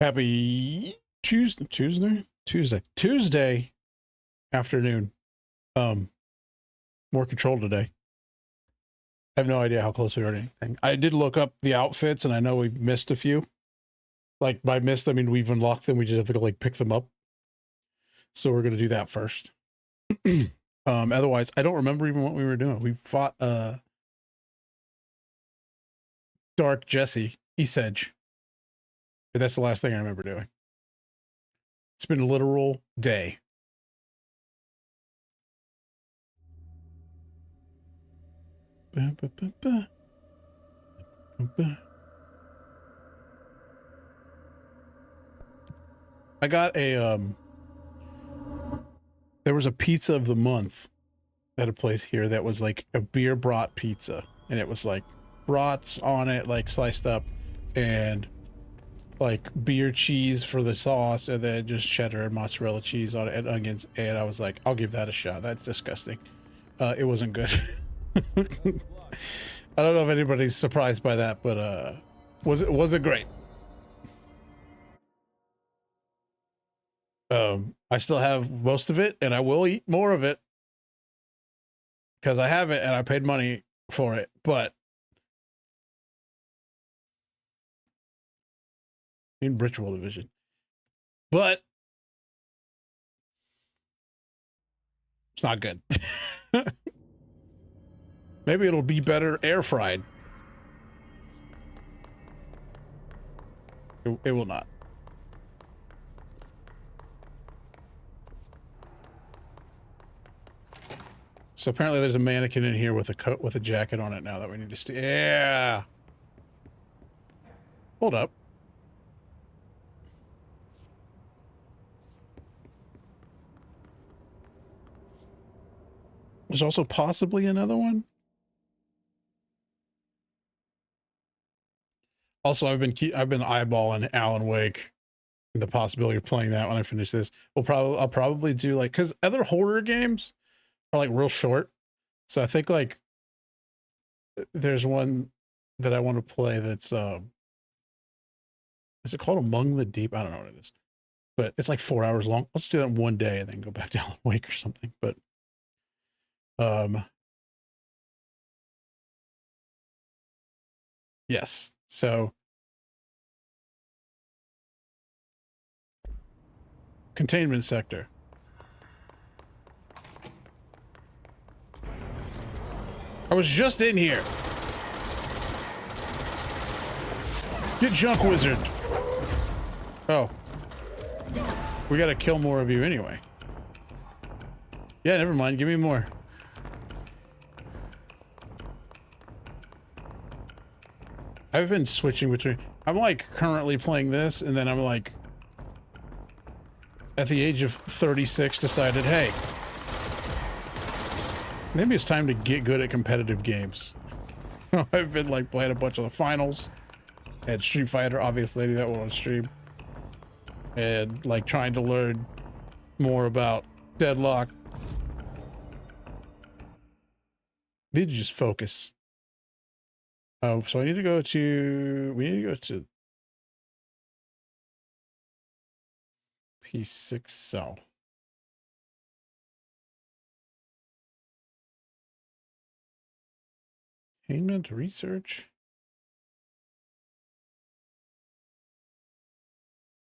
Happy Tuesday afternoon. More control today. I have no idea how close we are to anything. I did look up the outfits, and I know we've missed a few. Like, by missed, I mean we've unlocked them. We just have to go, like, pick them up. So we're going to do that first. Otherwise, I don't remember even what we were doing. We fought Dark Jesse, Esedge. That's the last thing I remember doing. It's been a literal day. I got a there was a pizza of the month at a place here that was like a beer brat pizza, and it was like brats on it, like sliced up, and like beer cheese for the sauce, and then just cheddar and mozzarella cheese on it and onions. And I was like, I'll give that a shot. That's disgusting. It wasn't good. I don't know if anybody's surprised by that, but was it great? I still have most of it, and I will eat more of it because I have it and I paid money for it. But in Ritual Division, but it's not good. Maybe it'll be better air fried. It will not. So apparently there's a mannequin in here with a coat with a jacket on it now that we need to steal. Yeah. Hold up. There's also possibly another one. Also, I've been eyeballing Alan Wake and the possibility of playing that when I finish this. I'll probably do, like, because other horror games are like real short. So I think like there's one that I want to play that's is it called Among the Deep? I don't know what it is, but it's like 4 hours long. Let's do that in one day and then go back to Alan Wake or something. But yes. So containment sector. I was just in here. Get junk wizard. Oh. We gotta kill more of you anyway. Yeah, never mind. Give me more. I've been switching between... I'm like currently playing this, and then I'm like... at the age of 36 decided, hey... maybe it's time to get good at competitive games. I've been like playing a bunch of the finals. And Street Fighter, obviously, I do that one on stream. And like trying to learn more about Deadlock. Need to just focus. Oh, so I need to go to... we need to go to... P6 cell. Containment research.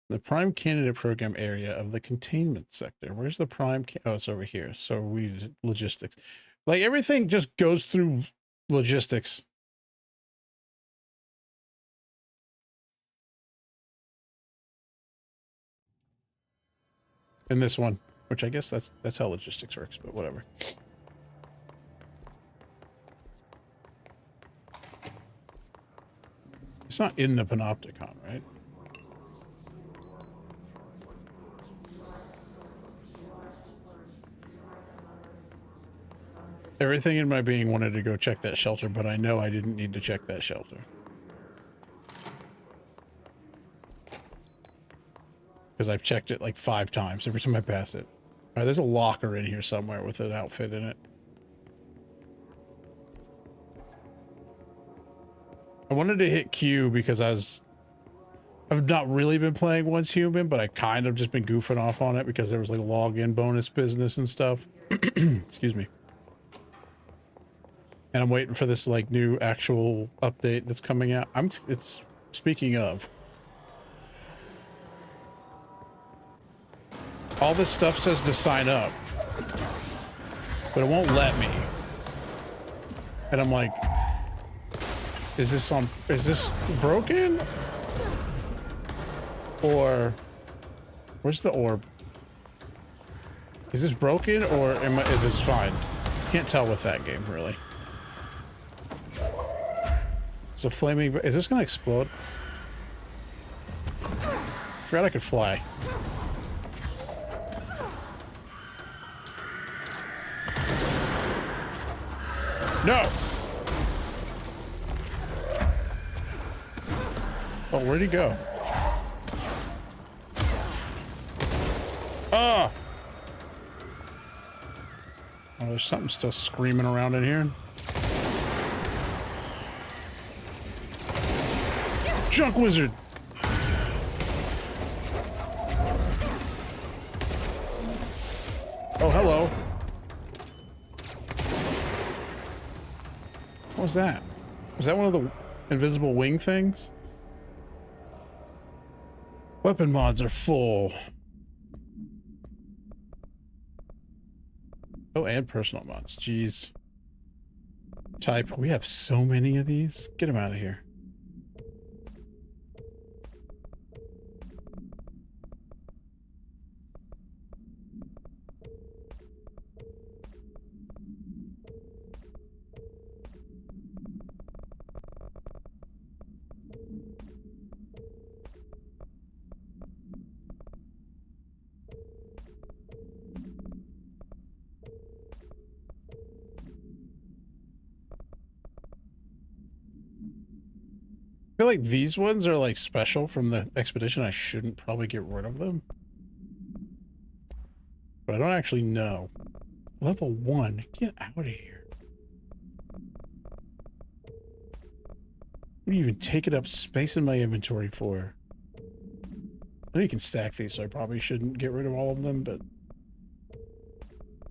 The prime candidate program area of the containment sector. Where's the prime? Oh, it's over here. So we logistics. Like everything just goes through logistics. In this one, which I guess that's how logistics works, but whatever. It's not in the Panopticon, right? Everything in my being wanted to go check that shelter, but I know I didn't need to check that shelter. Because I've checked it like 5 times every time I pass it. All right, there's a locker in here somewhere with an outfit in it. I wanted to hit Q because I I've not really been playing Once Human, but I kind of just been goofing off on it because there was like login bonus business and stuff. Excuse me. And I'm waiting for this like new actual update that's coming out. It's speaking of. All this stuff says to sign up, but it won't let me. And I'm like, is this broken? Or where's the orb? Is this broken or is this fine? Can't tell with that game really. So flaming, is this gonna explode? Forgot I could fly. No! Oh, where'd he go? Ah! Oh, there's something still screaming around in here. Junk wizard! Oh, hello. What was that? Was that one of the invisible wing things? Weapon mods are full. Oh, and personal mods. Jeez. Type. We have so many of these. Get them out of here. I feel like these ones are like special from the expedition. I shouldn't probably get rid of them. But I don't actually know. Level 1. Get out of here. What are you even taking up space in my inventory for? I know you can stack these, so I probably shouldn't get rid of all of them, but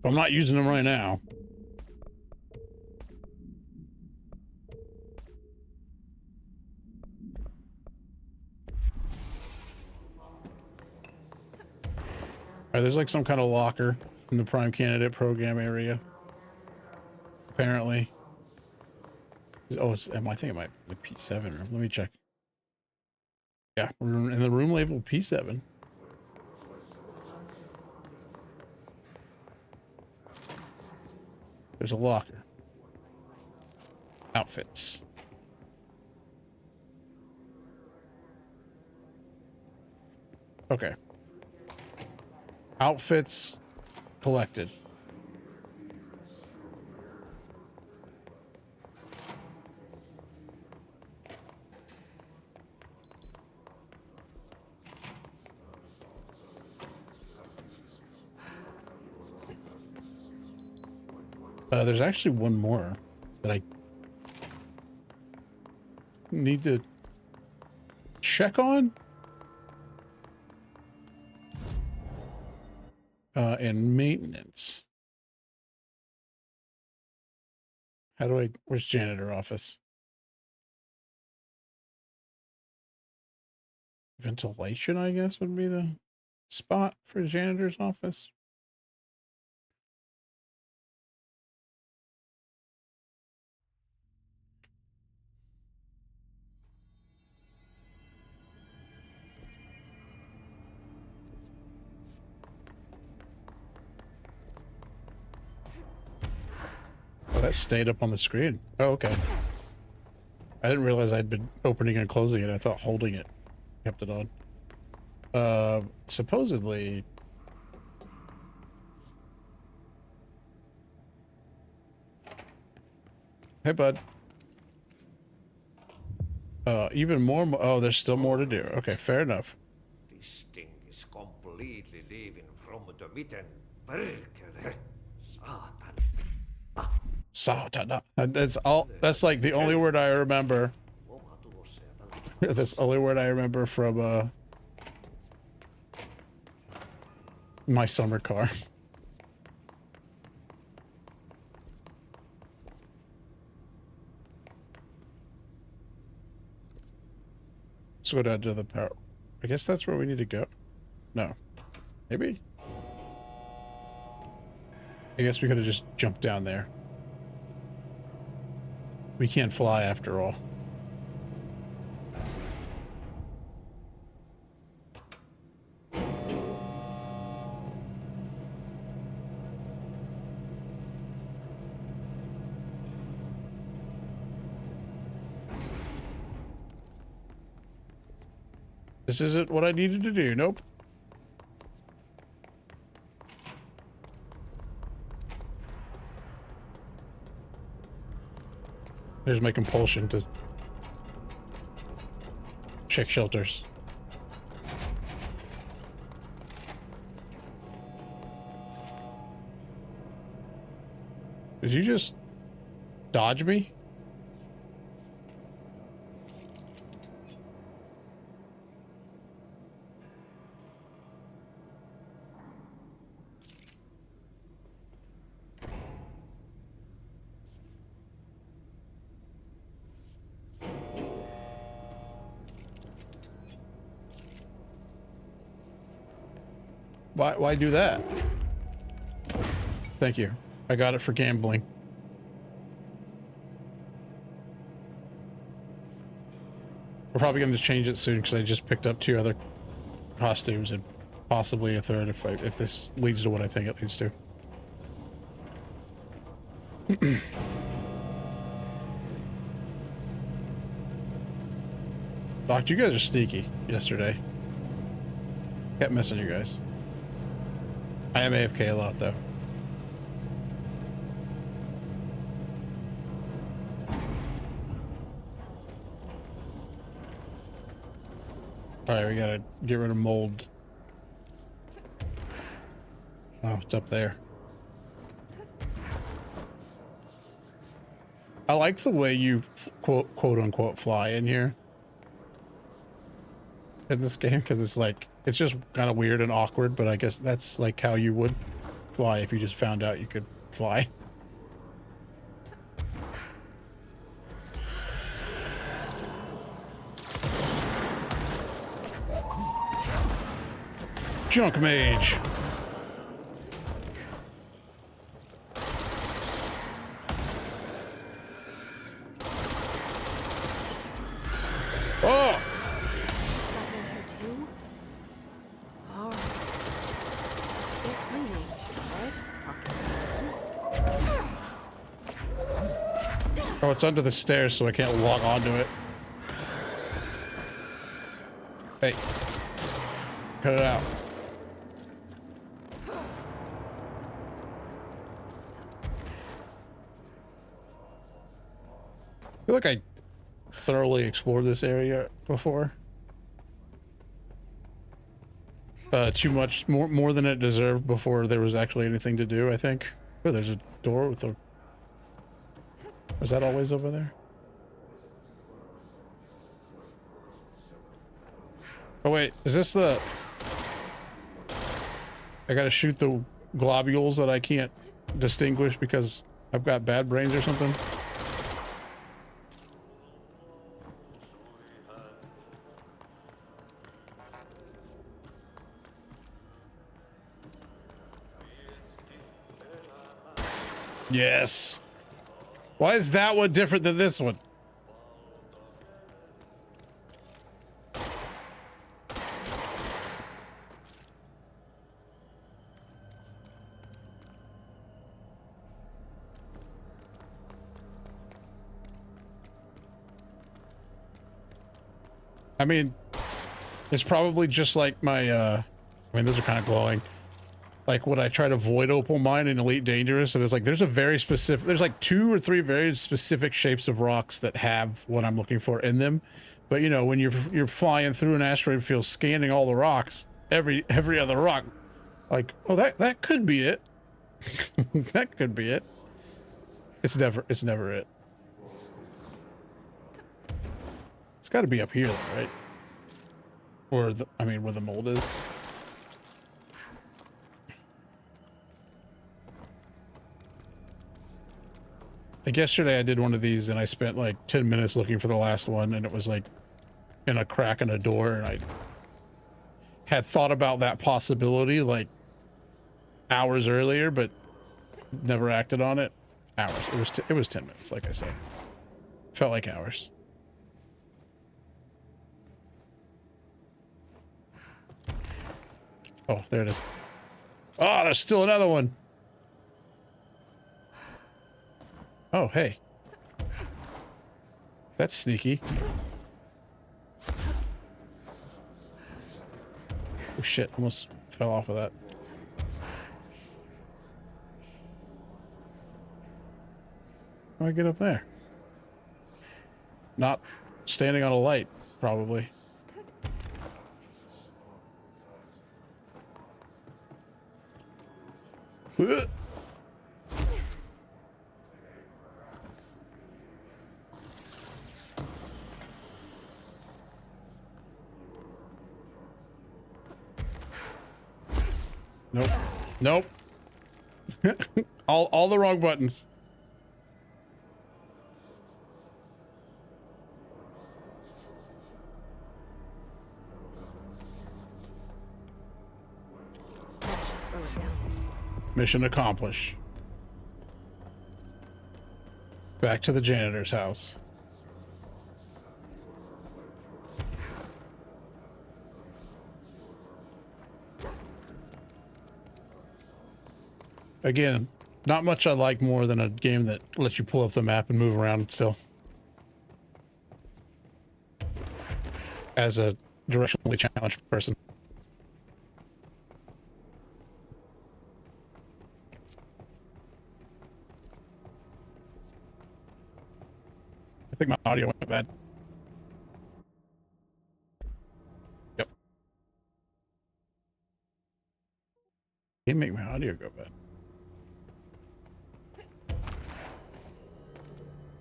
I'm not using them right now. Alright, there's like some kind of locker in the Prime Candidate program area. Apparently. Oh, I think it might be the P7 room. Let me check. Yeah, we're in the room labeled P7. There's a locker. Outfits. Okay. Outfits collected. There's actually one more that I need to check on. And maintenance. How do where's janitor office? Ventilation, I guess, would be the spot for janitor's office. That stayed up on the screen. Oh, okay. I didn't realize I'd been opening and closing it. I thought holding it kept it on. Supposedly. Hey, bud. Even more. Oh, there's still more to do. Okay, fair enough. This thing is completely leaving from the mitten. Satan. Satana. That's all. That's like the only word I remember. That's the only word I remember from my summer car. Let's go down to the power. I guess that's where we need to go. No. Maybe? I guess we could have just jumped down there. We can't fly after all. This isn't what I needed to do. Nope. There's my compulsion to check shelters. Did you just dodge me? Why do that? Thank you. I got it for gambling. We're probably going to change it soon because I just picked up 2 other costumes and possibly a third if this leads to what I think it leads to. Doctor, you guys are sneaky yesterday. Kept missing you guys. I am AFK a lot though. Alright, we gotta get rid of mold. Oh, it's up there. I like the way you quote unquote fly in here. In this game, because it's like, it's just kind of weird and awkward, but I guess that's like how you would fly if you just found out you could fly. Junk mage. Oh! Oh, it's under the stairs, so I can't walk onto it. Hey. Cut it out. I feel like I thoroughly explored this area before. Too much, more than it deserved before there was actually anything to do, I think. Oh, there's a door with a... Was that always over there? Oh wait, is this the... I gotta shoot the globules that I can't distinguish because I've got bad brains or something? Yes. Why is that one different than this one? I mean, it's probably just like my, I mean, those are kind of glowing. Like when I try to void opal mine in Elite Dangerous, and it's like, there's a very specific, there's like 2 or 3 very specific shapes of rocks that have what I'm looking for in them. But you know, when you're flying through an asteroid field, scanning all the rocks, every other rock, like, oh, that could be it. That could be it. It's never it. got to be up here, though, right? Or I mean, where the mold is. Like yesterday, I did one of these, and I spent like 10 minutes looking for the last one, and it was like in a crack in a door, and I had thought about that possibility like hours earlier, but never acted on it. Hours. It was 10 minutes, like I said. Felt like hours. Oh, there it is. Oh, there's still another one. Oh, hey. That's sneaky. Oh shit, almost fell off of that. How do I get up there? Not standing on a light, probably. Nope. Nope. all the wrong buttons. Mission accomplished. Back to the janitor's house. Again, not much I like more than a game that lets you pull up the map and move around still. As a directionally challenged person. I think my audio went bad. Yep. It make my audio go bad.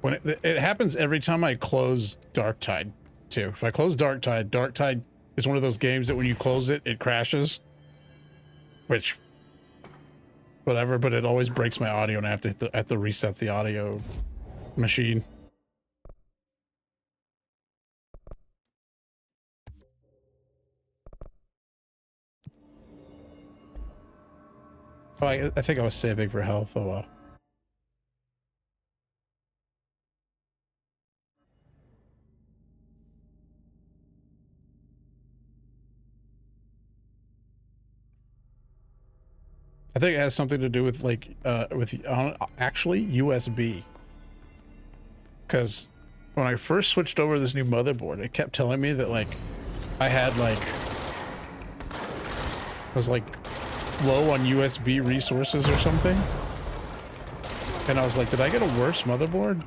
When it happens every time I close Darktide, too. If I close Darktide is one of those games that when you close it, it crashes. Which, whatever, but it always breaks my audio and I have to reset the audio machine. Oh, I think I was saving for health. Oh, well. I think it has something to do with like actually USB, because when I first switched over to this new motherboard, it kept telling me that like I had like I was like low on USB resources or something, and I was like, did I get a worse motherboard?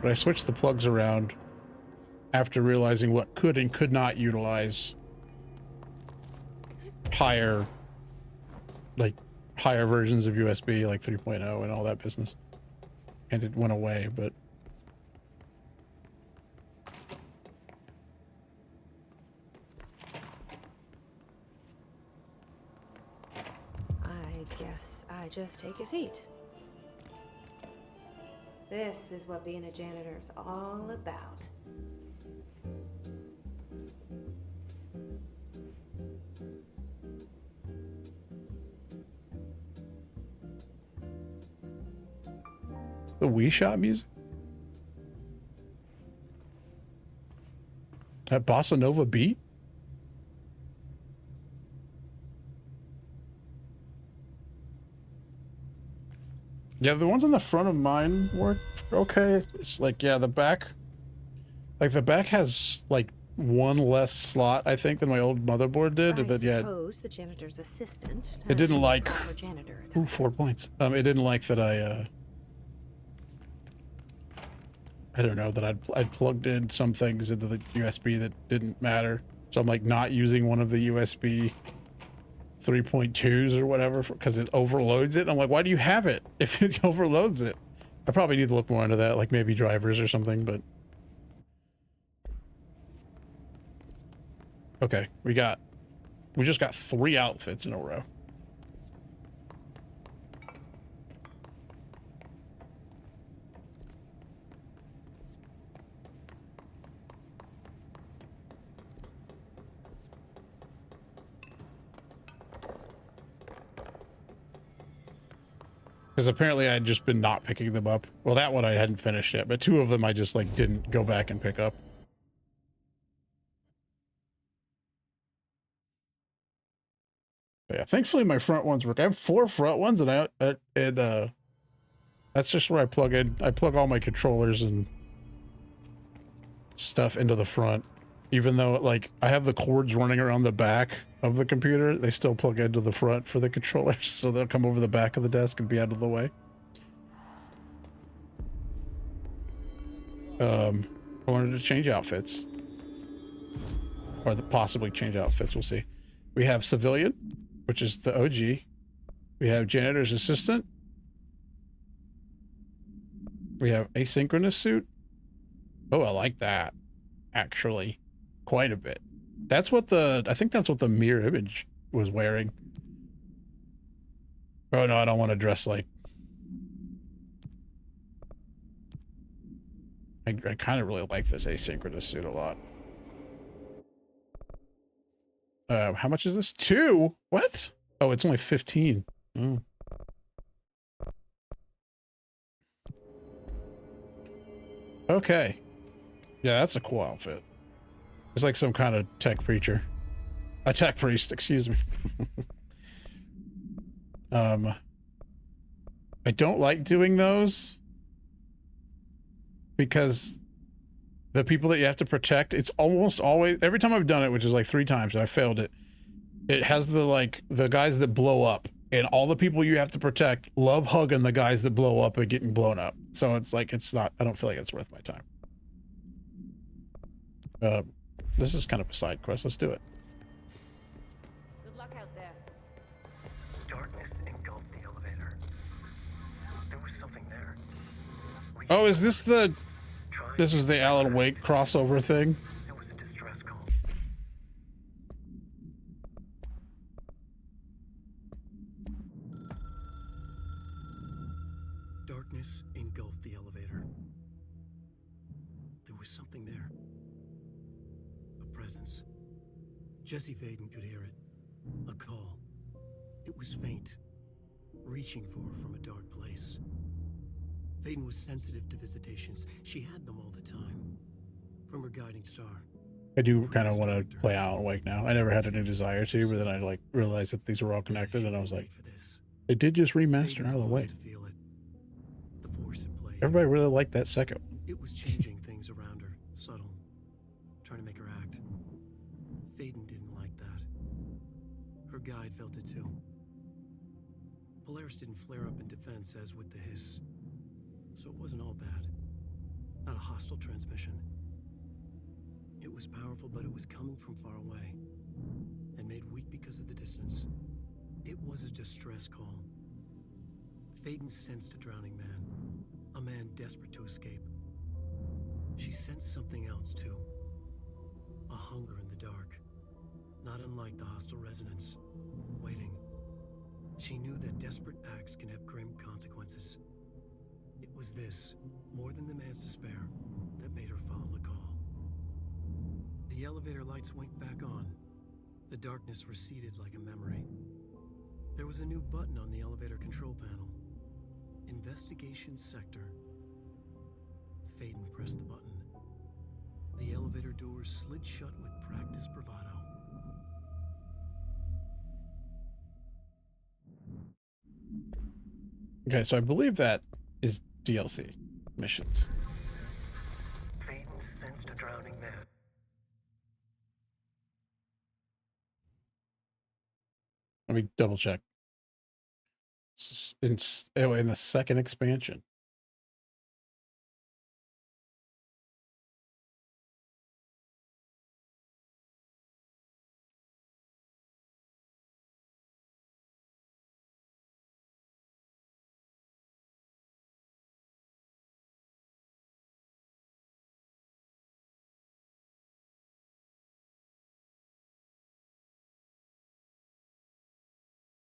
But I switched the plugs around after realizing what could and could not utilize higher versions of USB, like 3.0 and all that business. And it went away, but I guess I just take a seat. This is what being a janitor is all about. the Wii Shop music? That bossa nova beat? Yeah, the ones on the front of mine work okay. It's like, yeah, the back has like one less slot, I think, than my old motherboard did. I yeah, suppose the janitor's assistant. it didn't like. Proper janitor Ooh, attire. 4 points. It didn't like that I don't know, that I'd plugged in some things into the USB that didn't matter. So I'm like not using one of the USB 3.2s or whatever because it overloads it. I'm like, why do you have it if it overloads it? I probably need to look more into that, like maybe drivers or something, but Okay, we just got 3 outfits in a row. Because apparently I'd just been not picking them up. Well, that one I hadn't finished yet, but 2 of them I just like didn't go back and pick up. But yeah, thankfully my front ones work. I have 4 front ones, and that's just where I plug in. I plug all my controllers and stuff into the front. Even though like I have the cords running around the back of the computer, they still plug into the front for the controllers, so they'll come over the back of the desk and be out of the way. I wanted to change outfits. Or possibly change outfits, we'll see. We have civilian, which is the OG. We have janitor's assistant. We have asynchronous suit. Oh, I like that, actually, quite a bit. That's what I think that's what the mirror image was wearing. Oh no, I don't want to dress like... I kind of really like this asynchronous suit a lot. How much is this? 2? What? Oh, it's only 15. Mm. Okay. Yeah, that's a cool outfit. It's like some kind of tech preacher. A tech priest, excuse me. I don't like doing those because the people that you have to protect, it's almost always, every time I've done it, which is like 3 times and I failed it, it has the guys that blow up, and all the people you have to protect love hugging the guys that blow up and getting blown up. So it's like, I don't feel like it's worth my time. This is kind of a side quest. Let's do it. Good luck out there. Darkness engulfed the elevator. There was something there. Oh, is this this was the Alan Wake crossover thing? It was a distress call. Darkness engulfed the elevator. There was something there. A presence. Jesse Faden could hear it. A call. It was faint, reaching for her from a dark place. Faden was sensitive to visitations. She had them all the time. From her guiding star. I do kind of want to play Alan Wake now. I never had any desire to, but then I like realized that these were all connected, and I was like, they did just remaster Alan Wake. The force it played. Everybody really liked that second one. It was changing things around her, subtle, trying to make her act. Faden didn't like that. Her guide felt it too. Polaris didn't flare up in defense as with the hiss. So it wasn't all bad. Not a hostile transmission. It was powerful, but it was coming from far away. And made weak because of the distance. It was a distress call. Faden sensed a drowning man. A man desperate to escape. She sensed something else too. A hunger in the dark. Not unlike the hostile resonance. Waiting. She knew that desperate acts can have grim consequences. It was this, more than the man's despair, that made her follow the call. The elevator lights winked back on. The darkness receded like a memory. There was a new button on the elevator control panel. Investigation Sector. Faden pressed the button. The elevator doors slid shut with practiced bravado. Okay, so I believe that is DLC missions. Faden sensed a drowning man. Let me double check. In the second expansion.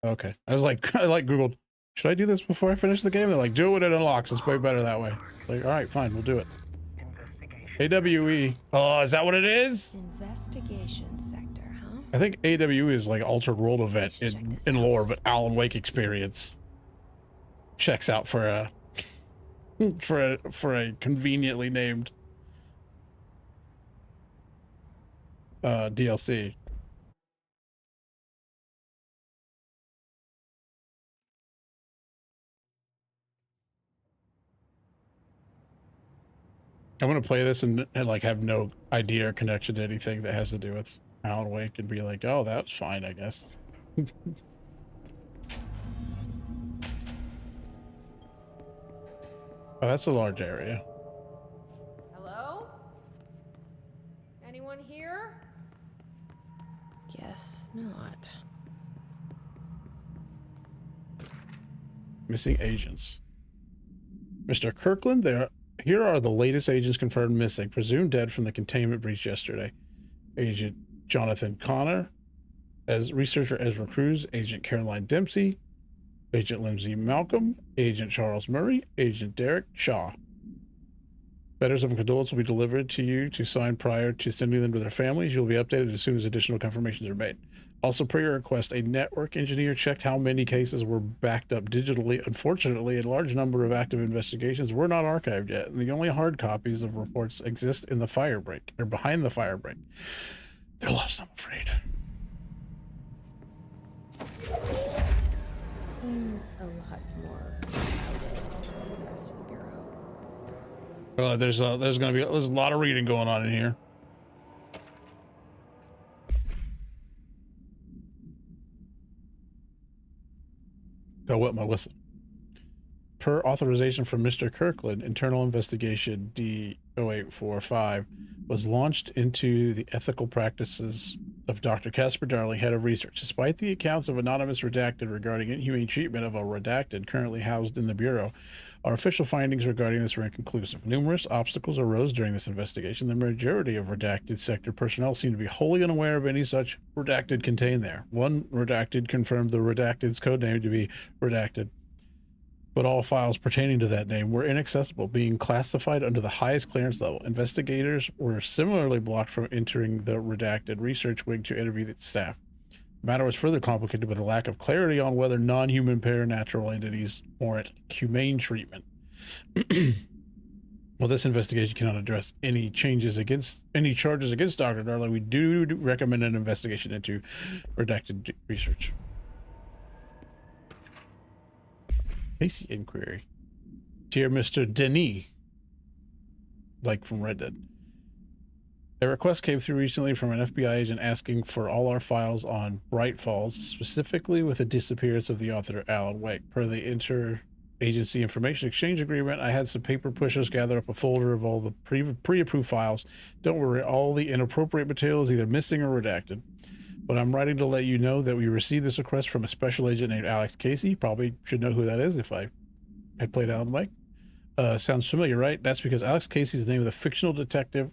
Okay. I was like, I like Googled, should I do this before I finish the game? They're like, do it when it unlocks. It's way better that way. Like, all right, fine, we'll do it. AWE. Oh, is that what it is? Investigation sector, huh? I think AWE is like Altered World event in lore, but Alan Wake experience checks out for a for a conveniently named DLC. I'm gonna play this and like have no idea or connection to anything that has to do with Alan Wake and be like, oh, that was fine, I guess. Oh, that's a large area. Hello? Anyone here? Guess not. Missing agents. Mr. Kirkland, here are the latest agents confirmed missing, presumed dead from the containment breach yesterday. Agent Jonathan Connor, as researcher Ezra Cruz, Agent Caroline Dempsey, Agent Lindsay Malcolm, Agent Charles Murray, Agent Derek Shaw. Letters of condolence will be delivered to you to sign prior to sending them to their families. You'll be updated as soon as additional confirmations are made. Also, per your request, a network engineer checked how many cases were backed up digitally. Unfortunately, a large number of active investigations were not archived yet, and the only hard copies of reports exist in the firebreak, or behind the firebreak. They're lost, I'm afraid. Seems a lot more crowded than the rest of the bureau. There's a lot of reading going on in here. Go wet my whistle. Per authorization from Mr. Kirkland, internal investigation D0845 was launched into the ethical practices of Dr. Casper Darling, head of research. Despite the accounts of anonymous redacted regarding inhumane treatment of a redacted currently housed in the Bureau, our official findings regarding this were inconclusive. Numerous obstacles arose during this investigation. The majority of redacted sector personnel seemed to be wholly unaware of any such redacted contained there. One redacted confirmed the redacted's codename to be redacted, but all files pertaining to that name were inaccessible, being classified under the highest clearance level. Investigators were similarly blocked from entering the redacted research wing to interview the staff. The matter was further complicated with a lack of clarity on whether non-human paranatural entities warrant humane treatment. While this investigation cannot address any charges against Dr. Darling, we do recommend an investigation into redacted research. Casey inquiry. Dear Mr. Denis, like from Red Dead. A request came through recently from an FBI agent asking for all our files on Bright Falls, specifically with the disappearance of the author Alan Wake. Per the interagency information exchange agreement, I had some paper pushers gather up a folder of all the pre-approved files. Don't worry, all the inappropriate material is either missing or redacted. But I'm writing to let you know that we received this request from a special agent named Alex Casey. Probably should know who that is if I had played Alan Wake. Sounds familiar, right? That's because Alex Casey is the name of the fictional detective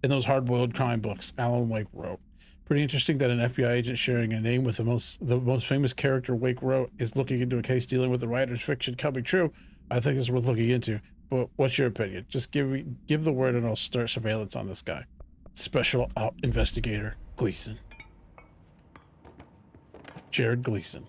in those hard-boiled crime books Alan Wake wrote. Pretty interesting that an FBI agent sharing a name with the most famous character Wake wrote is looking into a case dealing with the writer's fiction coming true. I think it's worth looking into. But what's your opinion? Just give the word and I'll start surveillance on this guy. Special Investigator Gleason. Jared Gleason.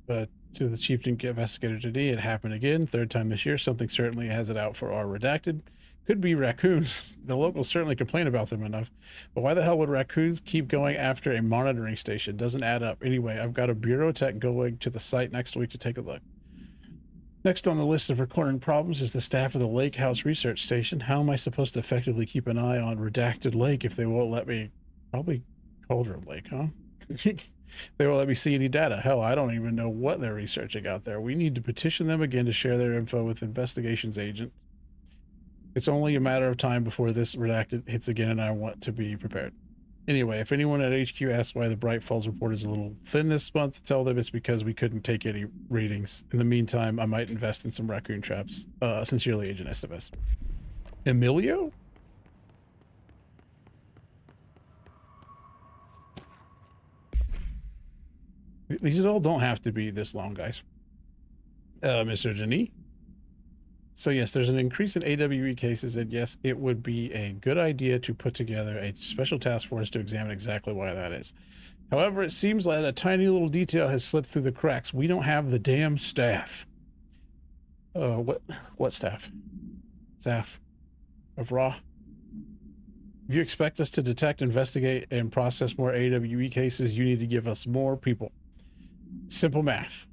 But to the chief investigator today, it happened again. Third time this year. Something certainly has it out for our redacted. Could be raccoons. The locals certainly complain about them enough. But why the hell would raccoons keep going after a monitoring station? Doesn't add up. Anyway, I've got a bureau tech going to the site next week to take a look. Next on the list of recurring problems is the staff of the Lake House Research Station. How am I supposed to effectively keep an eye on Redacted Lake if they won't let me? Probably Cauldron Lake, huh? They won't let me see any data. Hell, I don't even know what they're researching out there. We need to petition them again to share their info with investigations agent. It's only a matter of time before this redacted hits again, and I want to be prepared. Anyway, if anyone at HQ asks why the Bright Falls report is a little thin this month, tell them it's because we couldn't take any readings. In the meantime, I might invest in some raccoon traps. Sincerely, Agent Estevez. Emilio? These all don't have to be this long, guys. Mr. Denis? So yes, there's an increase in AWE cases, and yes, it would be a good idea to put together a special task force to examine exactly why that is. However, it seems like a tiny little detail has slipped through the cracks. We don't have the damn staff. What staff? Staff of Raw? If you expect us to detect, investigate, and process more AWE cases, you need to give us more people. Simple math.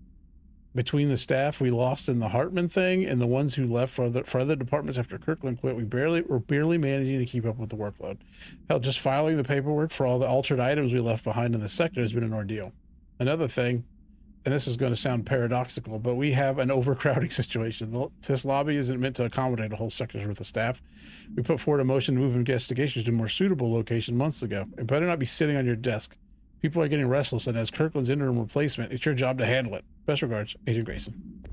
Between the staff we lost in the Hartman thing and the ones who left for other departments after Kirkland quit, we're barely managing to keep up with the workload. Hell, just filing the paperwork for all the altered items we left behind in the sector has been an ordeal. Another thing, and this is going to sound paradoxical, but we have an overcrowding situation. This lobby isn't meant to accommodate a whole sector's worth of staff. We put forward a motion to move investigations to a more suitable location months ago. It better not be sitting on your desk. People are getting restless, and as Kirkland's interim replacement, it's your job to handle it. Best regards, Agent Grayson.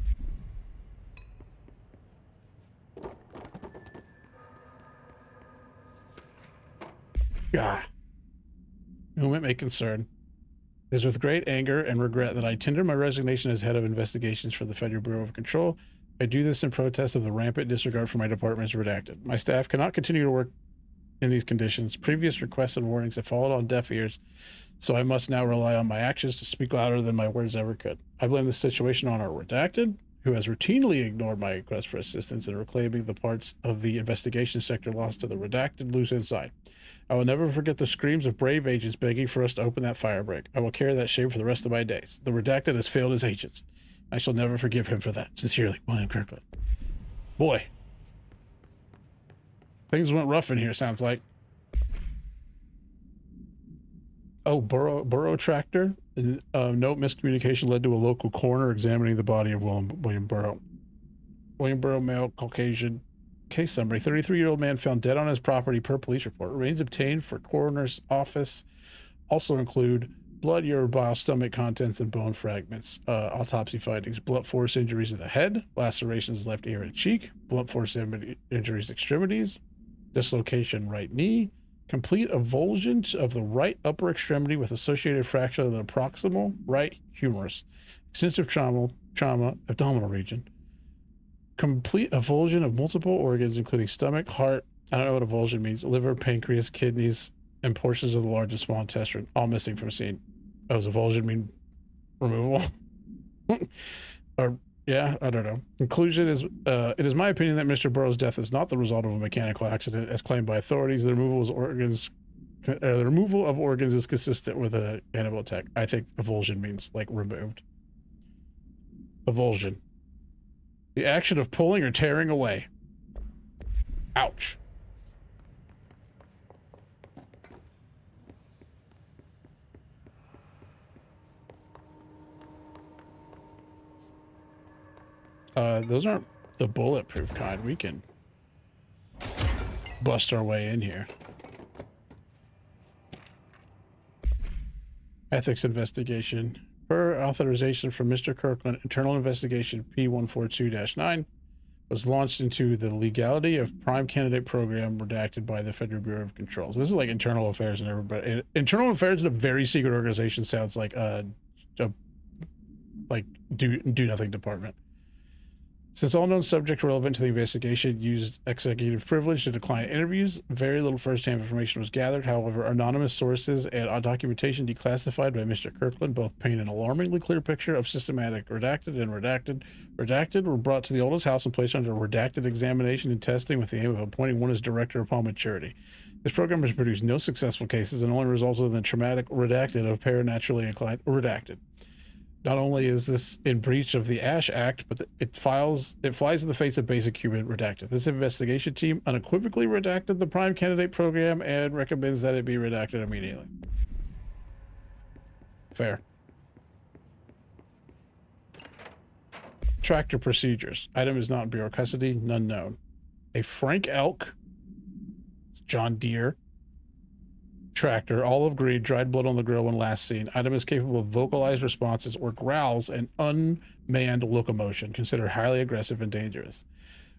Whom it may concern. It is with great anger and regret that I tender my resignation as head of investigations for the Federal Bureau of Control. I do this in protest of the rampant disregard for my department's redacted. My staff cannot continue to work in these conditions. Previous requests and warnings have fallen on deaf ears, so I must now rely on my actions to speak louder than my words ever could. I blame this situation on our redacted, who has routinely ignored my request for assistance in reclaiming the parts of the investigation sector lost to the redacted loose inside. I will never forget the screams of brave agents begging for us to open that firebreak. I will carry that shame for the rest of my days. The redacted has failed as agents. I shall never forgive him for that. Sincerely, William Kirkland. Boy. Things went rough in here, sounds like. Oh, Burrow tractor. Note miscommunication led to a local coroner examining the body of William Burrow. William Burrow, male, Caucasian. Case summary: 33-year-old man found dead on his property per police report. Remains obtained for coroner's office also include blood, urine, bile, stomach contents, and bone fragments. Autopsy findings: blunt force injuries to the head, lacerations left ear and cheek, blunt force injuries extremities, dislocation right knee, complete avulsion of the right upper extremity with associated fracture of the proximal right humerus, extensive trauma, abdominal region, complete avulsion of multiple organs, including stomach, heart, I don't know what avulsion means, liver, pancreas, kidneys, and portions of the large and small intestine, all missing from scene. Oh, does avulsion mean removal? Or, yeah, I don't know. Conclusion is, it is my opinion that Mr. Burrow's death is not the result of a mechanical accident, as claimed by authorities. The removal of organs is consistent with an animal attack. I think avulsion means, like, removed. Avulsion. The action of pulling or tearing away. Ouch. Those aren't the bulletproof kind. We can bust our way in here. Ethics investigation. Per authorization from Mr. Kirkland, internal investigation P142-9 was launched into the legality of prime candidate program redacted by the Federal Bureau of Controls. This is like internal affairs and everybody. Internal affairs in a very secret organization sounds like do nothing department. Since all known subjects relevant to the investigation used executive privilege to decline interviews, very little first-hand information was gathered. However, anonymous sources and documentation declassified by Mr. Kirkland both paint an alarmingly clear picture of systematic redacted and redacted. Redacted were brought to the oldest house and placed under redacted examination and testing with the aim of appointing one as director upon maturity. This program has produced no successful cases and only resulted in the traumatic redacted of paranaturally inclined redacted. Not only is this in breach of the Ash Act, but it flies in the face of basic human redacted. This investigation team unequivocally redacted the prime candidate program and recommends that it be redacted immediately. Fair. Tractor procedures. Item is not in Bureau custody. None known. A Frank Elk, John Deere, tractor, olive green, dried blood on the grill when last seen. Item is capable of vocalized responses or growls and unmanned locomotion, considered highly aggressive and dangerous.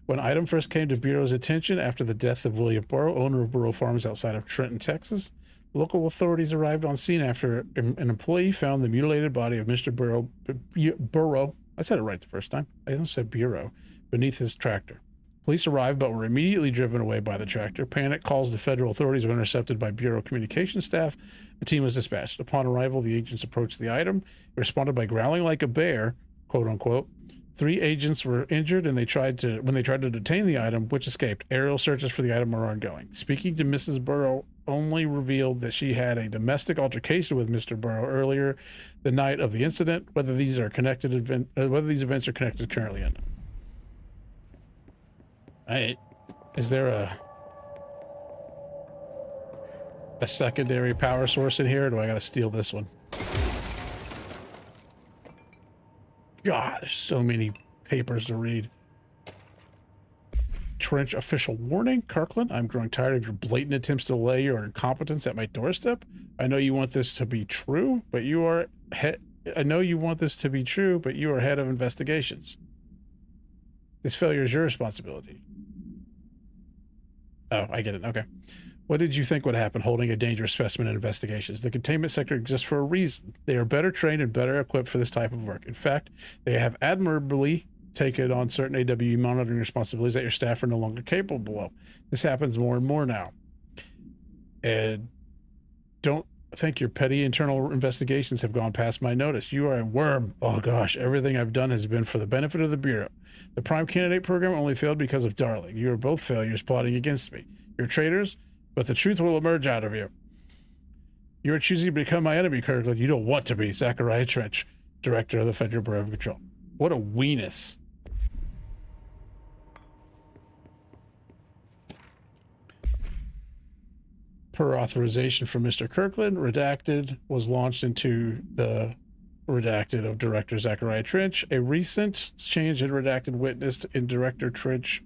When item first came to Bureau's attention after the death of William Burrow, owner of Burrow Farms outside of Trenton, Texas, local authorities arrived on scene after an employee found the mutilated body of Mr. Burrow, I said it right the first time, I almost said Bureau, beneath his tractor. Police arrived but were immediately driven away by the tractor. Panic calls to federal authorities were intercepted by Bureau communication staff. A team was dispatched. Upon arrival, the agents approached the item. It responded by growling like a bear, quote unquote. 3 agents were injured and when they tried to detain the item, which escaped. Aerial searches for the item are ongoing. Speaking to Mrs. Burrow only revealed that she had a domestic altercation with Mr. Burrow earlier the night of the incident. Whether these events are connected currently unknown. Is there a secondary power source in here, or do I gotta steal this one? God, there's so many papers to read. Trench official warning. Kirkland, I'm growing tired of your blatant attempts to lay your incompetence at my doorstep. I know you want this to be true, but you are head of investigations. This failure is your responsibility. Oh, I get it. Okay. What did you think would happen holding a dangerous specimen in investigations? The containment sector exists for a reason. They are better trained and better equipped for this type of work. In fact, they have admirably taken on certain AWE monitoring responsibilities that your staff are no longer capable of. This happens more and more now. And don't think your petty internal investigations have gone past my notice. You are a worm. Oh gosh, everything I've done has been for the benefit of the Bureau. The Prime Candidate program only failed because of Darling. You are both failures plotting against me. You're traitors, but the truth will emerge out of you. You are choosing to become my enemy, Kirkland. You don't want to be. Zachariah Trench, Director of the Federal Bureau of Control. What a weenus. Per authorization from Mr. Kirkland, Redacted was launched into the Redacted of Director Zachariah Trench. A recent change in Redacted witnessed in Director Trench,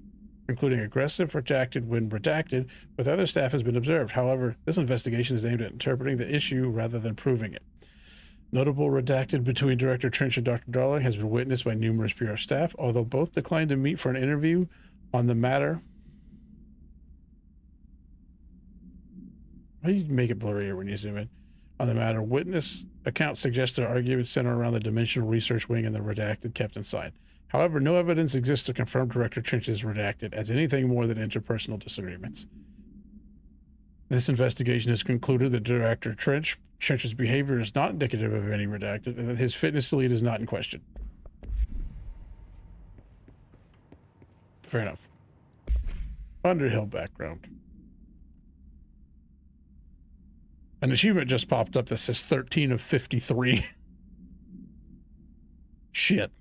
including aggressive redacted when redacted with other staff, has been observed. However, this investigation is aimed at interpreting the issue rather than proving it. Notable redacted between Director Trench and Dr. Darling has been witnessed by numerous Bureau staff, although both declined to meet for an interview on the matter. How do you make it blurrier when you zoom in? On the matter, witness accounts suggest their arguments center around the Dimensional Research Wing and the redacted kept inside. However, no evidence exists to confirm Director Trench's redacted as anything more than interpersonal disagreements. This investigation has concluded that Director Trench's behavior is not indicative of any redacted and that his fitness to lead is not in question. Fair enough. Underhill background. An achievement just popped up that says 13 of 53. Shit.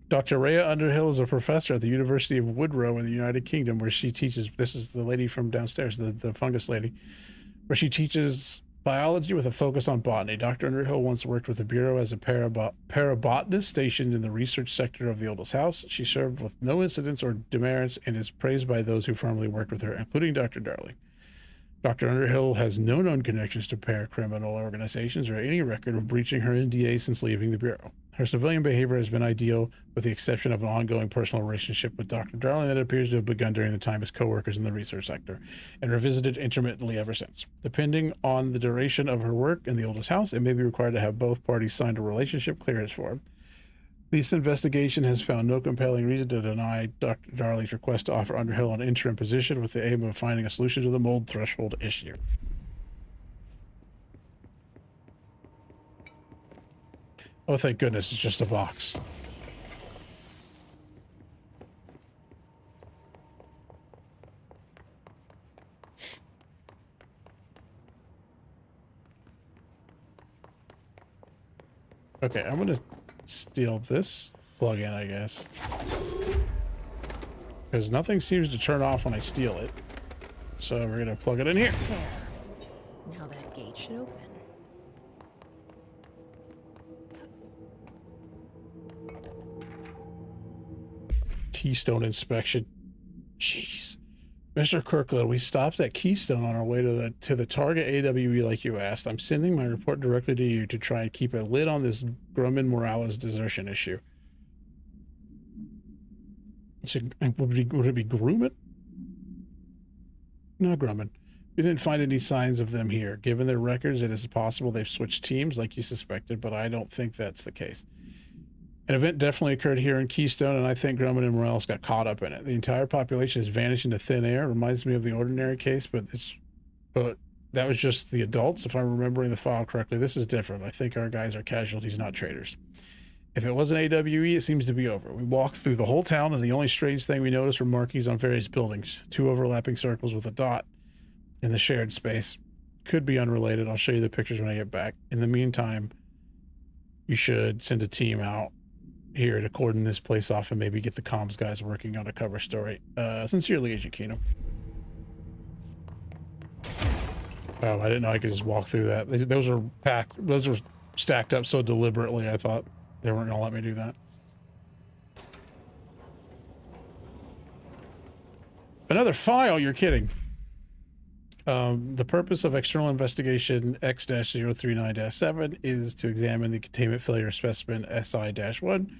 Dr. Rhea Underhill is a professor at the University of Woodrow in the United Kingdom, where she teaches, this is the lady from downstairs, the fungus lady, where she teaches biology with a focus on botany. Dr. Underhill once worked with the Bureau as a parabotanist stationed in the research sector of the oldest house. She served with no incidents or demerits and is praised by those who formerly worked with her, including Dr. Darling. Dr. Underhill has no known connections to paracriminal organizations or any record of breaching her NDA since leaving the Bureau. Her civilian behavior has been ideal, with the exception of an ongoing personal relationship with Dr. Darling that appears to have begun during the time as co-workers in the research sector and revisited intermittently ever since. Depending on the duration of her work in the oldest house, it may be required to have both parties sign a relationship clearance form. This investigation has found no compelling reason to deny Dr. Darling's request to offer Underhill an interim position with the aim of finding a solution to the mold threshold issue. Oh, thank goodness, it's just a box. Okay, I'm gonna steal this plug-in, I guess, because nothing seems to turn off when I steal it. So we're gonna plug it in here. There. Now that gate should open. Keystone inspection. Jeez. Mr. Kirkland, we stopped at Keystone on our way to the target AWE like you asked. I'm sending my report directly to you to try and keep a lid on this Grumman Morales desertion issue. Would it be Grumman? No, Grumman. We didn't find any signs of them here. Given their records, it is possible they've switched teams like you suspected, but I don't think that's the case. An event definitely occurred here in Keystone, and I think Grumman and Morales got caught up in it. The entire population has vanished into thin air. It reminds me of the Ordinary case, but that was just the adults, if I'm remembering the file correctly. This is different. I think our guys are casualties, not traitors. If it was an AWE, it seems to be over. We walked through the whole town, and the only strange thing we noticed were markings on various buildings. 2 overlapping circles with a dot in the shared space. Could be unrelated. I'll show you the pictures when I get back. In the meantime, you should send a team out here to cordon this place off and maybe get the comms guys working on a cover story. Sincerely, Agent Keenum. Oh, I didn't know I could just walk through that. Those are packed. Those are stacked up so deliberately. I thought they weren't going to let me do that. Another file? You're kidding. The purpose of external investigation X-039-7 is to examine the containment failure specimen SI-1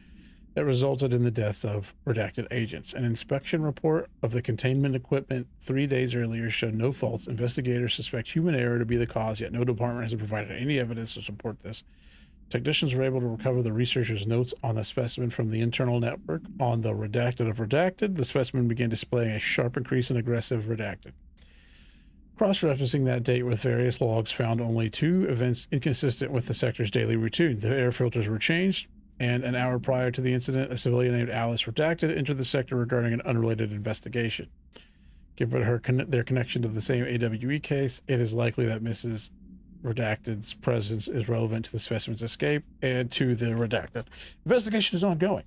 that resulted in the deaths of redacted agents. An inspection report of the containment equipment 3 days earlier showed no faults. Investigators suspect human error to be the cause, yet no department has provided any evidence to support this. Technicians were able to recover the researchers' notes on the specimen from the internal network. On the redacted of redacted, the specimen began displaying a sharp increase in aggressive redacted. Cross-referencing that date with various logs found only 2 events inconsistent with the sector's daily routine. The air filters were changed, and an hour prior to the incident, a civilian named Alice Redacted entered the sector regarding an unrelated investigation. Given their connection to the same AWE case, it is likely that Mrs. Redacted's presence is relevant to the specimen's escape and to the redacted. Investigation is ongoing.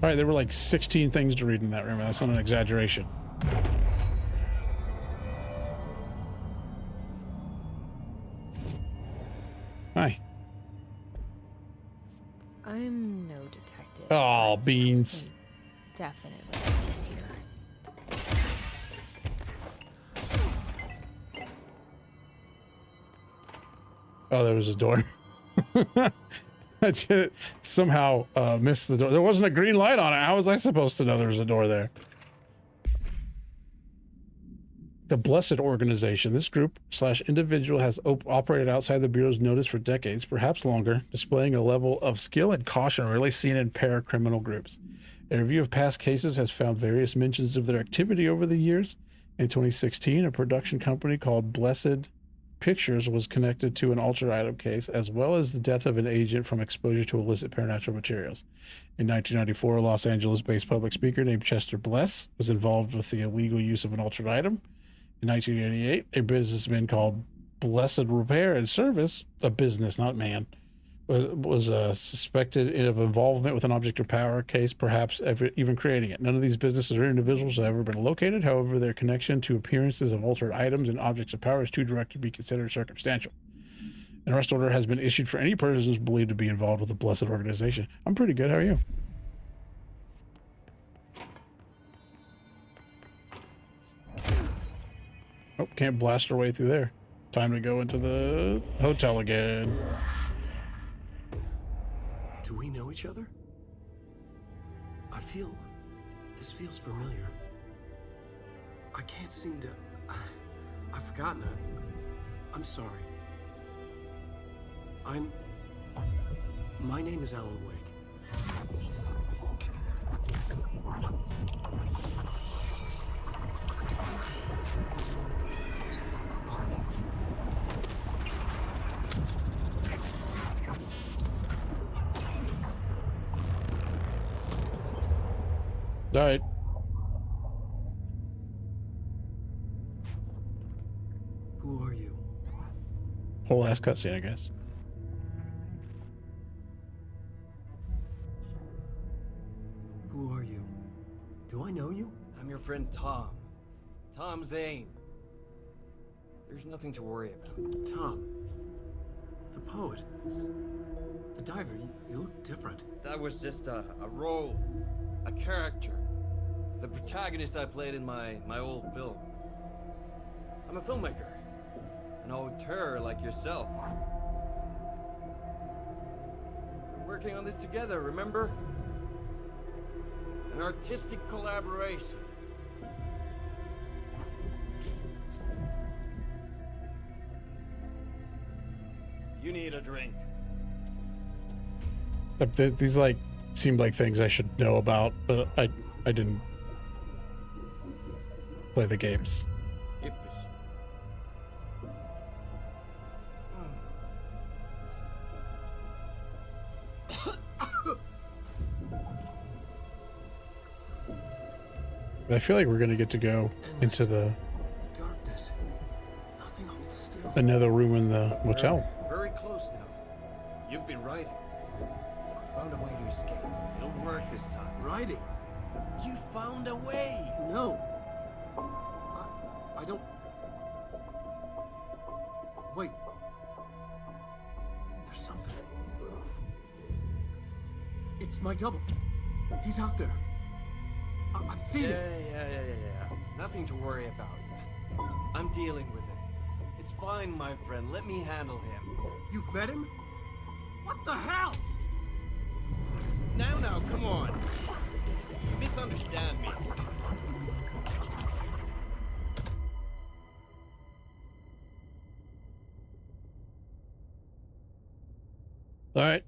All right, there were like 16 things to read in that room, and that's not an exaggeration. Hi. I'm no detective. Oh, but beans. Definitely here. Oh, there was a door. I did somehow missed the door. There wasn't a green light on it. How was I supposed to know there was a door there? The Blessed Organization. This group / individual has operated outside the Bureau's notice for decades, perhaps longer, displaying a level of skill and caution rarely seen in paracriminal groups. A review of past cases has found various mentions of their activity over the years. In 2016, a production company called Blessed Pictures was connected to an altered item case, as well as the death of an agent from exposure to illicit paranatural materials. In 1994, a Los Angeles-based public speaker named Chester Bless was involved with the illegal use of an altered item. In 1988, a businessman called Blessed Repair and Service, a business, not man, was suspected of involvement with an object of power case, perhaps even creating it. None of these businesses or individuals have ever been located. However, their connection to appearances of altered items and objects of power is too direct to be considered circumstantial. An arrest order has been issued for any persons believed to be involved with the Blessed Organization. I'm pretty good. How are you? Oh, can't blast our way through there. Time to go into the hotel again. Do we know each other? This feels familiar. I can't seem to... I've forgotten it. I'm sorry. My name is Alan Wake. All right. Who are you? Whole ass cutscene, I guess. Who are you? Do I know you? I'm your friend Tom. Tom Zane. There's nothing to worry about. Tom. The poet. The diver. You look different. That was just a role, a character. The protagonist I played in my old film. I'm a filmmaker, an auteur like yourself. We're working on this together, remember? An artistic collaboration. You need a drink. These like seemed like things I should know about, but I didn't play the games. I feel like we're gonna get to go into the Darkness. Nothing holds still. another room in the motel. Very close now. You've been writing. You found a way to escape. It'll work this time. Writing. You found a way. No. I don't. Wait. There's something. It's my double. He's out there. I've seen Yeah. it. Nothing to worry about. I'm dealing with it. It's fine, my friend. Let me handle him. You've met him? What the hell? Now, come on. You misunderstand me. All right.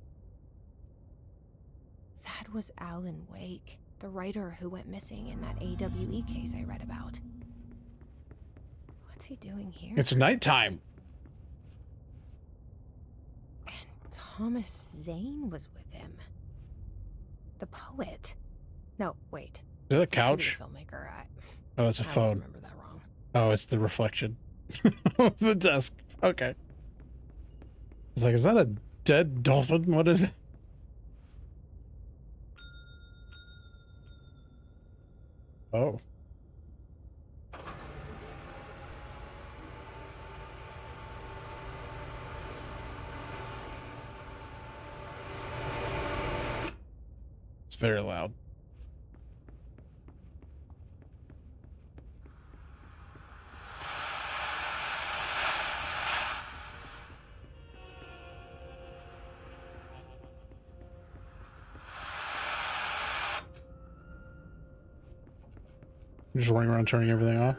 That was Alan Wake, the writer who went missing in that AWE case I read about. What's he doing here? It's nighttime. And Thomas Zane was with him. The poet. No, wait. Is that a Maybe couch? the filmmaker. Oh, that's a I always phone. remember that wrong. Oh, it's the reflection of the desk. Okay. It's like, is that a dead dolphin? What is it? Oh. It's very loud. Just running around turning everything off.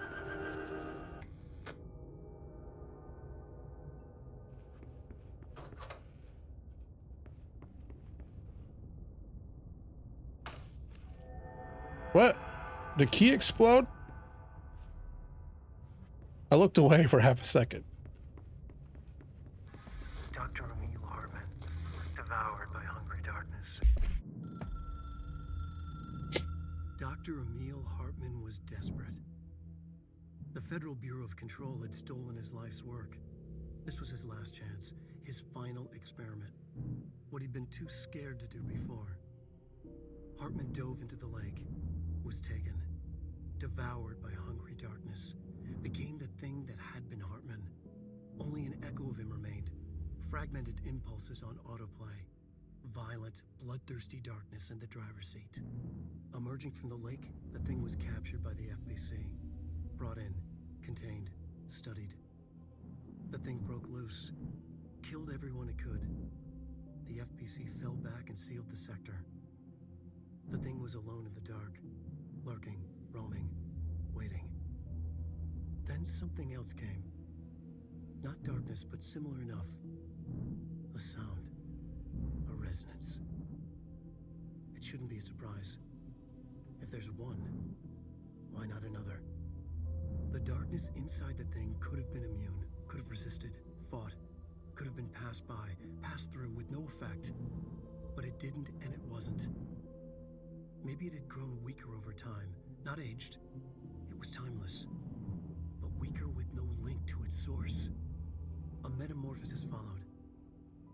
What? Did the key explode? I looked away for half a second. Dr. Emil Hartman, devoured by hungry darkness. Dr. Emil Hartman was desperate. The Federal Bureau of Control had stolen his life's work. This was his last chance, his final experiment. What he'd been too scared to do before. Hartman dove into the lake, was taken, devoured by hungry darkness, became the thing that had been Hartman. Only an echo of him remained, fragmented impulses on autoplay, violent, bloodthirsty darkness in the driver's seat. Emerging from the lake, the thing was captured by the FBC, brought in, contained, studied. The thing broke loose, killed everyone it could. The FBC fell back and sealed the sector. The thing was alone in the dark, lurking, roaming, waiting. Then something else came. Not darkness, but similar enough. A sound. A resonance. It shouldn't be a surprise. If there's one, why not another? The darkness inside the thing could have been immune, could have resisted, fought, could have been passed by, passed through with no effect. But it didn't, and it wasn't. Maybe it had grown weaker over time, not aged. It was timeless, but weaker with no link to its source. A metamorphosis followed.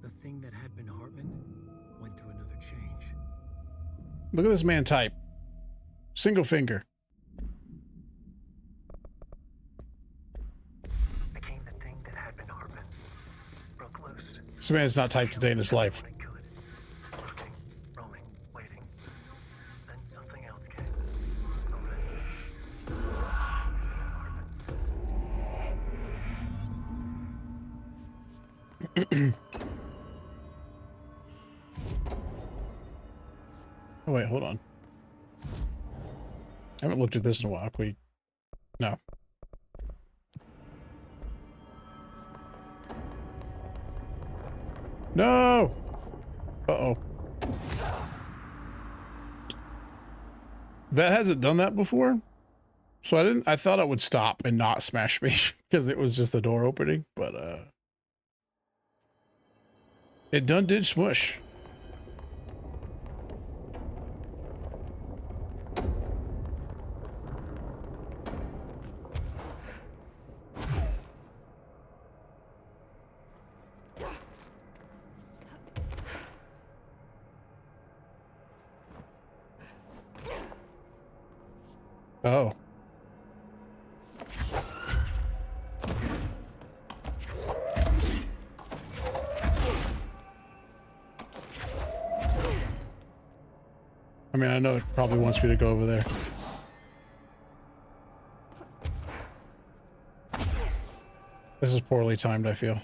The thing that had been Hartman went through another change. Look at this man type. Single finger. Became the thing that had been Hartman. Broke close. This man's not typed a day in his life. When it could. Looking, roaming, waiting. Then something else came. A residence. Apartment. Oh wait, hold on. I haven't looked at this in a while. Can we... No. No! Uh-oh. That hasn't done that before. So I thought it would stop and not smash me because it was just the door opening, but it did smush. Oh. I mean, I know it probably wants me to go over there. This is poorly timed, I feel.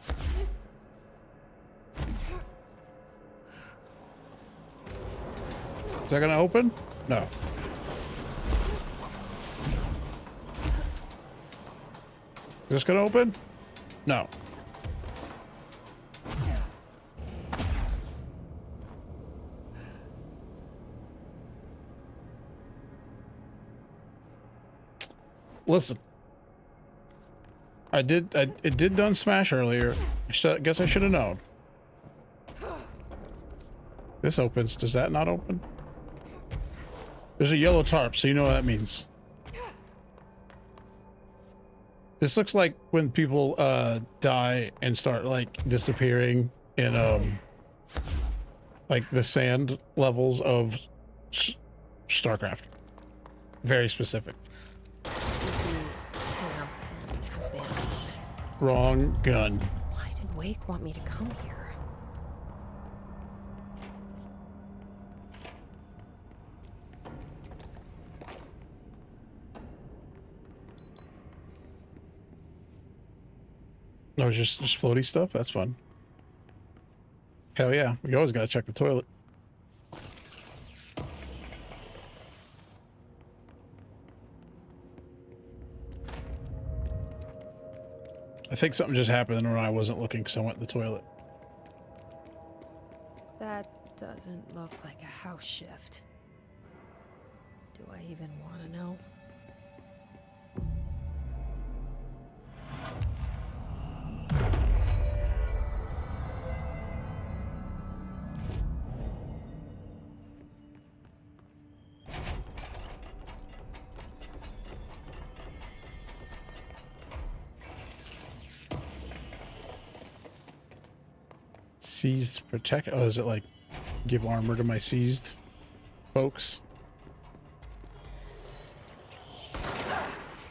Is that gonna open? No. Is this gonna open? No. Listen. It did done smash earlier. I guess I should have known. This opens. Does that not open? There's a yellow tarp, so you know what that means. This looks like when people die and start like disappearing in like the sand levels of StarCraft. Very specific. Wrong gun. Why did Wake want me to come here? No, just floaty stuff? That's fun. Hell yeah. We always gotta check the toilet. I think something just happened when I wasn't looking because I went to the toilet. That doesn't look like a house shift. Do I even want to know? Seized protect. Oh, is it like give armor to my seized folks?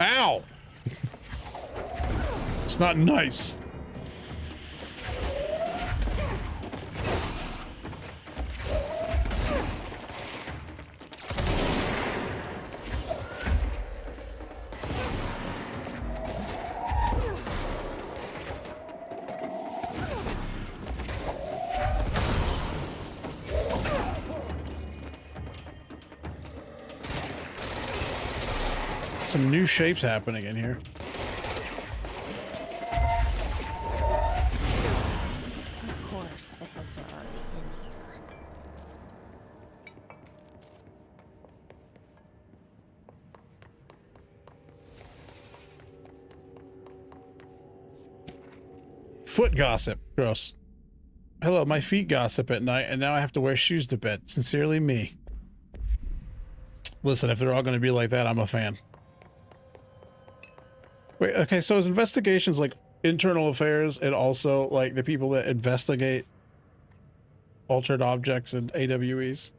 Ow! It's not nice. Some new shapes happening in here. Of course, the Hiss are already in here. Foot gossip. Gross. Hello, my feet gossip at night, and now I have to wear shoes to bed. Sincerely, me. Listen, if they're all going to be like that, I'm a fan. Wait, okay, so is investigations like internal affairs and also like the people that investigate altered objects and AWEs?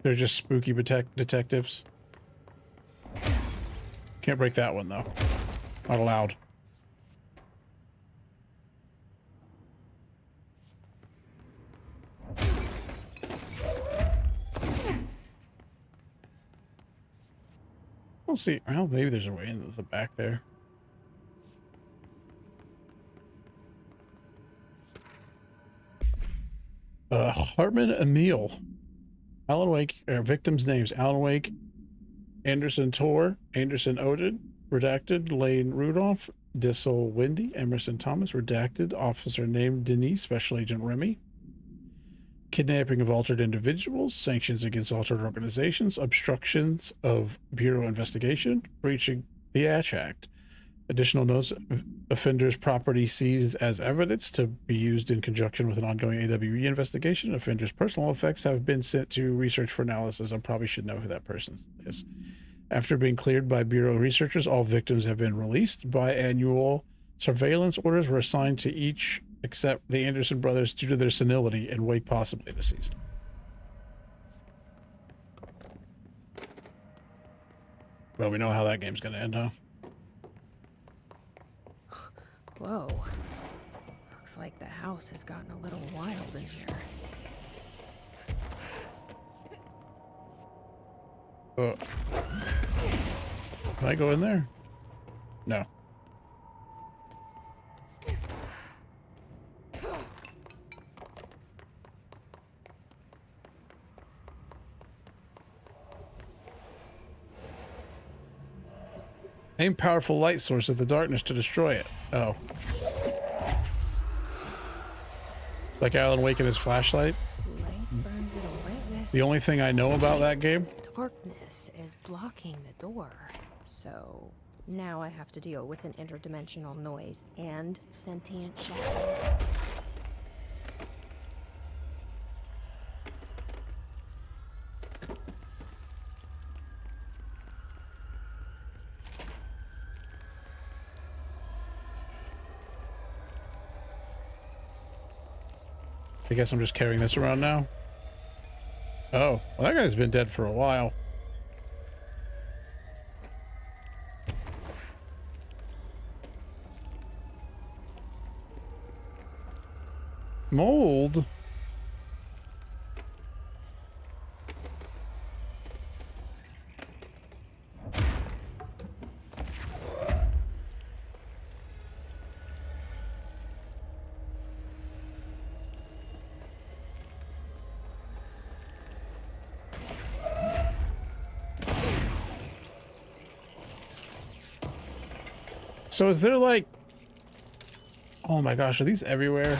They're just spooky detectives. Can't break that one though. Not allowed. We'll see. Well, maybe there's a way in the back there. Hartman Emil. Alan Wake, victims' names: Alan Wake, Anderson Tor, Anderson Odin, redacted, Lane Rudolph, Dissel Wendy, Emerson Thomas, redacted, officer named Denise, Special Agent Remy, kidnapping of altered individuals, sanctions against altered organizations, obstructions of Bureau investigation, breaching the Ash Act. Additional notes: offenders' property seized as evidence to be used in conjunction with an ongoing AWE investigation. Offenders' personal effects have been sent to research for analysis. I probably should know who that person is. After being cleared by Bureau researchers, all victims have been released. Biannual surveillance orders were assigned to each except the Anderson brothers due to their senility and Wake possibly deceased. Well, we know how that game's going to end, huh? Whoa. Looks like the house has gotten a little wild in here. Can I go in there? No. Aim powerful light source at the darkness to destroy it. Oh. Like Alan Wake and his flashlight? Light burns it away. The only thing I know about that game? Darkness is blocking the door. So now I have to deal with an interdimensional noise and sentient shadows. I guess I'm just carrying this around now. Oh, well, that guy's been dead for a while. Mold? So is there like, oh my gosh, are these everywhere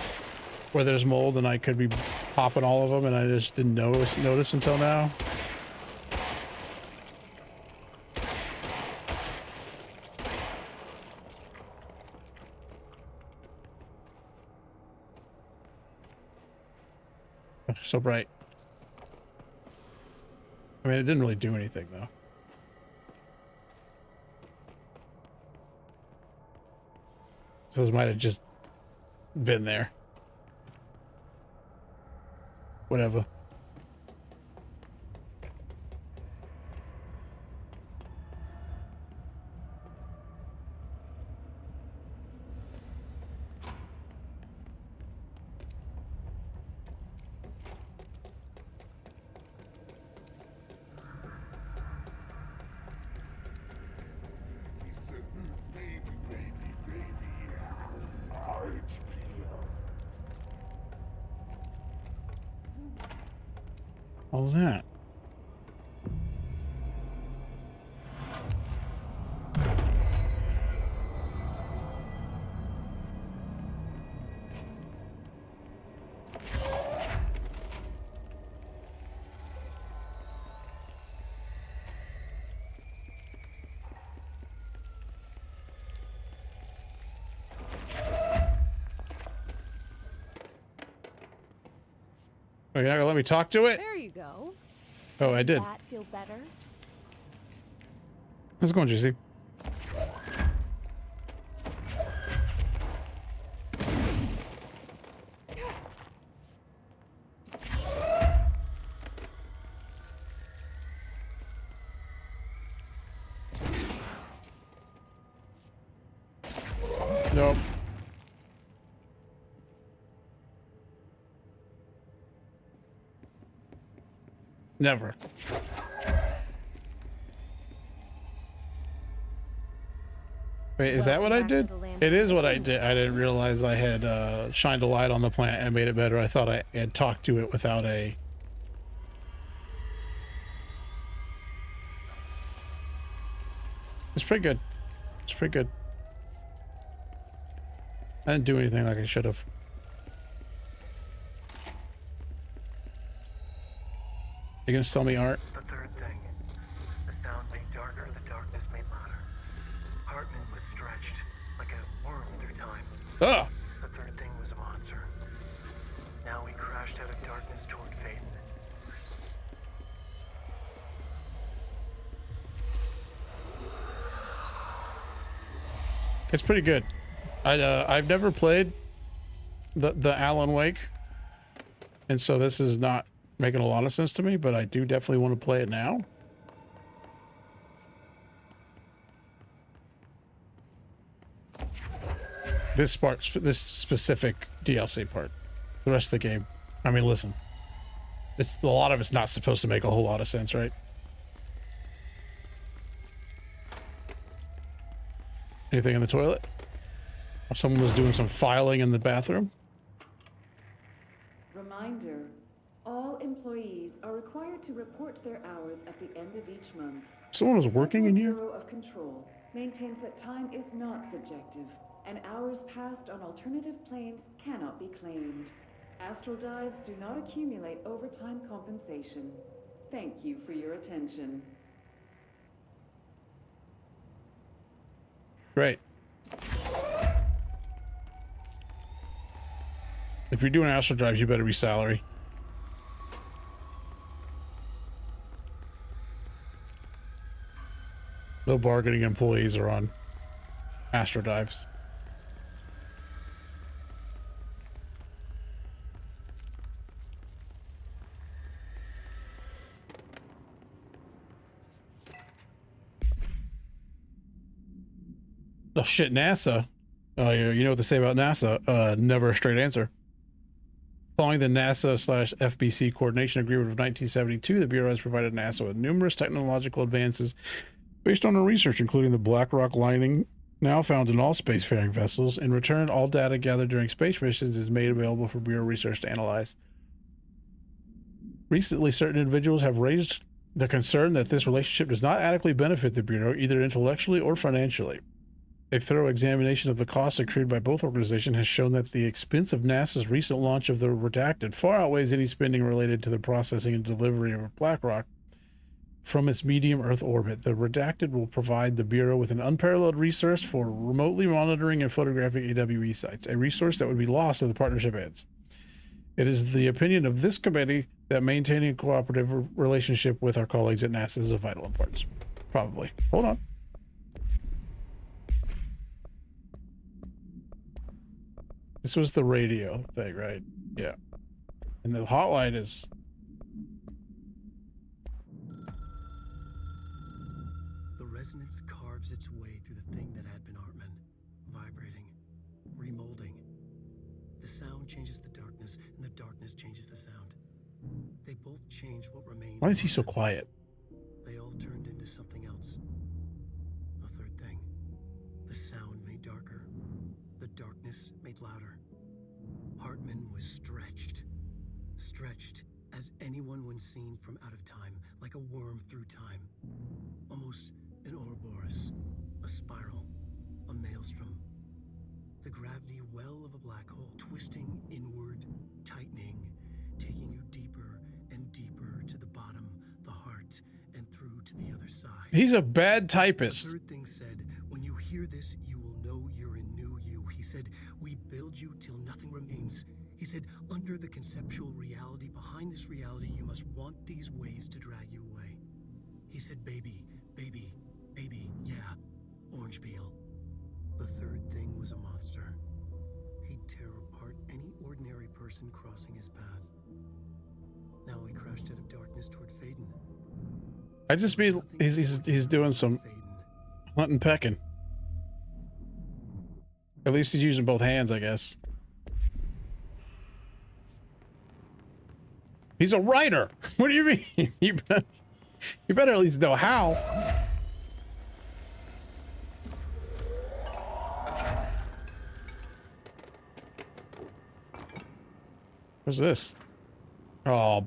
where there's mold and I could be popping all of them and I just didn't notice until now? Oh, so bright. I mean, it didn't really do anything though. Those might have just been there. Whatever. What was that? Oh, you're not gonna let me talk to it? There you go. Oh, I did. That feel better? How's it going, JC? Nope. Never. Wait, is that what I did? It is what I did. I didn't realize I had shined a light on the plant and made it better. I thought I had talked to it without a... It's pretty good. It's pretty good. I didn't do anything like I should have. You gonna sell me art? The third thing. The sound made darker, the darkness made louder. Hartman was stretched like a worm through time. Ah! The third thing was a monster. Now he crashed out of darkness toward Faden. It's pretty good. I've never played the Alan Wake, and so this is not making a lot of sense to me, but I do definitely want to play it now. This part, this specific DLC part. The rest of the game, I mean, listen, it's a lot of it's not supposed to make a whole lot of sense, right? Anything in the toilet? Or someone was doing some filing in the bathroom? Reminder, all employees are required to report their hours at the end of each month. Someone was working in here? The Bureau of Control maintains that time is not subjective, and hours passed on alternative planes cannot be claimed. Astral dives do not accumulate overtime compensation. Thank you for your attention. Great. If you're doing astral drives, you better be salary. No bargaining employees are on astral dives. Oh shit, NASA. Oh, you know what they say about NASA? Never a straight answer. Following the NASA/FBC coordination agreement of 1972, the Bureau has provided NASA with numerous technological advances based on our research, including the black rock lining now found in all spacefaring vessels. In return, all data gathered during space missions is made available for Bureau research to analyze. Recently, certain individuals have raised the concern that this relationship does not adequately benefit the Bureau, either intellectually or financially. A thorough examination of the costs accrued by both organizations has shown that the expense of NASA's recent launch of the Redacted far outweighs any spending related to the processing and delivery of black rock from its medium Earth orbit. The Redacted will provide the Bureau with an unparalleled resource for remotely monitoring and photographing AWE sites, a resource that would be lost if the partnership ends. It is the opinion of this committee that maintaining a cooperative relationship with our colleagues at NASA is of vital importance. Probably. Hold on. This was the radio thing, right? Yeah. And the hotline is... The resonance carves its way through the thing that had been Hartman, vibrating, remolding. The sound changes the darkness, and the darkness changes the sound. They both change what remained. Why is he so quiet? They all turned into something else. A third thing. The sound made darker. The darkness made louder. Hartman was stretched. Stretched as anyone when seen from out of time, like a worm through time. Almost an Ouroboros, a spiral, a maelstrom. The gravity well of a black hole, twisting inward, tightening, taking you deeper and deeper to the bottom, the heart, and through to the other side. He's a bad The typist. third thing said, when you hear this, you will know you're in new you. He said, we build you till nothing remains. He said, under the conceptual reality, behind this reality, you must want these ways to drag you away. He said, baby, baby, baby, yeah, orange peel. The third thing was a monster. He'd tear apart any ordinary person crossing his path. Now he crashed out of darkness toward Faden. I just mean he's doing some Faden. hunting pecking. At least he's using both hands, I guess. He's a writer. What do you mean? You better at least know how. What's this? Oh.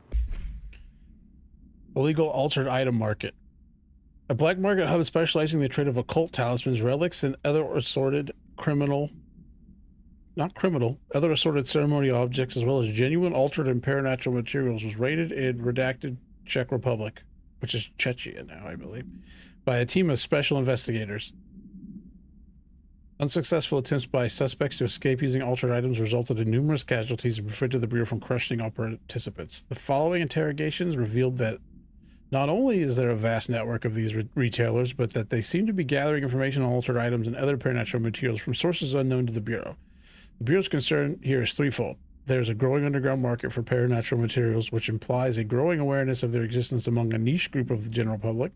Illegal altered item market. A black market hub specializing in the trade of occult talismans, relics, and other assorted other assorted ceremonial objects, as well as genuine, altered, and paranatural materials, was raided in redacted Czech Republic, which is Czechia now, I believe, by a team of special investigators. Unsuccessful attempts by suspects to escape using altered items resulted in numerous casualties and prevented the Bureau from questioning all participants. The following interrogations revealed that not only is there a vast network of these retailers, but that they seem to be gathering information on altered items and other paranatural materials from sources unknown to the Bureau. The Bureau's concern here is threefold. There's a growing underground market for paranatural materials, which implies a growing awareness of their existence among a niche group of the general public.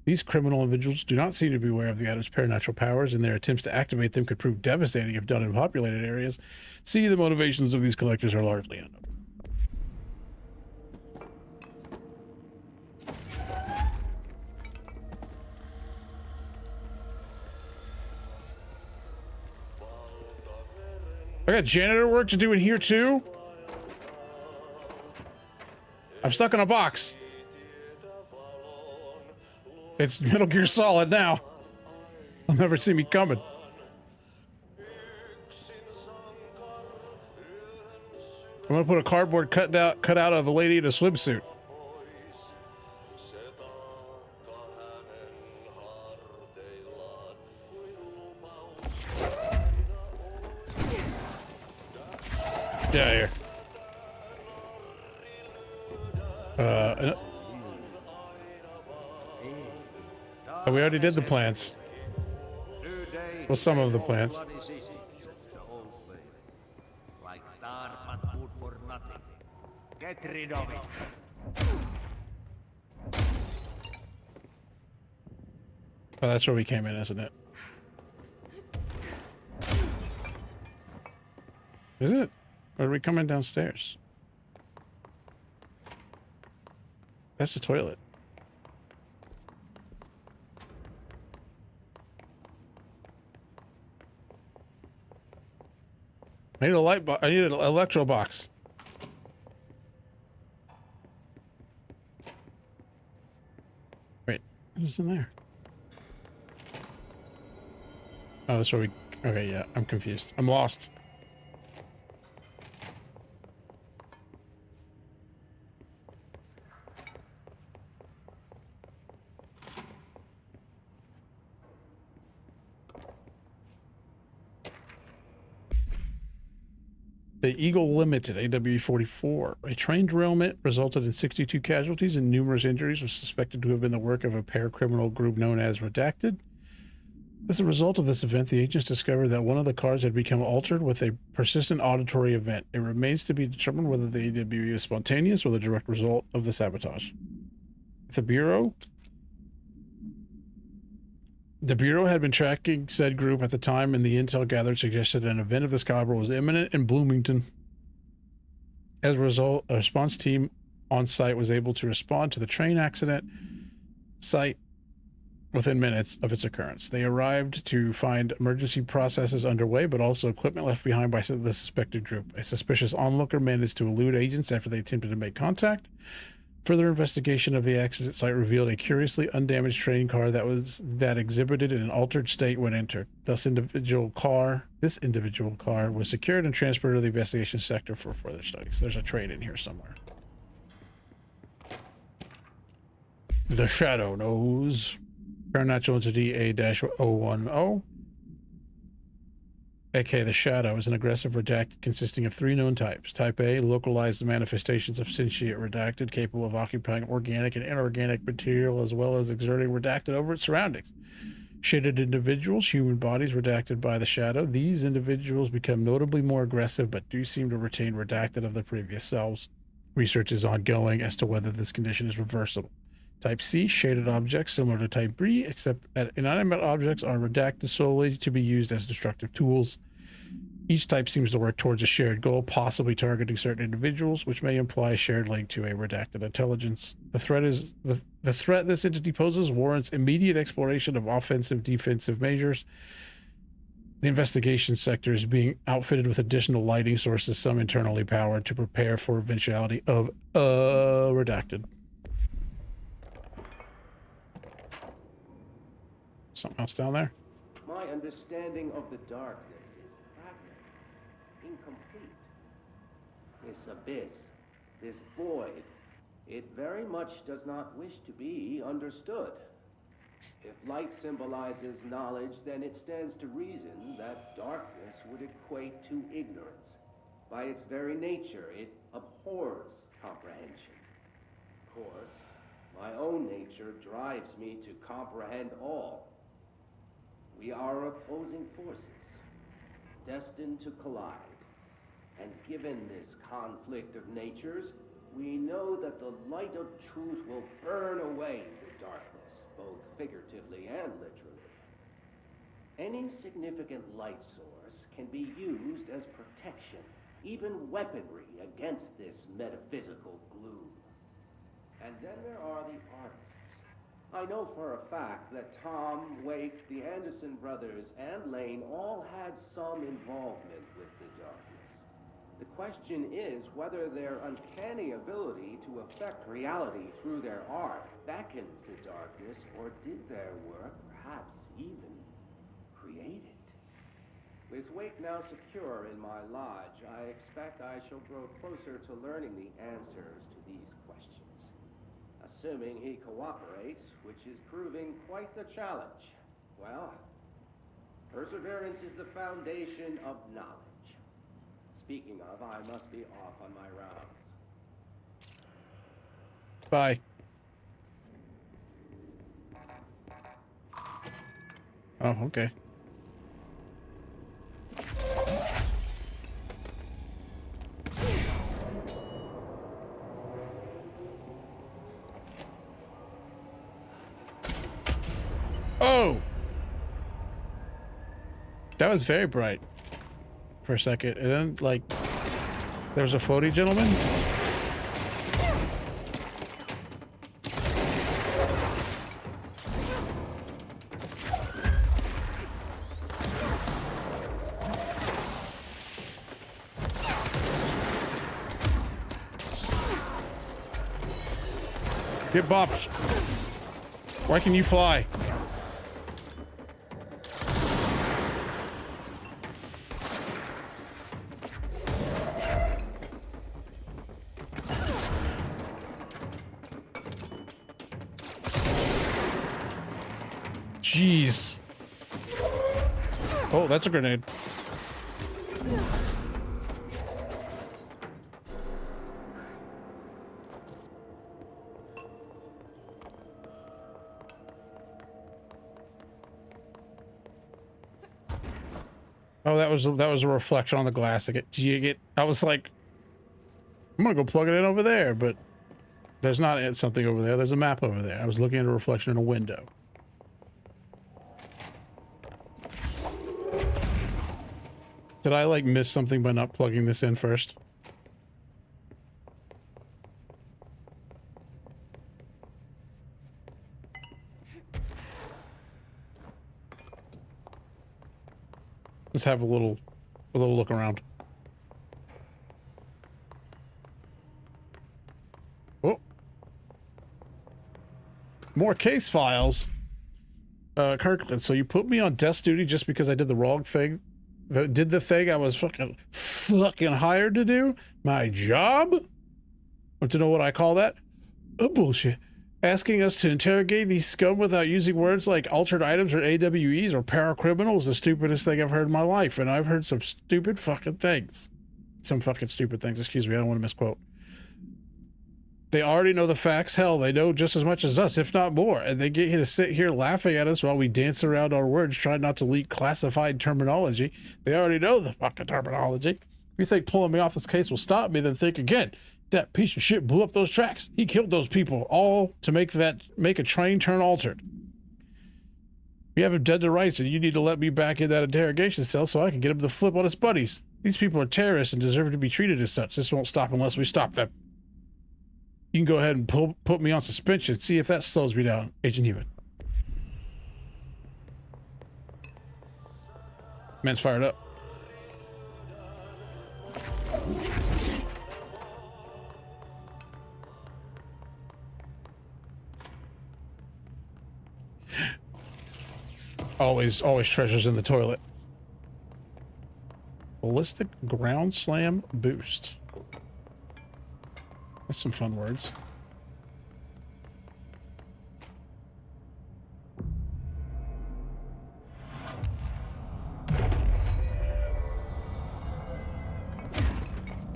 These criminal individuals do not seem to be aware of the item's paranatural powers, and their attempts to activate them could prove devastating if done in populated areas. See, the motivations of these collectors are largely unknown. I got janitor work to do in here too. I'm stuck in a box. It's Metal Gear Solid now. They'll never see me coming. I'm gonna put a cardboard cut out of a lady in a swimsuit. Get out of here. Oh, we already did the plants. Well, some of the plants. Like tar, but good for nothing. Get rid of it. Oh, that's where we came in, isn't it? Is it? Or are we coming downstairs? That's the toilet. I need a light box. I need an electro box. Wait, what's in there? Oh, that's where we... Okay, yeah, I'm confused. I'm lost. The Eagle Limited, AW-44. A train derailment resulted in 62 casualties and numerous injuries, was suspected to have been the work of a paracriminal group known as Redacted. As a result of this event, the agents discovered that one of the cars had become altered with a persistent auditory event. It remains to be determined whether the AW is spontaneous or the direct result of the sabotage. It's a bureau. The Bureau had been tracking said group at the time, and the intel gathered suggested an event of this caliber was imminent in Bloomington. As a result, a response team on site was able to respond to the train accident site within minutes of its occurrence. They arrived to find emergency processes underway, but also equipment left behind by the suspected group. A suspicious onlooker managed to elude agents after they attempted to make contact. Further investigation of the accident site revealed a curiously undamaged train car that exhibited in an altered state when entered. This individual car was secured and transferred to the investigation sector for further studies. There's a train in here somewhere. The Shadow knows. Paranatural entity A-010. aka the Shadow, is an aggressive redacted consisting of 3 known types. Type A, localized manifestations of sentient redacted, capable of occupying organic and inorganic material as well as exerting redacted over its surroundings. Shaded individuals, human bodies redacted by the Shadow. These individuals become notably more aggressive but do seem to retain redacted of their previous selves. Research is ongoing as to whether this condition is reversible. Type C, shaded objects similar to Type B, except that inanimate objects are redacted solely to be used as destructive tools. Each type seems to work towards a shared goal, possibly targeting certain individuals, which may imply a shared link to a redacted intelligence. The threat this entity poses warrants immediate exploration of offensive, defensive measures. The investigation sector is being outfitted with additional lighting sources, some internally powered, to prepare for eventuality of redacted. Something else down there? My understanding of the darkness is fragmented, incomplete. This abyss, this void, it very much does not wish to be understood. If light symbolizes knowledge, then it stands to reason that darkness would equate to ignorance. By its very nature, it abhors comprehension. Of course, my own nature drives me to comprehend all. We are opposing forces, destined to collide. And given this conflict of natures, we know that the light of truth will burn away the darkness, both figuratively and literally. Any significant light source can be used as protection, even weaponry against this metaphysical gloom. And then there are the artists. I know for a fact that Tom, Wake, the Anderson brothers, and Lane all had some involvement with the darkness. The question is whether their uncanny ability to affect reality through their art beckons the darkness, or did their work perhaps even create it? With Wake now secure in my lodge, I expect I shall grow closer to learning the answers to these questions. Assuming he cooperates, which is proving quite the challenge. Well, perseverance is the foundation of knowledge. Speaking of, I must be off on my rounds. Bye. Oh, okay. Oh! That was very bright for a second. And then, like, there was a floaty gentleman. Get bopped. Why can you fly? Jeez. Oh, that's a grenade. Oh, that was a reflection on the glass. I was like, I'm gonna go plug it in over there, but there's not something over there. There's a map over there. I was looking at a reflection in a window. Did I like miss something by not plugging this in first? Let's have a little look around. Oh, more case files. Kirkland, so you put me on desk duty just because I did the wrong thing? Did the thing I was fucking hired to do? My job? Want to know what I call that? Bullshit. Asking us to interrogate these scum without using words like altered items or AWEs or paracriminal is the stupidest thing I've heard in my life, and I've heard some stupid fucking things. Some fucking stupid things, excuse me, I don't want to misquote. They already know the facts. Hell, they know just as much as us, if not more. And they get you to sit here laughing at us while we dance around our words, trying not to leak classified terminology. They already know the fucking terminology. If you think pulling me off this case will stop me, then think again. That piece of shit blew up those tracks. He killed those people, all to make a train turn altered. We have him dead to rights, and you need to let me back in that interrogation cell so I can get him to flip on his buddies. These people are terrorists and deserve to be treated as such. This won't stop unless we stop them. You can go ahead and put me on suspension. See if that slows me down, Agent Hewitt. Man's fired up. Always treasures in the toilet. Ballistic ground slam boost. That's some fun words.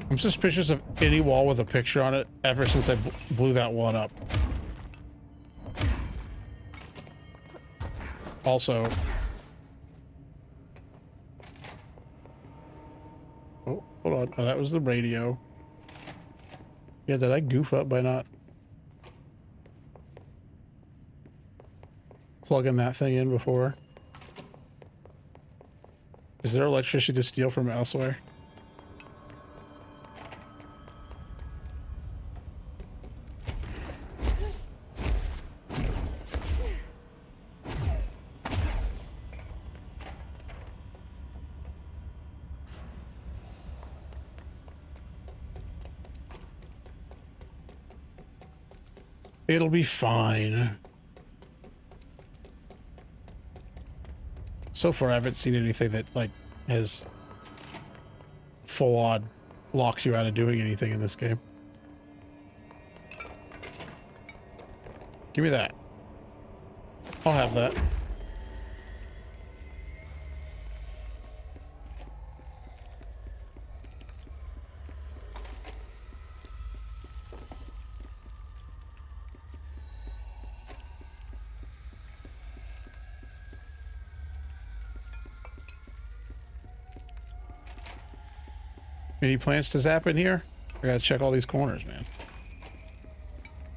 I'm suspicious of any wall with a picture on it ever since I blew that one up. Also, oh, hold on. Oh, that was the radio. Yeah, did I goof up by not plugging that thing in before? Is there electricity to steal from elsewhere? It'll be fine. So far, I haven't seen anything that, like, has full-on locked you out of doing anything in this game. Give me that. I'll have that. Any plans to zap in here? I gotta check all these corners, man.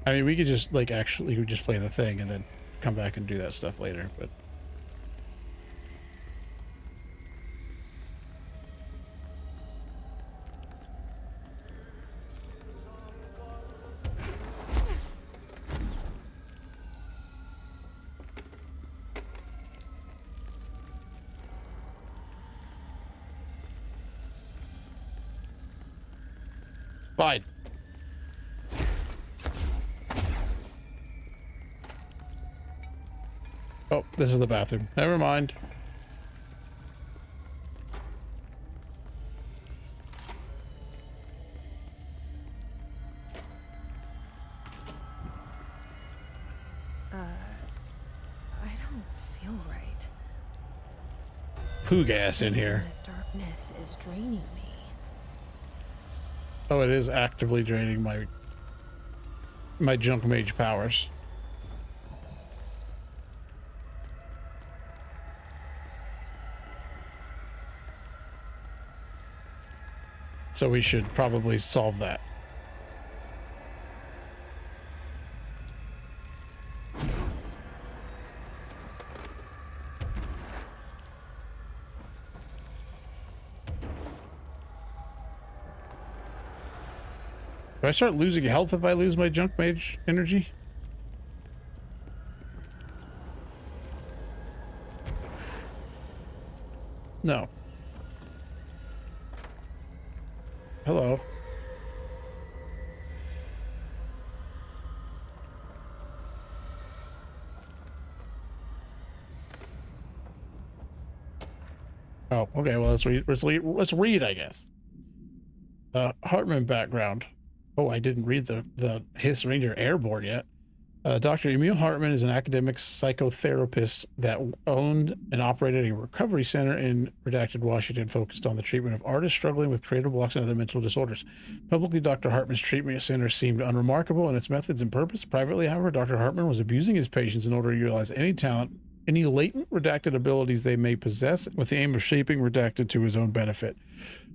I mean, we could just, like, actually just play the thing and then come back and do that stuff later, but... Fine. Oh, this is the bathroom. Never mind. I don't feel right. Poo gas in here. This darkness is draining me. Oh, it is actively draining my junk mage powers. So we should probably solve that. Do I start losing health if I lose my junk mage energy? No. Hello. Oh, okay. Well, let's read, I guess. Hartman background. Oh, I didn't read the Hiss Ranger Airborne yet. Dr. Emil Hartman is an academic psychotherapist that owned and operated a recovery center in redacted Washington focused on the treatment of artists struggling with creative blocks and other mental disorders. Publicly, Dr. Hartman's treatment center seemed unremarkable in its methods and purpose. Privately, however, Dr. Hartman was abusing his patients in order to utilize any talent, any latent redacted abilities they may possess with the aim of shaping redacted to his own benefit,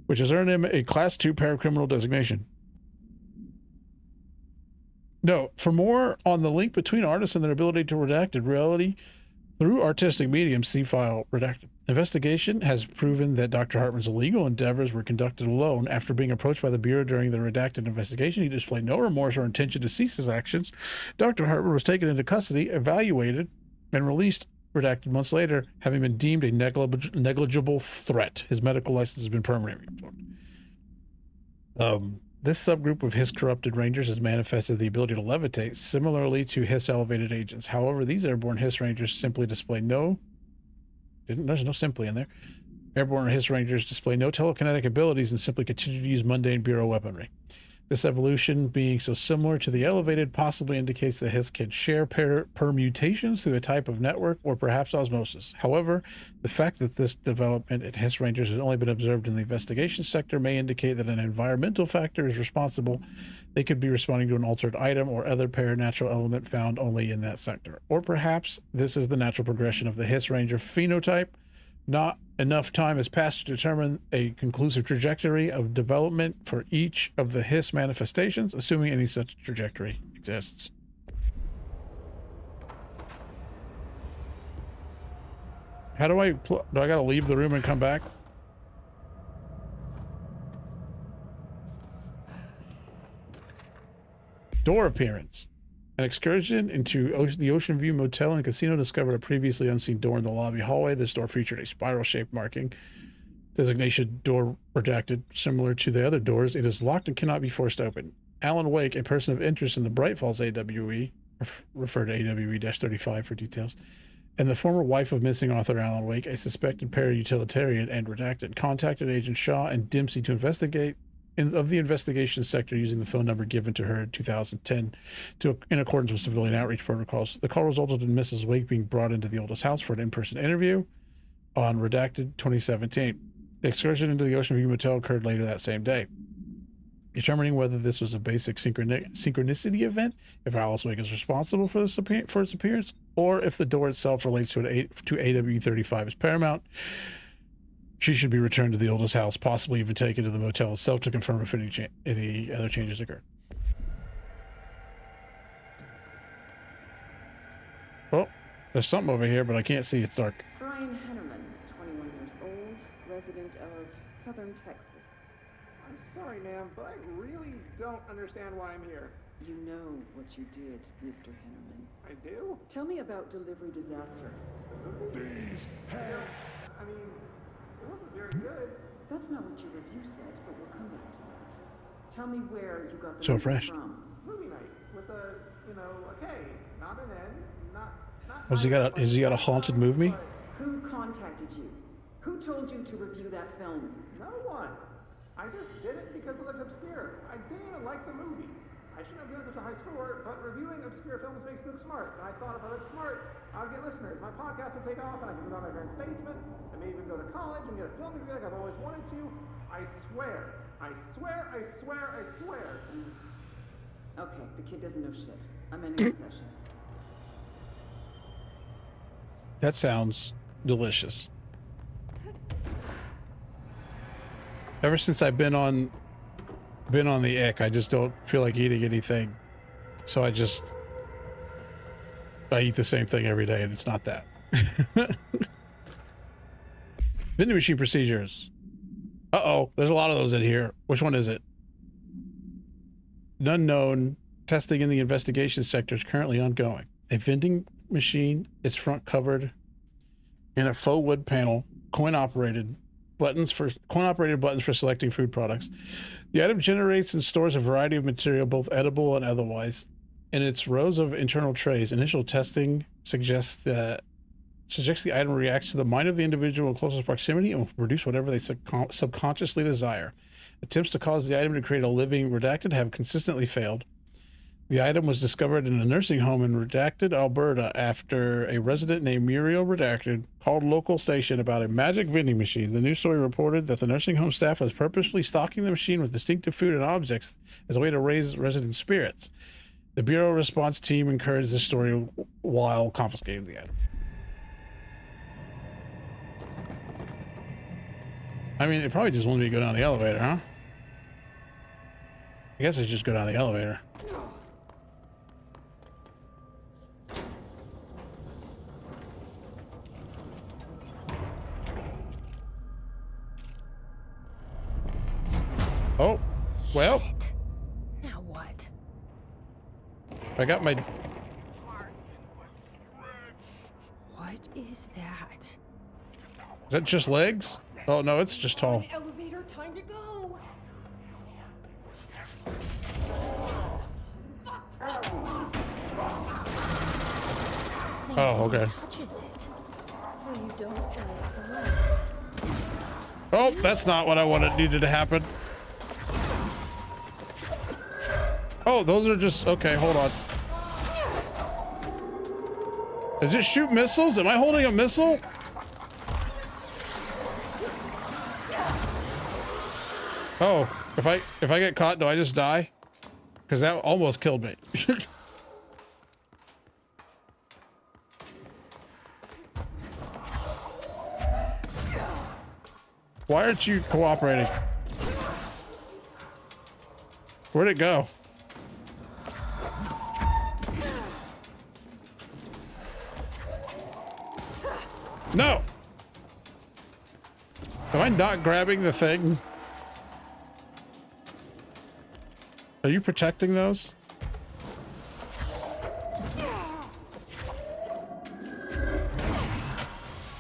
which has earned him a Class 2 paracriminal designation. No, for more on the link between artists and their ability to redacted reality, Through artistic medium, see file redacted. Investigation has proven that Dr. Hartman's illegal endeavors were conducted alone. After being approached by the Bureau during the redacted investigation, he displayed no remorse or intention to cease his actions. Dr. Hartman was taken into custody, evaluated, and released redacted months later, having been deemed a negligible threat. His medical license has been permanently revoked. This subgroup of Hiss corrupted rangers has manifested the ability to levitate, similarly to Hiss elevated agents. However, these airborne Hiss rangers simply display there's no simply in there. Airborne Hiss rangers display no telekinetic abilities and simply continue to use mundane Bureau weaponry. This evolution, being so similar to the elevated, possibly indicates that Hiss can share permutations through a type of network or perhaps osmosis. However, the fact that this development in Hiss Rangers has only been observed in the investigation sector may indicate that an environmental factor is responsible. They could be responding to an altered item or other paranatural element found only in that sector. Or perhaps this is the natural progression of the Hiss Ranger phenotype. Not enough time has passed to determine a conclusive trajectory of development for each of the Hiss manifestations, assuming any such trajectory exists. How do I gotta leave the room and come back? Door appearance. An excursion into the Ocean View Motel and Casino discovered a previously unseen door in the lobby hallway. This door featured a spiral-shaped marking. Designation door redacted. Similar to the other doors, it is locked and cannot be forced open. Alan Wake, a person of interest in the Bright Falls AWE, refer to AWE-35 for details, and the former wife of missing author Alan Wake, a suspected para-utilitarian and redacted, contacted Agent Shaw and Dempsey to investigate of the investigation sector using the phone number given to her in 2010 in accordance with civilian outreach protocols. The call resulted in Mrs. Wake being brought into the oldest house for an in-person interview on redacted 2017. The excursion into the Ocean View Motel occurred later that same day. Determining whether this was a basic synchronicity event, if Alice Wake is responsible for its appearance, or if the door itself relates to AW35 is paramount, she should be returned to the oldest house, possibly even taken to the motel itself to confirm if any other changes occur. Oh, there's something over here, but I can't see. It's dark. Brian Hennerman, 21 years old, resident of southern Texas. I'm sorry, ma'am, but I really don't understand why I'm here. You know what you did, Mr. Hennerman. I do? Tell me about Delivery Disaster. I mean, it wasn't very good. That's not what your review said, but we'll come back to that. Tell me where you got the So movie fresh. from. Movie night with a, a K, not an N, not. Has he got a haunted movie? Who contacted you? Who told you to review that film? No one. I just did it because it looked obscure. I didn't even like the movie. I shouldn't have given such a high score, but reviewing obscure films makes you look smart. And I thought if I looked smart, I would get listeners. My podcast would take off, and I could move out of my parents' basement, and maybe even go to college and get a film degree like I've always wanted to. I swear. I swear, I swear, I swear. Okay, the kid doesn't know shit. I'm ending the session. That sounds delicious. Ever since I've been on the ick, I just don't feel like eating anything. So I eat the same thing every day, and it's not that. Vending machine procedures. Uh-oh, there's a lot of those in here. Which one is it? Unknown. Testing in the investigation sector is currently ongoing. A vending machine is front covered in a faux wood panel, coin-operated buttons for selecting food products. The item generates and stores a variety of material, both edible and otherwise. In its rows of internal trays, initial testing suggests the item reacts to the mind of the individual in closest proximity and will produce whatever they subconsciously desire. Attempts to cause the item to create a living redacted have consistently failed. The item was discovered in a nursing home in Redacted, Alberta, after a resident named Muriel Redacted called local station about a magic vending machine. The news story reported that the nursing home staff was purposely stocking the machine with distinctive food and objects as a way to raise resident spirits. The Bureau response team encouraged this story while confiscating the item. I mean, it probably just wanted me to go down the elevator, huh? I guess I should just go down the elevator. Oh, well. Shit. Now what? I got my... What is that? Is that just legs? Oh, no, it's just tall. Elevator, time to go. Oh, okay. Touches it, so you don't like the light. Oh, that's not what I wanted needed to happen. Oh, those are just... Okay, hold on. Does it shoot missiles? Am I holding a missile? Oh, if I get caught, do I just die? Because that almost killed me. Why aren't you cooperating? Where'd it go? No! Am I not grabbing the thing? Are you protecting those?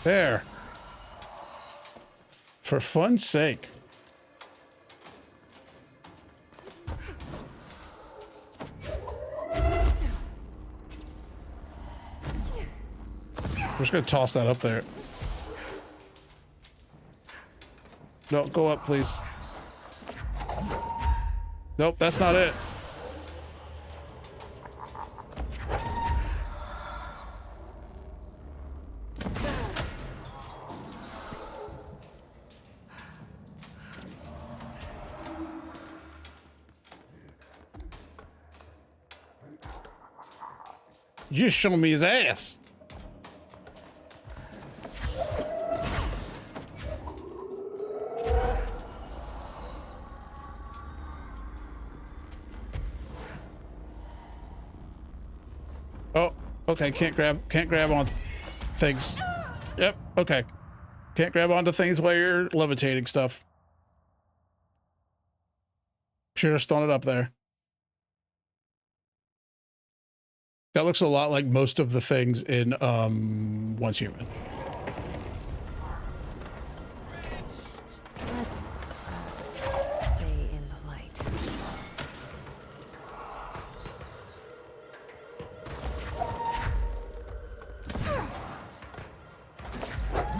There. For fun's sake. I'm just gonna toss that up there. No, go up, please. Nope, that's not it. You just showing me his ass. Oh, okay, can't grab on things. Yep, okay. Can't grab onto things while you're levitating stuff. Should have thrown it up there. That looks a lot like most of the things in Once Human. Let's stay in the light.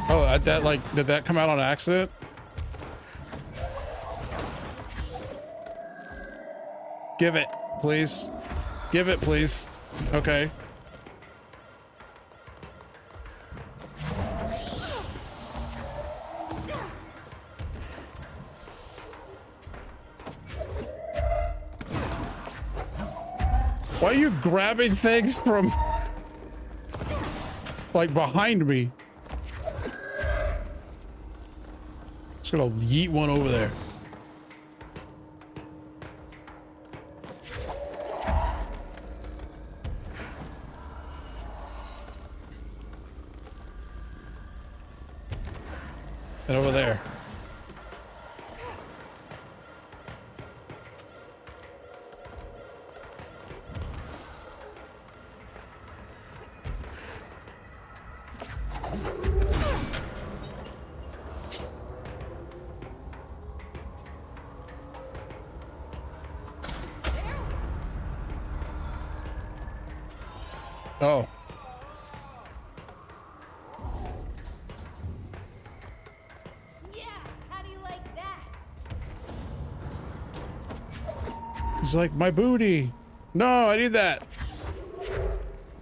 Oh, that like, did that come out on accident? Give it, please. Give it, please. Okay. Why are you grabbing things from, like, behind me? Just gonna yeet one over there. And over there. Oh. Yeah, how do you like that? He's like, my booty. No, I need that. All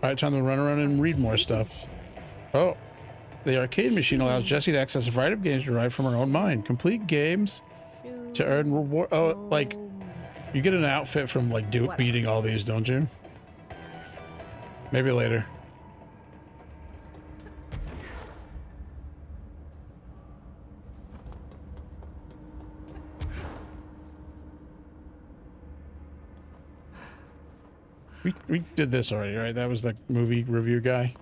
right, time to run around and read more stuff. Oh, the arcade machine allows Jessie to access a variety of games derived from her own mind. Complete games to earn reward. Oh, like, you get an outfit from, like, beating all these, don't you? Maybe later. We did this already, right? That was the movie review guy.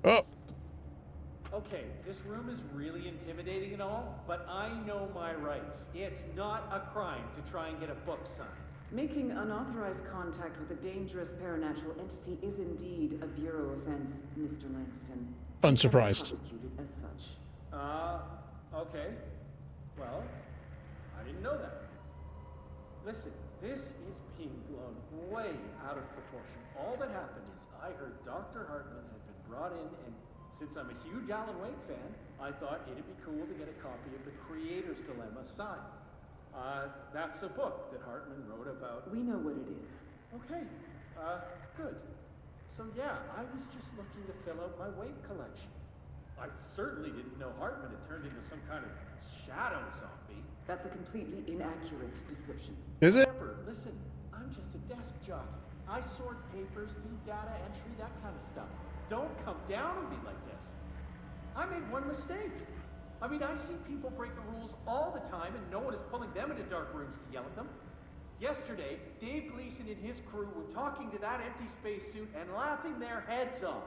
Oh, Okay, this room is really intimidating and all, but I know my rights. It's not a crime to try and get a book signed. Making unauthorized contact with a dangerous paranatural entity is indeed a bureau offense, Mr. Langston. unsurprised. Prosecuted as such. Okay. Well, I didn't know that. Listen, this is being blown way out of proportion. All that happened is I heard Dr. Hartman had been brought in, and since I'm a huge Alan Wake fan, I thought it'd be cool to get a copy of The Creator's Dilemma signed. That's a book that Hartman wrote about. We know what it is. Okay, good. So yeah, I was just looking to fill out my Wake collection. I certainly didn't know Hartman had turned into some kind of shadow zombie. That's a completely inaccurate description. Is it? Pepper, listen, I'm just a desk jockey. I sort papers, do data entry, that kind of stuff. Don't come down on me like this. I made one mistake. I mean, I see people break the rules all the time and no one is pulling them into dark rooms to yell at them. Yesterday, Dave Gleason and his crew were talking to that empty spacesuit and laughing their heads off.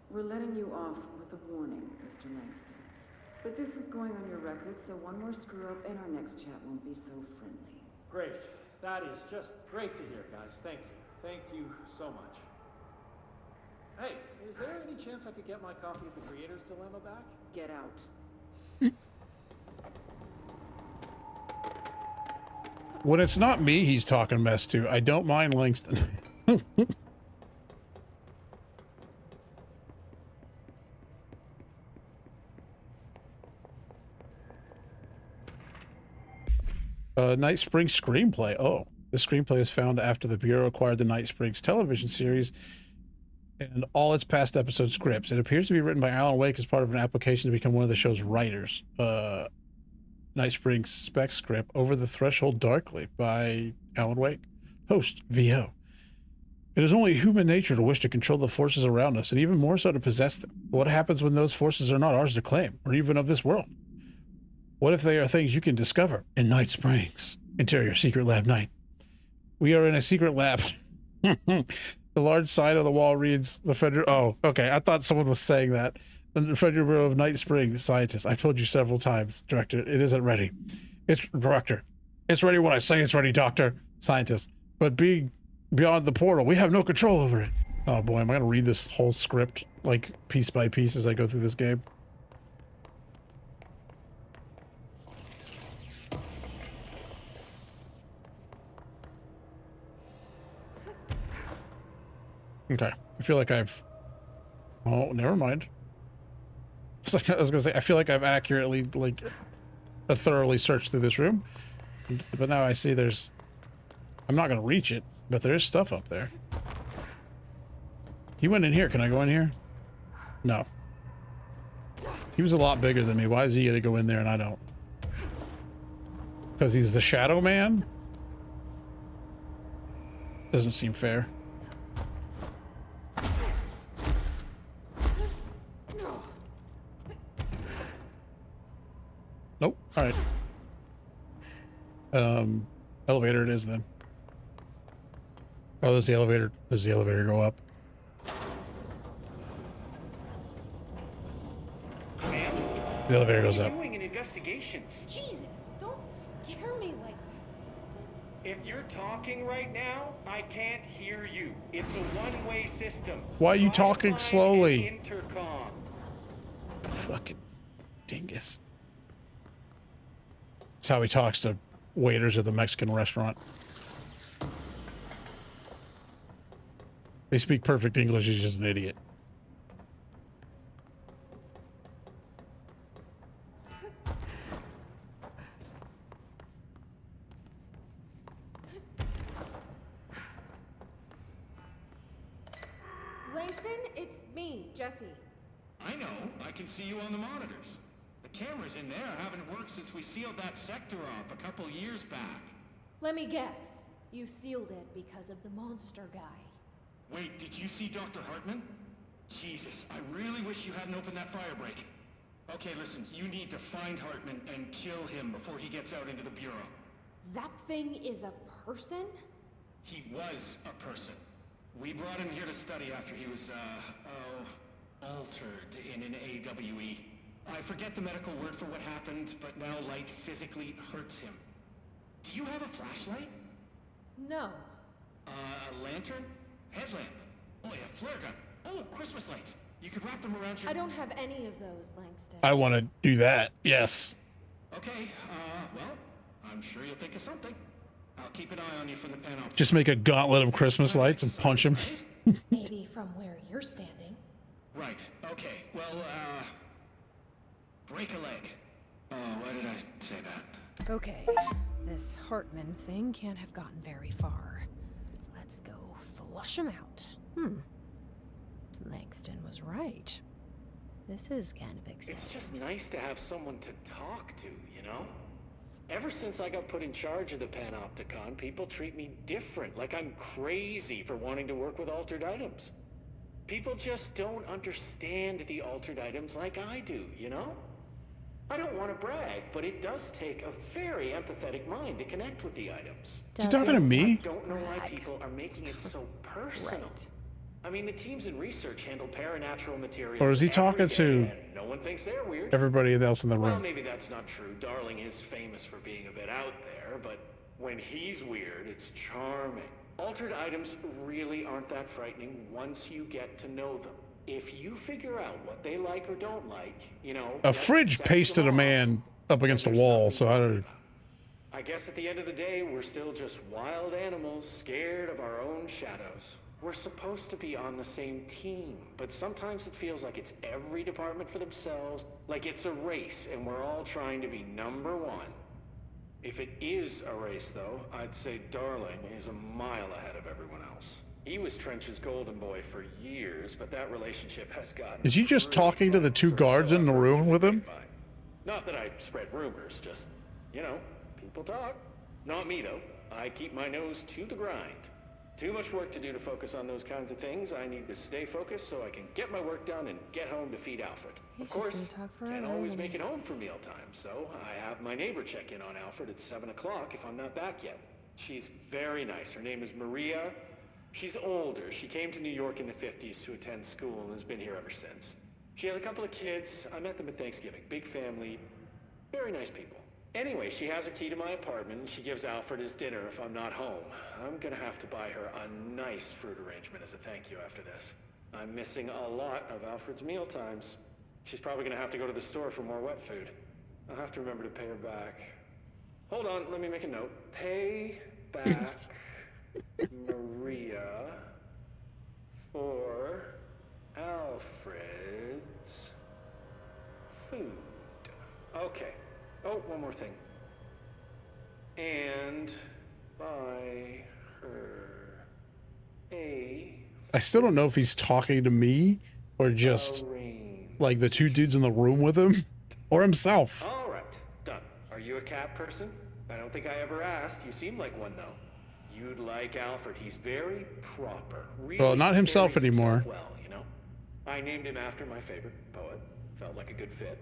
We're letting you off with a warning, Mr. Langston. But this is going on your record, so one more screw up and our next chat won't be so friendly. Great. That is just great to hear, guys. Thank you. Thank you so much. Hey, is there any chance I could get my copy of The Creator's Dilemma back? Get out. When it's not me he's talking mess to, I don't mind Langston. Night Springs screenplay. Oh, the screenplay was found after the Bureau acquired the Night Springs television series and all its past episode scripts. It appears to be written by Alan Wake as part of an application to become one of the show's writers. Night Springs spec script, Over the Threshold Darkly by Alan Wake. Host, VO. It is only human nature to wish to control the forces around us, and even more so to possess them. What happens when those forces are not ours to claim, or even of this world? What if they are things you can discover in Night Springs? Interior Secret Lab 9. We are in a secret lab. The large sign on the wall reads, the Federal... Oh, okay. I thought someone was saying that. The Federal Bureau of Night Springs scientists. I've told you several times, Director. It isn't ready. It's... Director. It's ready when I say it's ready, Doctor. Scientist. But being beyond the portal, we have no control over it. Oh boy, am I going to read this whole script, like, piece by piece as I go through this game? Okay, I feel like I've... Oh, never mind. It's like, I was gonna say, I feel like I've accurately, like, thoroughly searched through this room. But now I see there's... I'm not gonna reach it, but there is stuff up there. He went in here. Can I go in here? No. He was a lot bigger than me. Why is he gonna go in there and I don't? Because he's the shadow man? Doesn't seem fair. Nope. All right. Elevator it is then. Oh, there's the elevator. Does the elevator go up? The elevator goes up. Doing an investigation. Jesus, don't scare me like that, Winston. If you're talking right now, I can't hear you. It's a one-way system. Why are you Try talking line slowly? and intercom. Fucking dingus. That's how he talks to waiters at the Mexican restaurant. They speak perfect English. He's just an idiot. Langston, it's me, Jesse. I know. I can see you on the monitors. The cameras in there haven't worked since we sealed that sector off a couple years back. Let me guess. You sealed it because of the monster guy. Wait, did you see Dr. Hartman? Jesus, I really wish you hadn't opened that fire break. Okay, listen, you need to find Hartman and kill him before he gets out into the Bureau. That thing is a person? He was a person. We brought him here to study after he was, altered in an AWE. I forget the medical word for what happened, but now light physically hurts him. Do you have a flashlight? No. A lantern? Headlamp? Oh yeah, flare gun. Oh, Christmas lights. You could wrap them around your... I don't have any of those, Langston. I want to do that. Yes. Okay, well, I'm sure you'll think of something. I'll keep an eye on you from the panopticon. Just make a gauntlet of Christmas lights and punch him. Maybe from where you're standing. Right, okay. Well, break a leg. Oh, why did I say that? Okay, this Hartman thing can't have gotten very far. Let's go flush him out. Langston was right. This is kind of exciting. It's just nice to have someone to talk to, you know? Ever since I got put in charge of the Panopticon, people treat me different, like I'm crazy for wanting to work with altered items. People just don't understand the altered items like I do, you know? I don't want to brag, but it does take a very empathetic mind to connect with the items. Is he talking to me? I don't know why people are making it so personal. Right. I mean, the teams in research handle paranatural materials. Or is he talking to no one thinks they're weird. everybody else in the Well, room? maybe that's not true. Darling is famous for being a bit out there, but when he's weird, it's charming. Altered items really aren't that frightening once you get to know them. If you figure out what they like or don't like, you know... A fridge pasted a man up against a wall, so I don't... I guess at the end of the day, we're still just wild animals scared of our own shadows. We're supposed to be on the same team, but sometimes it feels like it's every department for themselves, like it's a race and we're all trying to be number one. If it is a race, though, I'd say Darling is a mile ahead of everyone else. He was Trench's golden boy for years, but that relationship has gotten... Is he just talking to the two guards in the room with him? Not that I spread rumors, just, you know, people talk. Not me, though. I keep my nose to the grind. Too much work to do to focus on those kinds of things. I need to stay focused so I can get my work done and get home to feed Alfred. He's Of course, just gonna talk forever, can't always isn't make he? it home for mealtime, so I have my neighbor check in on Alfred at 7 o'clock if I'm not back yet. She's very nice. Her name is Maria. She's older. She came to New York in the 50s to attend school and has been here ever since. She has a couple of kids. I met them at Thanksgiving. Big family. Very nice people. Anyway, she has a key to my apartment, and she gives Alfred his dinner if I'm not home. I'm gonna have to buy her a nice fruit arrangement as a thank you after this. I'm missing a lot of Alfred's meal times. She's probably gonna have to go to the store for more wet food. I'll have to remember to pay her back. Hold on, let me make a note. Pay back Maria for Alfred's food. Okay. Oh, one more thing. And buy her a... I still don't know if he's talking to me or just like the two dudes in the room with him or himself. All right, done. Are you a cat person? I don't think I ever asked. You seem like one, though. You'd like Alfred. He's very proper. Really Well, not himself carries himself anymore. well, you know? I named him after my favorite poet. Felt like a good fit.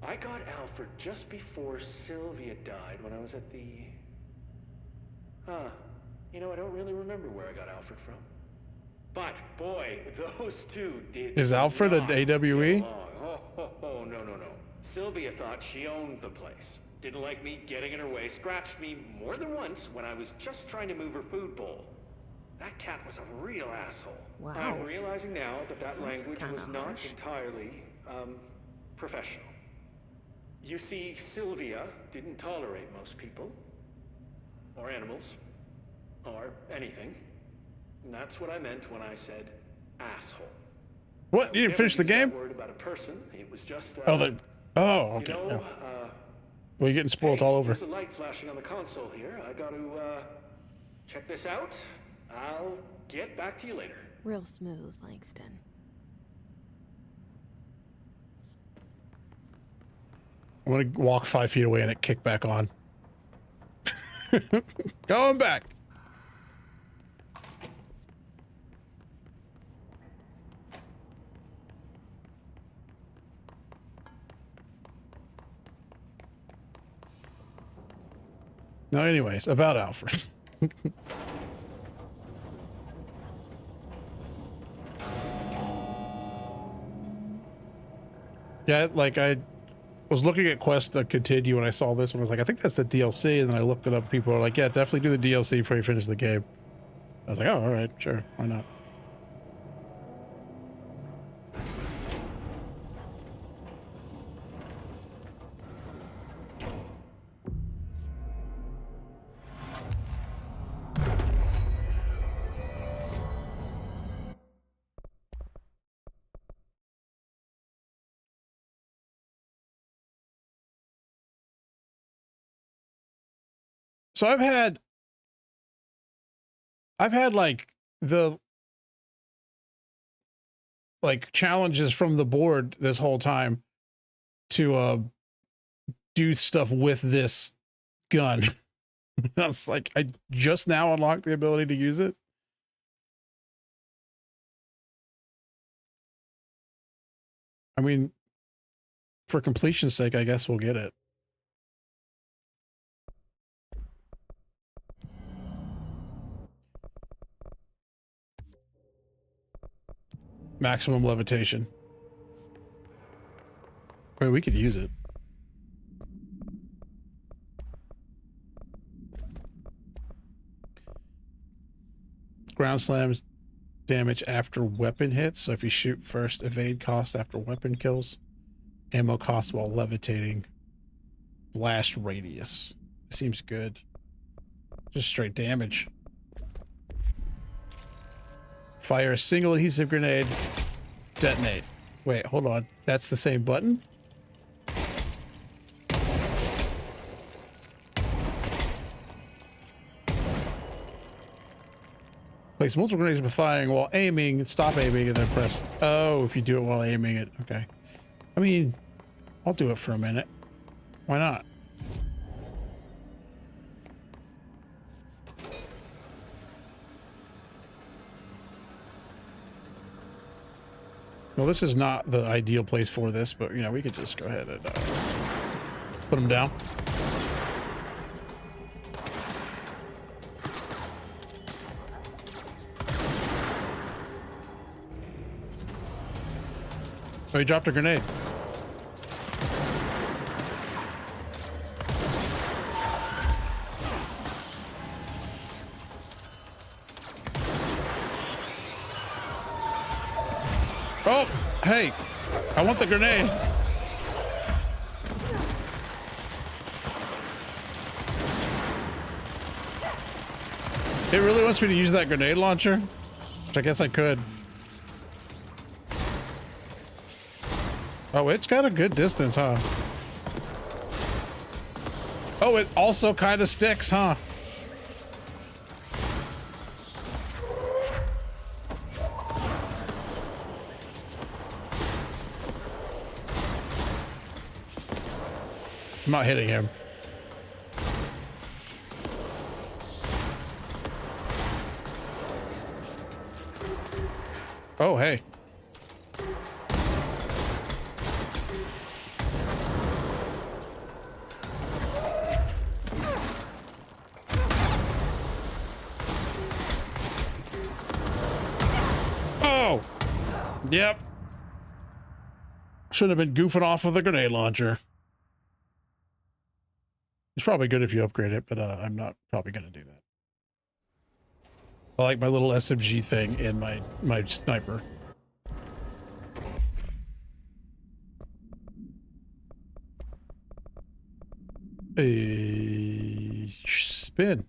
I got Alfred just before Sylvia died when I was at the... You know, I don't really remember where I got Alfred from. But, boy, those two did... Is Alfred an not AWE? get along. Oh, no. Sylvia thought she owned the place. Didn't like me getting in her way, scratched me more than once when I was just trying to move her food bowl. That cat was a real asshole. Wow. I'm realizing now that That's language kinda was not harsh. entirely, professional. You see, Sylvia didn't tolerate most people, or animals, or anything. And that's what I meant when I said asshole. What? You didn't finish the game? Word about a person. It was just. Oh, okay. You know, Yeah. Well, you're getting spoiled all over. There's a light flashing on the console here. I got to check this out. I'll get back to you later. Real smooth, Langston. I'm gonna walk 5 feet away and it kick back on. Going back. No, anyways, about Alfred. Yeah, like I was looking at Quest to continue and I saw this one. I was like, I think that's the DLC. And then I looked it up. People are like, yeah, definitely do the DLC before you finish the game. I was like, oh, all right, sure. Why not? So I've had like the like challenges from the board this whole time to do stuff with this gun. I was like, I just now unlocked the ability to use it. I mean, for completion's sake, I guess we'll get it. Maximum levitation. Wait, we could use it. Ground slams damage after weapon hits. So if you shoot first, evade cost after weapon kills. Ammo cost while levitating. Blast radius. Seems good. Just straight damage. Fire a single adhesive grenade. Detonate. Wait, hold on. That's the same button? Place multiple grenades before firing while aiming. Stop aiming and then press. Oh, if you do it while aiming it. Okay. I mean, I'll do it for a minute. Why not? Well, this is not the ideal place for this, but, you know, we could just go ahead and put them down. Oh, he dropped a grenade. Oh, hey, I want the grenade. It really wants me to use that grenade launcher, which I guess I could. Oh, it's got a good distance, huh? Oh, it also kind of sticks, huh? I'm not hitting him. Oh, hey. Oh! Yep. Shouldn't have been goofing off with a grenade launcher. It's probably good if you upgrade it, but I'm not probably going to do that. I like my little SMG thing in my sniper. A spin.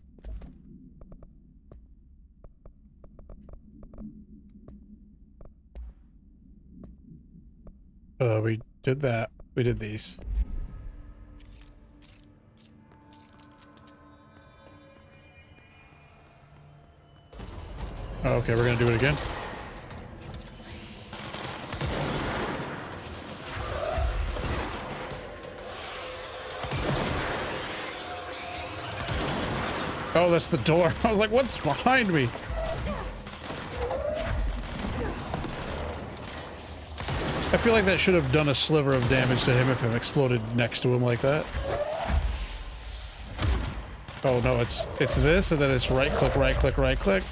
We did that. We did these. Oh, okay, we're gonna do it again. Oh, that's the door. I was like, what's behind me? I feel like that should have done a sliver of damage to him if it exploded next to him like that. Oh no, it's this, and then it's right click, right click, right click.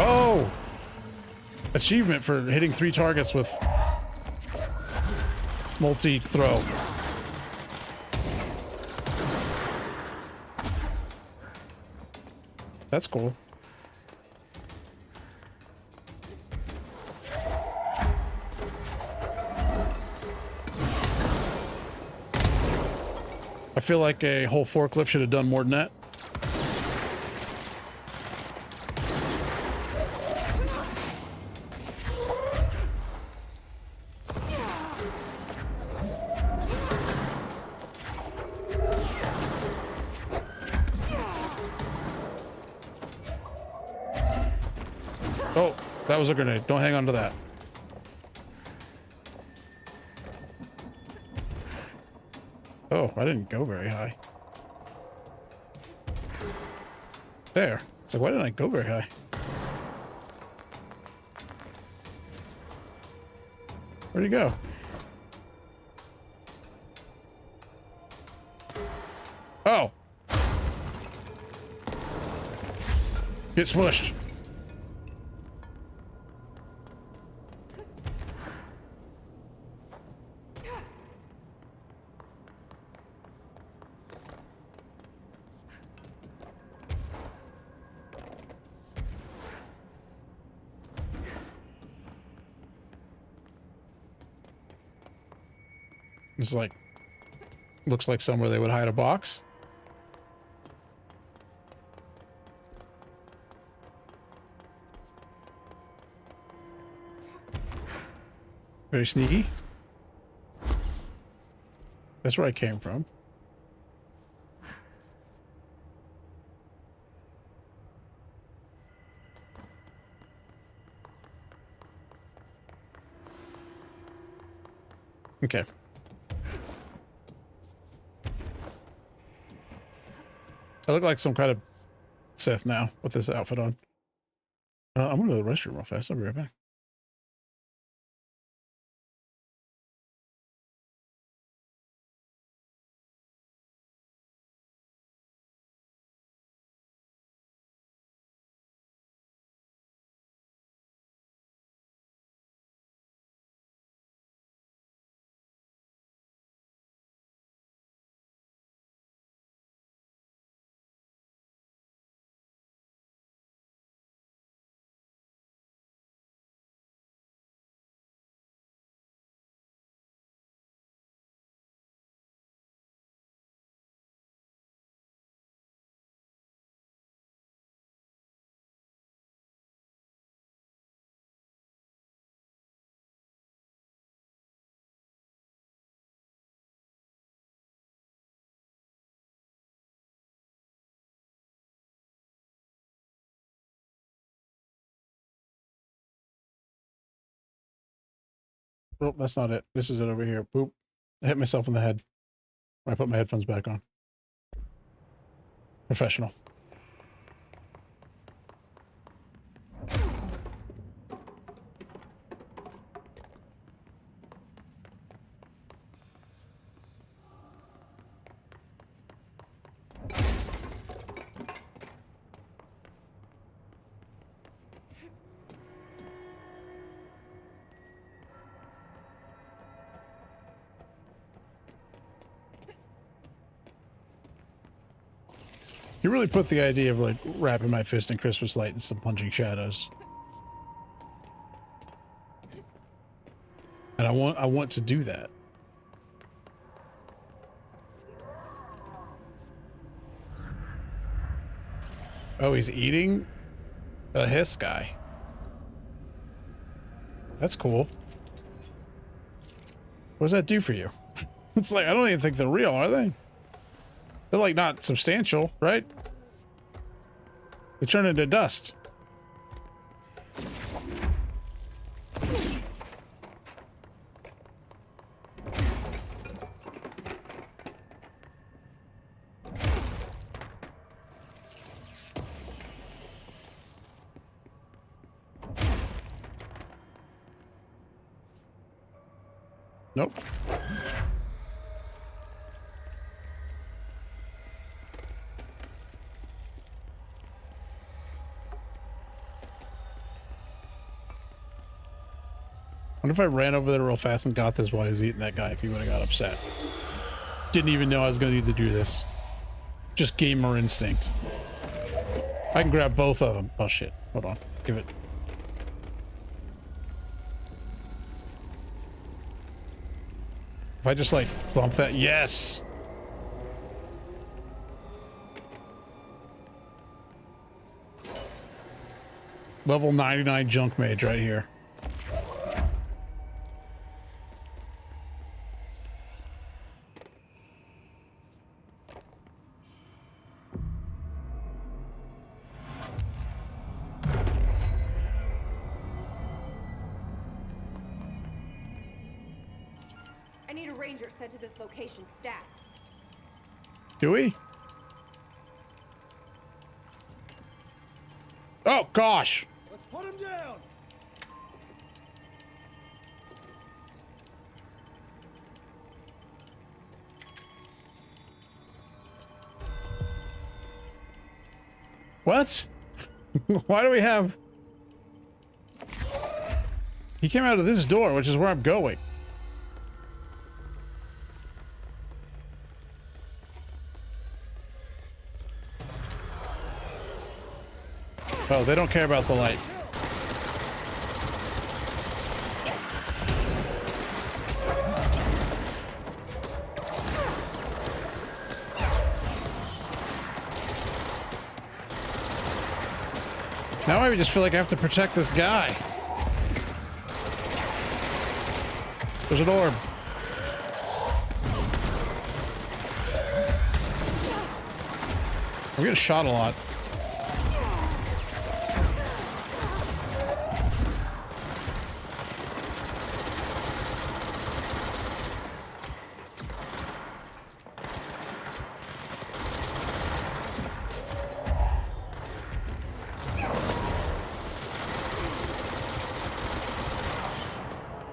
Oh! achievement for hitting 3 targets with multi-throw. That's cool. I feel like a whole forklift should have done more than that. Oh, that was a grenade. Don't hang on to that. Oh, I didn't go very high. There. It's like, why didn't I go very high? Where'd he go? Oh. Get smushed. It's like, looks like somewhere they would hide a box. Very sneaky. That's where I came from. Okay. I look like some kind of Sith now with this outfit on. I'm going to the restroom real fast. I'll be right back. Oh, that's not it. This is it over here. Boop. I hit myself in the head when I put my headphones back on. Professional. You really put the idea of like wrapping my fist in Christmas light and some punching shadows. And I want to do that. Oh, he's eating a hiss guy. That's cool. What does that do for you? It's like, I don't even think they're real, are they? They're like not substantial, right? They turn into dust. Nope. What if I ran over there real fast and got this while he was eating that guy if he would have got upset? Didn't even know I was going to need to do this. Just gamer instinct. I can grab both of them. Oh shit. Hold on. Give it. If I just like bump that. Yes! Level 99 junk mage right here. I need a ranger sent to this location stat. Do we? Oh gosh! Let's put him down. What? Why do we have... He came out of this door, which is where I'm going. Oh, they don't care about the light. Now I just feel like I have to protect this guy. There's an orb. I'm getting shot a lot.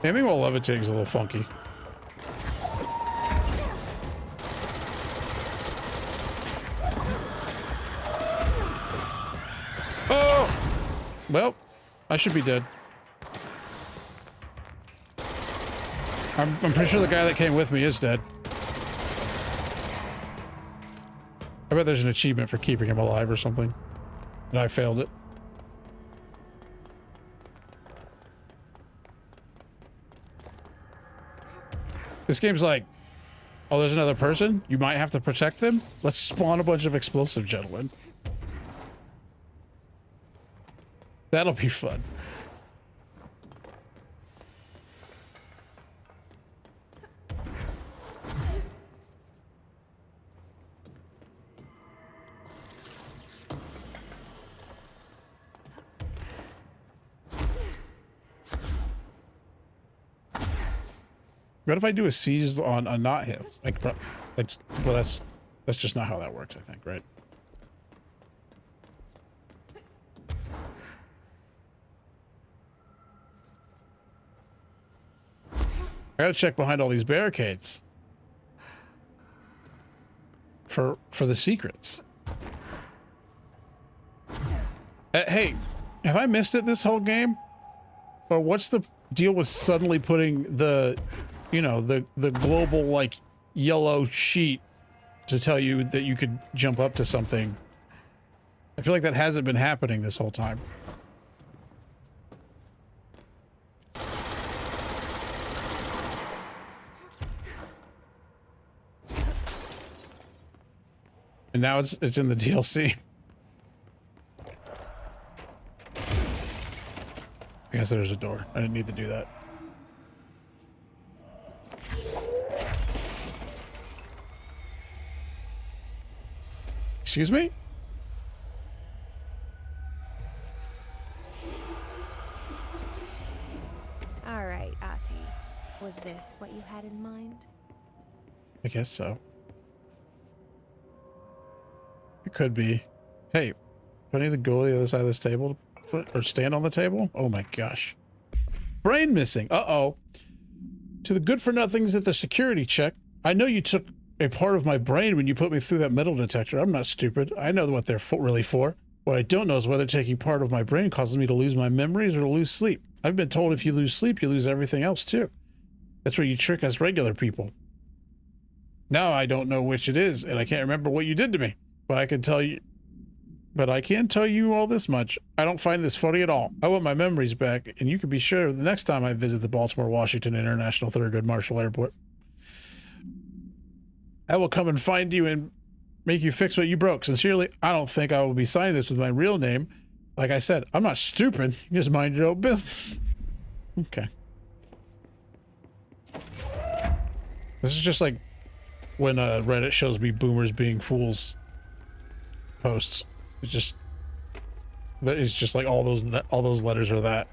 Aiming while levitating is a little funky. Oh! Well, I should be dead. I'm pretty sure the guy that came with me is dead. I bet there's an achievement for keeping him alive or something. And I failed it. This game's like, oh, there's another person? You might have to protect them? Let's spawn a bunch of explosive gentlemen. That'll be fun. What if I do a seize on a not hit? Like, well, that's just not how that works, I think, right? I gotta check behind all these barricades for the secrets. Hey, have I missed it this whole game? Or what's the deal with suddenly putting the, you know, the global like yellow sheet to tell you that you could jump up to something? I feel like that hasn't been happening this whole time. And now it's in the DLC. I guess there's a door. I didn't need to do that. Excuse me? All right, Ati. Was this what you had in mind? I guess so. It could be. Hey, do I need to go to the other side of this table or stand on the table? Oh my gosh. Brain missing. Uh-oh. To the good for nothings at the security check. I know you took a part of my brain when you put me through that metal detector. I'm not stupid. I know what they're really for. What I don't know is whether taking part of my brain causes me to lose my memories or to lose sleep. I've been told if you lose sleep, you lose everything else too. That's where you trick us regular people. Now I don't know which it is, and I can't remember what you did to me. But I can tell you all this much. I don't find this funny at all. I want my memories back, and you can be sure the next time I visit the Baltimore-Washington International Thurgood Marshall Airport, I will come and find you and make you fix what you broke. Sincerely, I don't think I will be signing this with my real name. Like I said, I'm not stupid. You just mind your own business. Okay. This is just like when Reddit shows me boomers being fools posts. It's just like all those letters are that.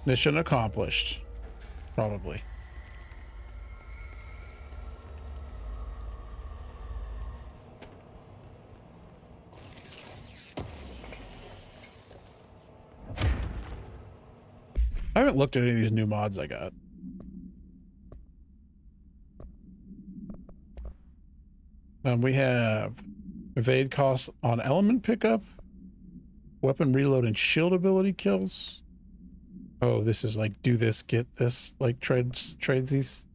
Mission accomplished. Probably. I haven't looked at any of these new mods I got. We have evade costs on element pickup, weapon reload and shield ability kills. Oh, this is like do this, get this, like trades these.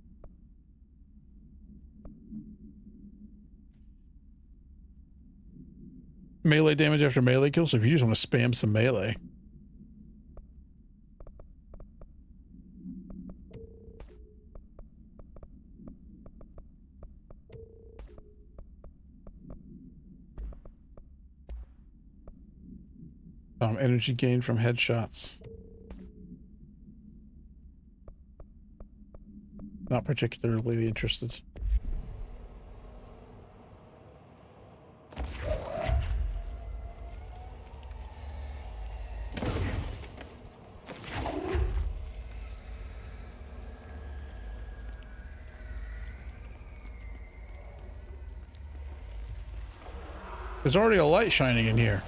Melee damage after melee kill, so if you just want to spam some melee. Energy gain from headshots. Not particularly interested. There's already a light shining in here.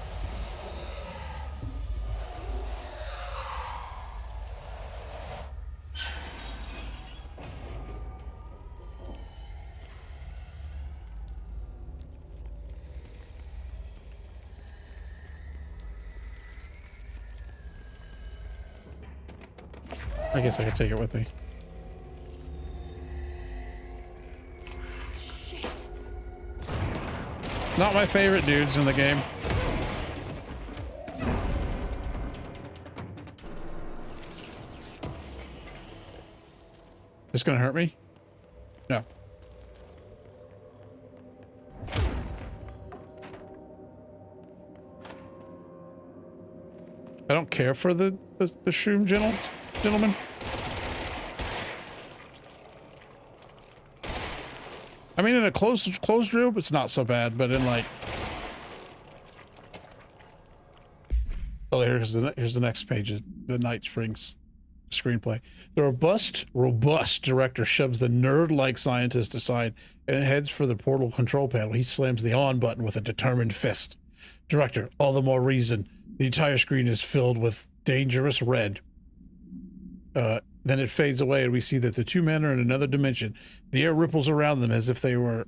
I guess I could take it with me. Shit. Not my favorite dudes in the game. This gonna hurt me? No. I don't care for the shroom gentlemen. I mean, in a closed room, it's not so bad, but in like, oh, here's the next page of the Night Springs screenplay. The robust director shoves the nerd-like scientist aside and heads for the portal control panel. He slams the on button with a determined fist. Director, all the more reason. The entire screen is filled with dangerous red. Then it fades away and we see that the two men are in another dimension. The air ripples around them as if they were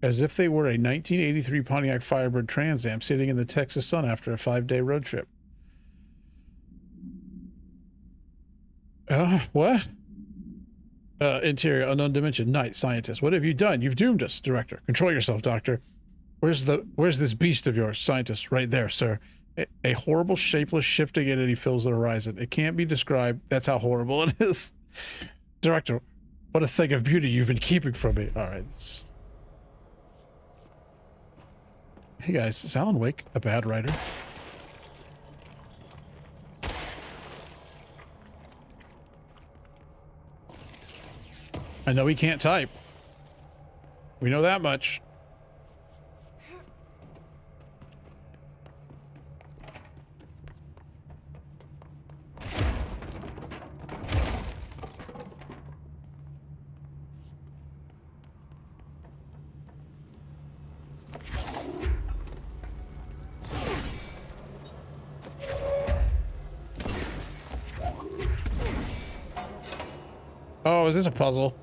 a 1983 Pontiac Firebird Trans Am sitting in the Texas sun after a 5-day road trip. What? Interior, unknown dimension, night, scientist. What have you done? You've doomed us, director. Control yourself, doctor. Where's this beast of yours, scientist? Right there, sir. A horrible, shapeless, shifting entity fills the horizon. It can't be described. That's how horrible it is. Director, what a thing of beauty you've been keeping from me. All right. Hey guys, is Alan Wake a bad writer? I know he can't type. We know that much. Oh, is this a puzzle?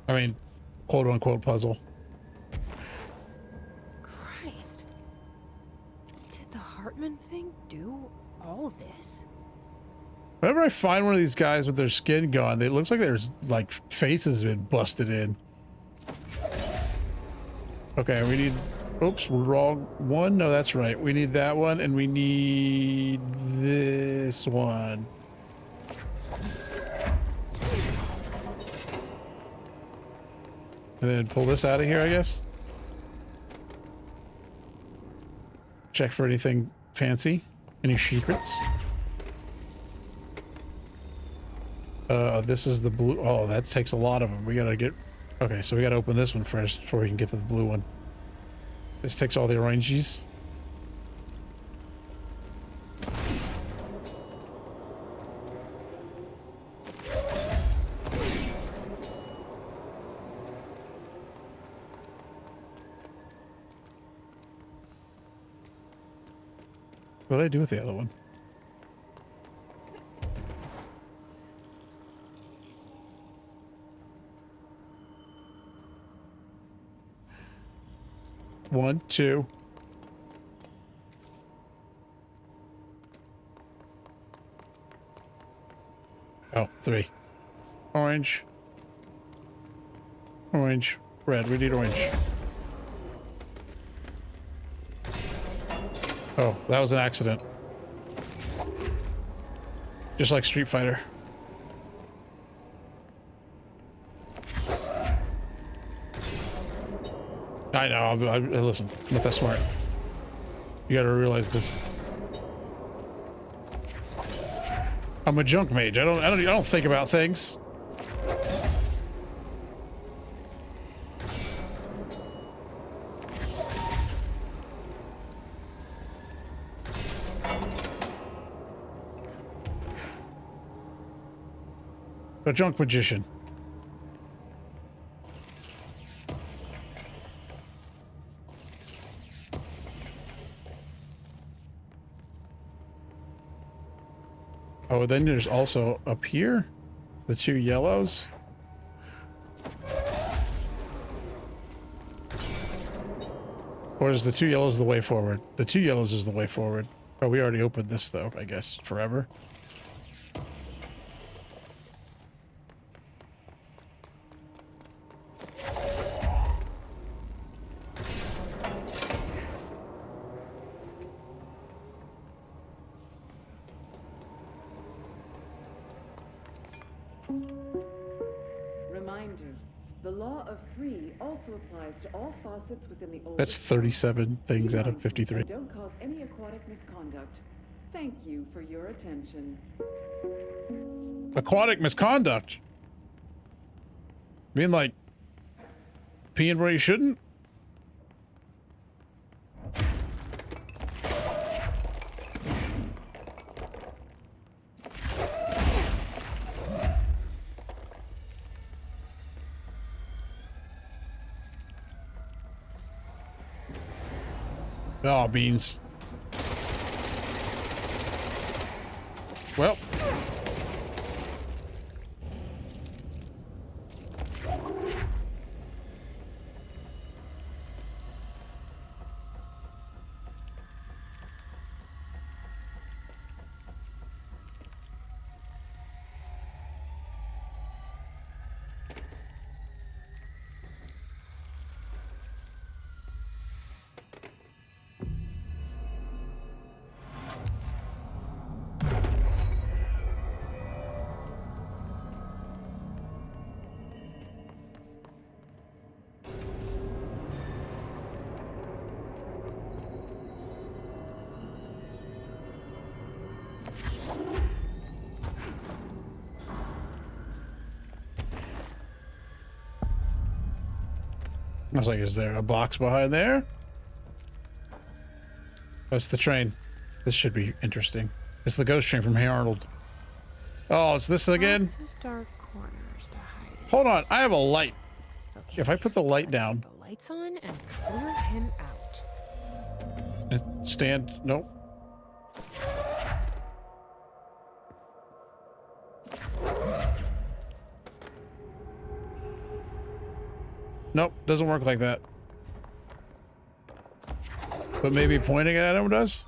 I mean, quote unquote puzzle. Christ. Did the Hartman thing do all this? Whenever I find one of these guys with their skin gone, it looks like there's like faces been busted in. Okay, we need, oops, wrong one. No, that's right. We need that one and we need this one. And then pull this out of here, I guess. Check for anything fancy. Any secrets? This is the blue. Oh, that takes a lot of them. We gotta get... Okay, so we gotta open this one first before we can get to the blue one. This takes all the oranges. What did I do with the other one? One, two. Oh, three. Orange. Orange. Red. We need orange. Oh, that was an accident. Just like Street Fighter. I know. Listen, I'm not that smart. You gotta realize this. I'm a junk mage. I don't think about things. A junk magician. Oh, then there's also up here, the two yellows. Or is the two yellows the way forward? The two yellows is the way forward. Oh, we already opened this though, I guess, forever. Reminder, the law of three also applies to all faucets within the old. That's 37 things out of 53. Don't cause any aquatic misconduct. Thank you for your attention. Aquatic misconduct? You mean like peeing where you shouldn't? Oh, beans. Well. I was like, is there a box behind there? That's the train. This should be interesting. It's the ghost train from Hey Arnold. Oh, it's this again? Lots of dark corners to hide in. Hold on, I have a light. Okay, If I put the light down. the lights on and clear him out. Stand, nope. Doesn't work like that. But maybe pointing it at him does?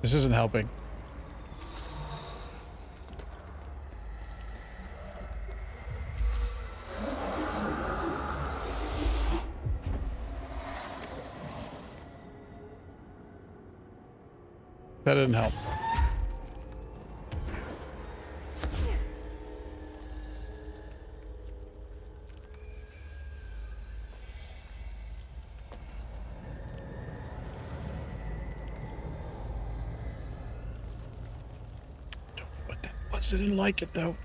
This isn't helping. That didn't help. Don't know what that was. I didn't like it though.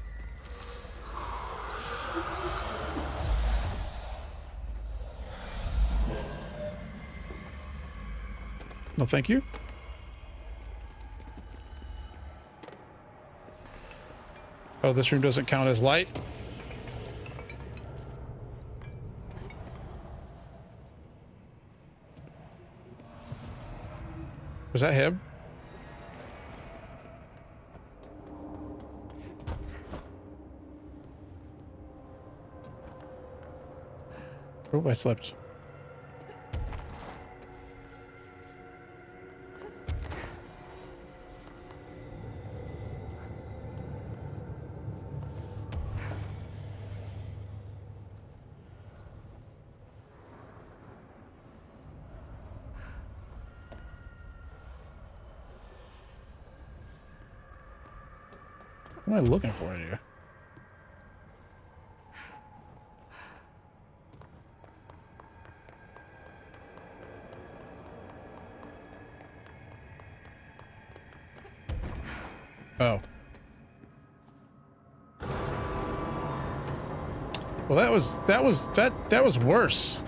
No, thank you. Oh, this room doesn't count as light? Was that him? Oh, I slept. What am I looking for in here? Oh. Well, that was worse.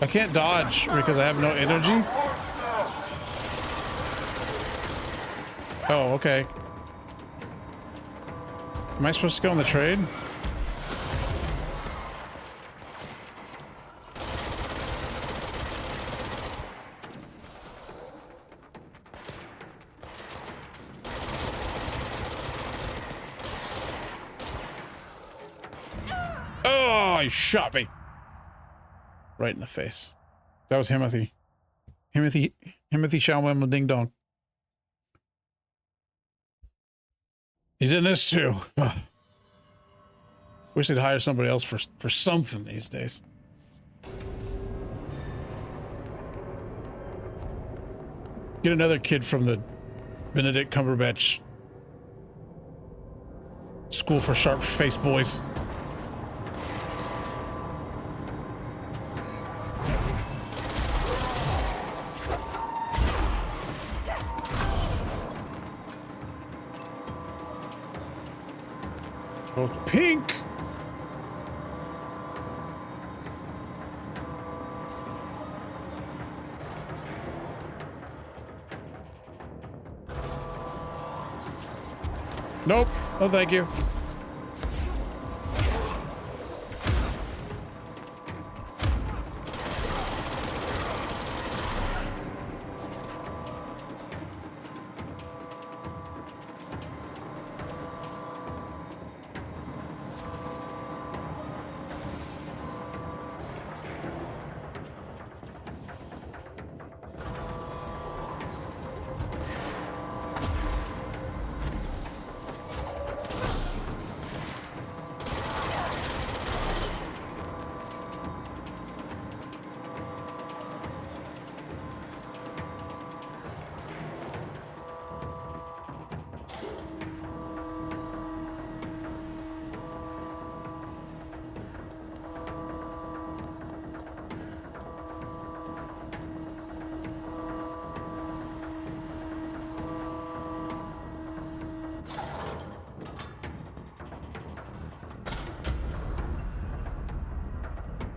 I can't dodge because I have no energy. Oh, okay. Am I supposed to go on the trade? Oh, he shot me. Right in the face. That was Himothy. Himothy Shadowman Ding Dong. He's in this too. Ugh. Wish they'd hire somebody else for something these days. Get another kid from the Benedict Cumberbatch School for Sharp-Faced Boys. Oh, pink. Nope. Oh, thank you.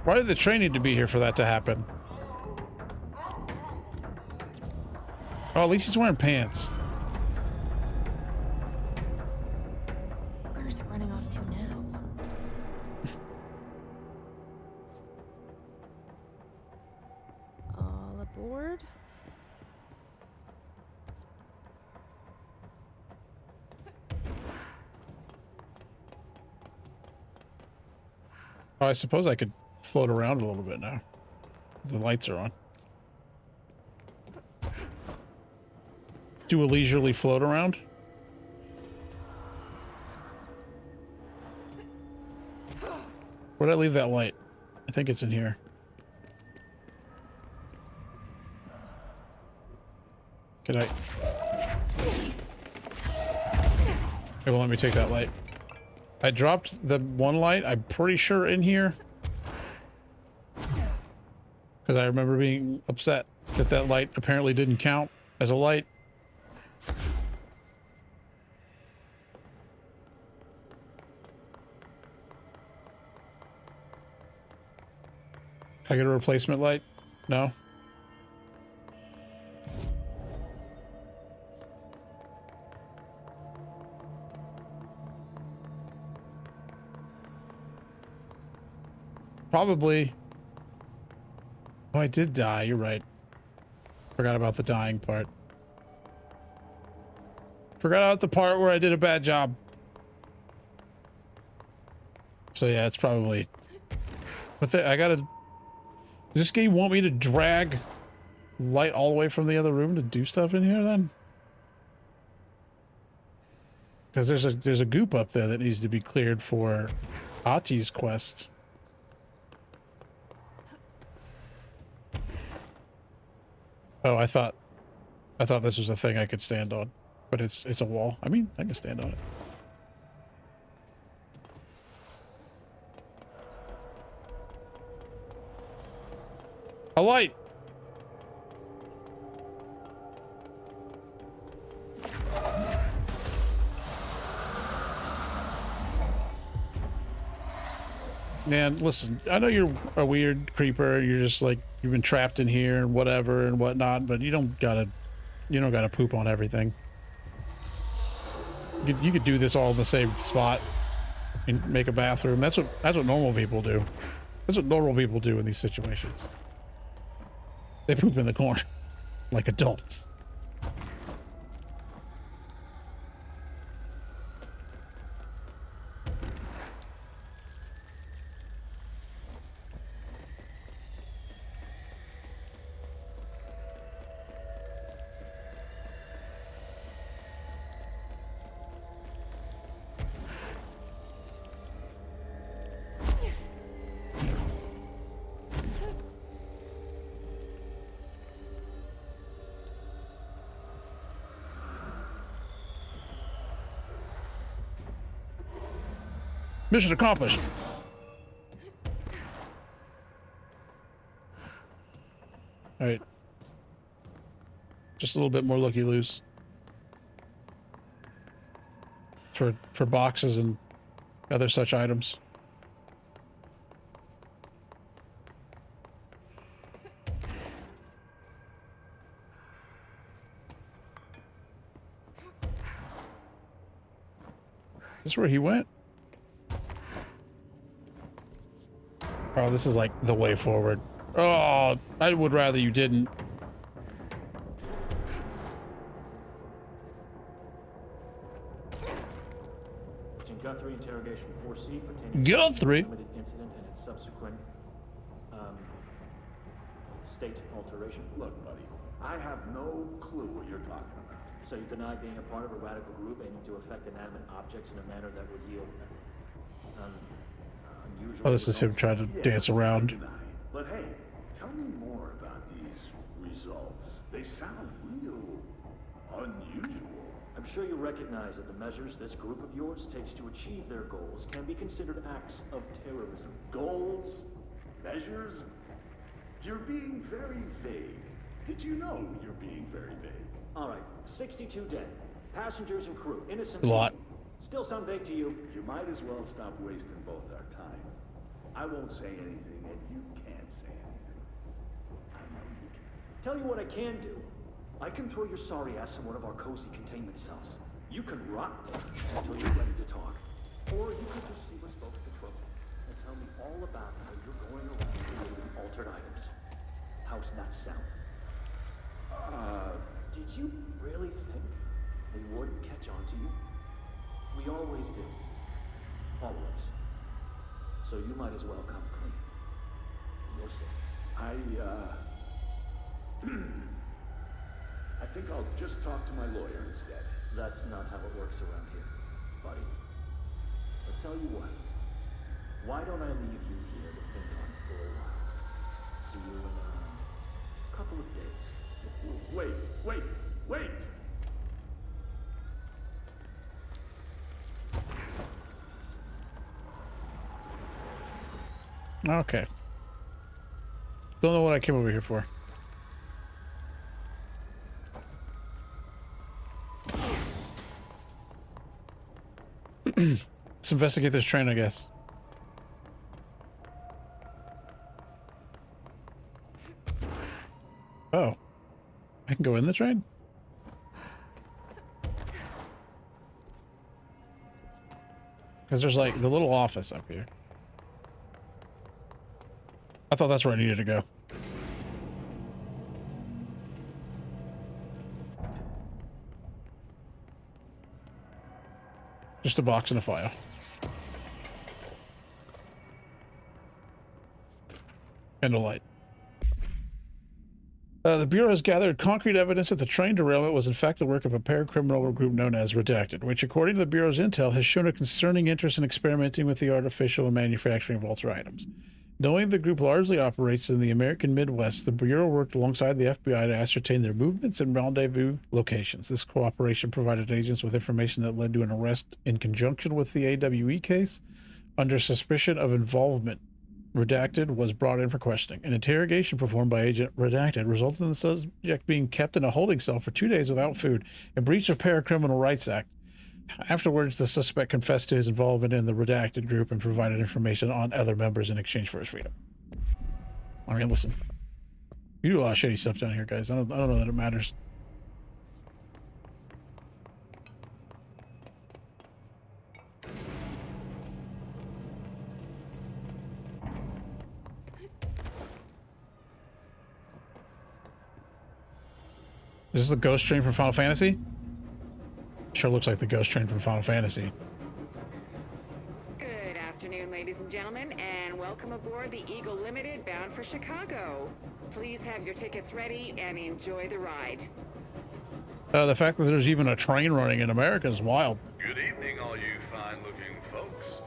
Why did the train need to be here for that to happen? Oh, at least he's wearing pants. off to now? All aboard. Oh, I suppose I could float around a little bit now. The lights are on. Do a leisurely float around. Where'd I leave that light? I think it's in here. Can I? It won't let me take that light. I dropped the one light, I'm pretty sure, in here. Because I remember being upset that that light apparently didn't count as a light. Can I get a replacement light? No? Probably. Oh, I did die. You're right. Forgot about the dying part. Forgot about the part where I did a bad job. So yeah, it's probably... But I gotta... Does this game want me to drag light all the way from the other room to do stuff in here then? Because there's a goop up there that needs to be cleared for Ati's quest. Oh, I thought this was a thing I could stand on, but it's a wall. I mean, I can stand on it. A light. Man, listen, I know you're a weird creeper. You're just like, you've been trapped in here and whatever and whatnot, but you don't gotta poop on everything. You could do this all in the same spot and make a bathroom. That's what normal people do. That's what normal people do in these situations. They poop in the corner like adults. Mission accomplished. All right. Just a little bit more looky-loose. For boxes and other such items. Is this where he went? Oh, this is like the way forward. Oh, I would rather you didn't. Agent Guthrie, interrogation 4C pertaining Guthrie? to the limited incident and its subsequent state alteration. Look, buddy, I have no clue what you're talking about. So you deny being a part of a radical group aiming to affect inanimate objects in a manner that would yield unusual. Oh, this is him trying to dance around. But hey, tell me more about these results. They sound real unusual. I'm sure you recognize that the measures this group of yours takes to achieve their goals can be considered acts of terrorism. Goals? Measures? You're being very vague. Did you know you're being very vague? All right, 62 dead. Passengers and crew, innocent. A lot. Still sound vague to you? You might as well stop wasting both our time. I won't say anything, and you can't say anything. I know you can't. Tell you what I can do. I can throw your sorry ass in one of our cozy containment cells. You can rot there until you're ready to talk. Or you could just see what spoke the trouble and tell me all about how you're going around creating altered items. How's that sound? Did you really think we wouldn't catch on to you? We always do. Always. So you might as well come clean. For your sake. I think I'll just talk to my lawyer instead. That's not how it works around here, buddy. But tell you what, why don't I leave you here to think on for a while? See you in a couple of days. Wait! Okay. Don't know what I came over here for. Let's investigate this train, I guess. Oh. I can go in the train? Because there's like the little office up here. I thought that's where I needed to go. Just a box and a file. And a light. The Bureau has gathered concrete evidence that the train derailment was in fact the work of a paracriminal group known as Redacted, which according to the Bureau's intel has shown a concerning interest in experimenting with the artificial and manufacturing of altered items. Knowing the group largely operates in the American Midwest, the Bureau worked alongside the FBI to ascertain their movements and rendezvous locations. This cooperation provided agents with information that led to an arrest in conjunction with the AWE case. Under suspicion of involvement, Redacted was brought in for questioning. An interrogation performed by Agent Redacted resulted in the subject being kept in a holding cell for 2 days without food, in breach of Paracriminal Rights Act. Afterwards, the suspect confessed to his involvement in the Redacted group and provided information on other members in exchange for his freedom. I mean, listen. You do a lot of shady stuff down here, guys. I don't know that it matters. Is this the ghost train from Final Fantasy? Sure looks like the ghost train from Final Fantasy. Good afternoon, ladies and gentlemen, and welcome aboard the Eagle Limited bound for Chicago. Please have your tickets ready and enjoy the ride. The fact that there's even a train running in America is wild. Good evening, all you fine-looking folks.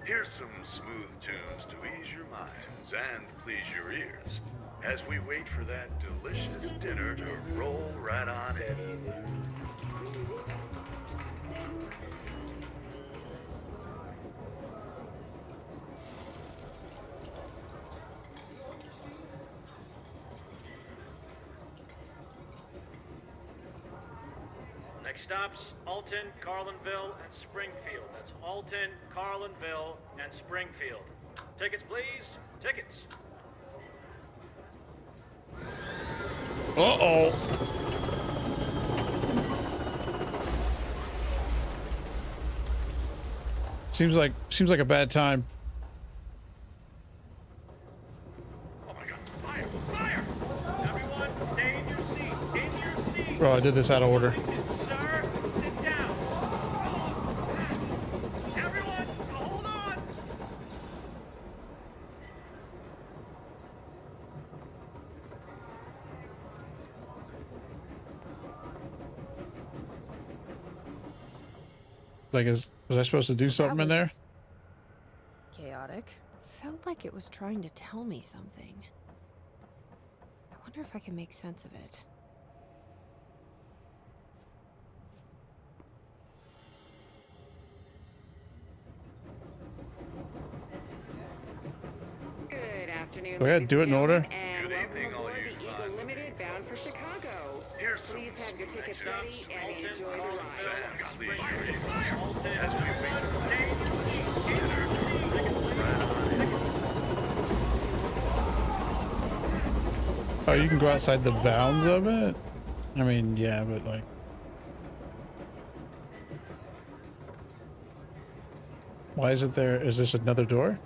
Here's some smooth tunes to ease your minds and please your ears as we wait for that delicious dinner to roll right on in. Next stops, Alton, Carlinville, and Springfield. That's Alton, Carlinville, and Springfield. Tickets, please. Tickets. Uh-oh. Seems like a bad time. Oh my God! Fire! Fire! Everyone, stay in your seat. In your seat. Oh, I did this out of order. Sir, sit down. Everyone, hold on. Like, was I supposed to do something in there? Chaotic. Felt like it was trying to tell me something. I wonder if I can make sense of it. Good afternoon. Go ahead, do it in order. And welcome aboard the Eagle Limited bound for Chicago. Please have your tickets ready and enjoy the ride. Oh, you can go outside the bounds of it? I mean, yeah, but like... Why isn't there? Is this another door?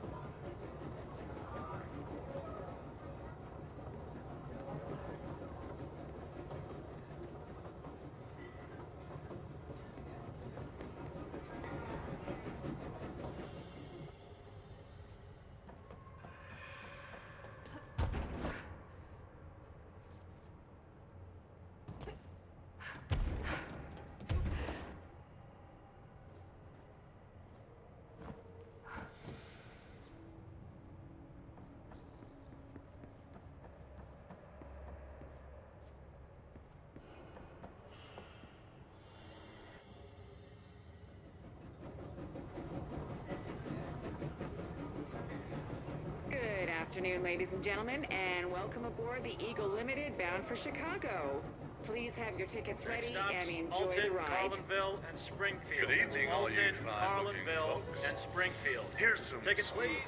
Good afternoon, ladies and gentlemen, and welcome aboard the Eagle Limited bound for Chicago. Please have your tickets ready and enjoy the ride. Carlinville, and Springfield. Good evening, all you Alton, fine-looking Carlinville, folks. and Springfield. Here's some Tickets, please.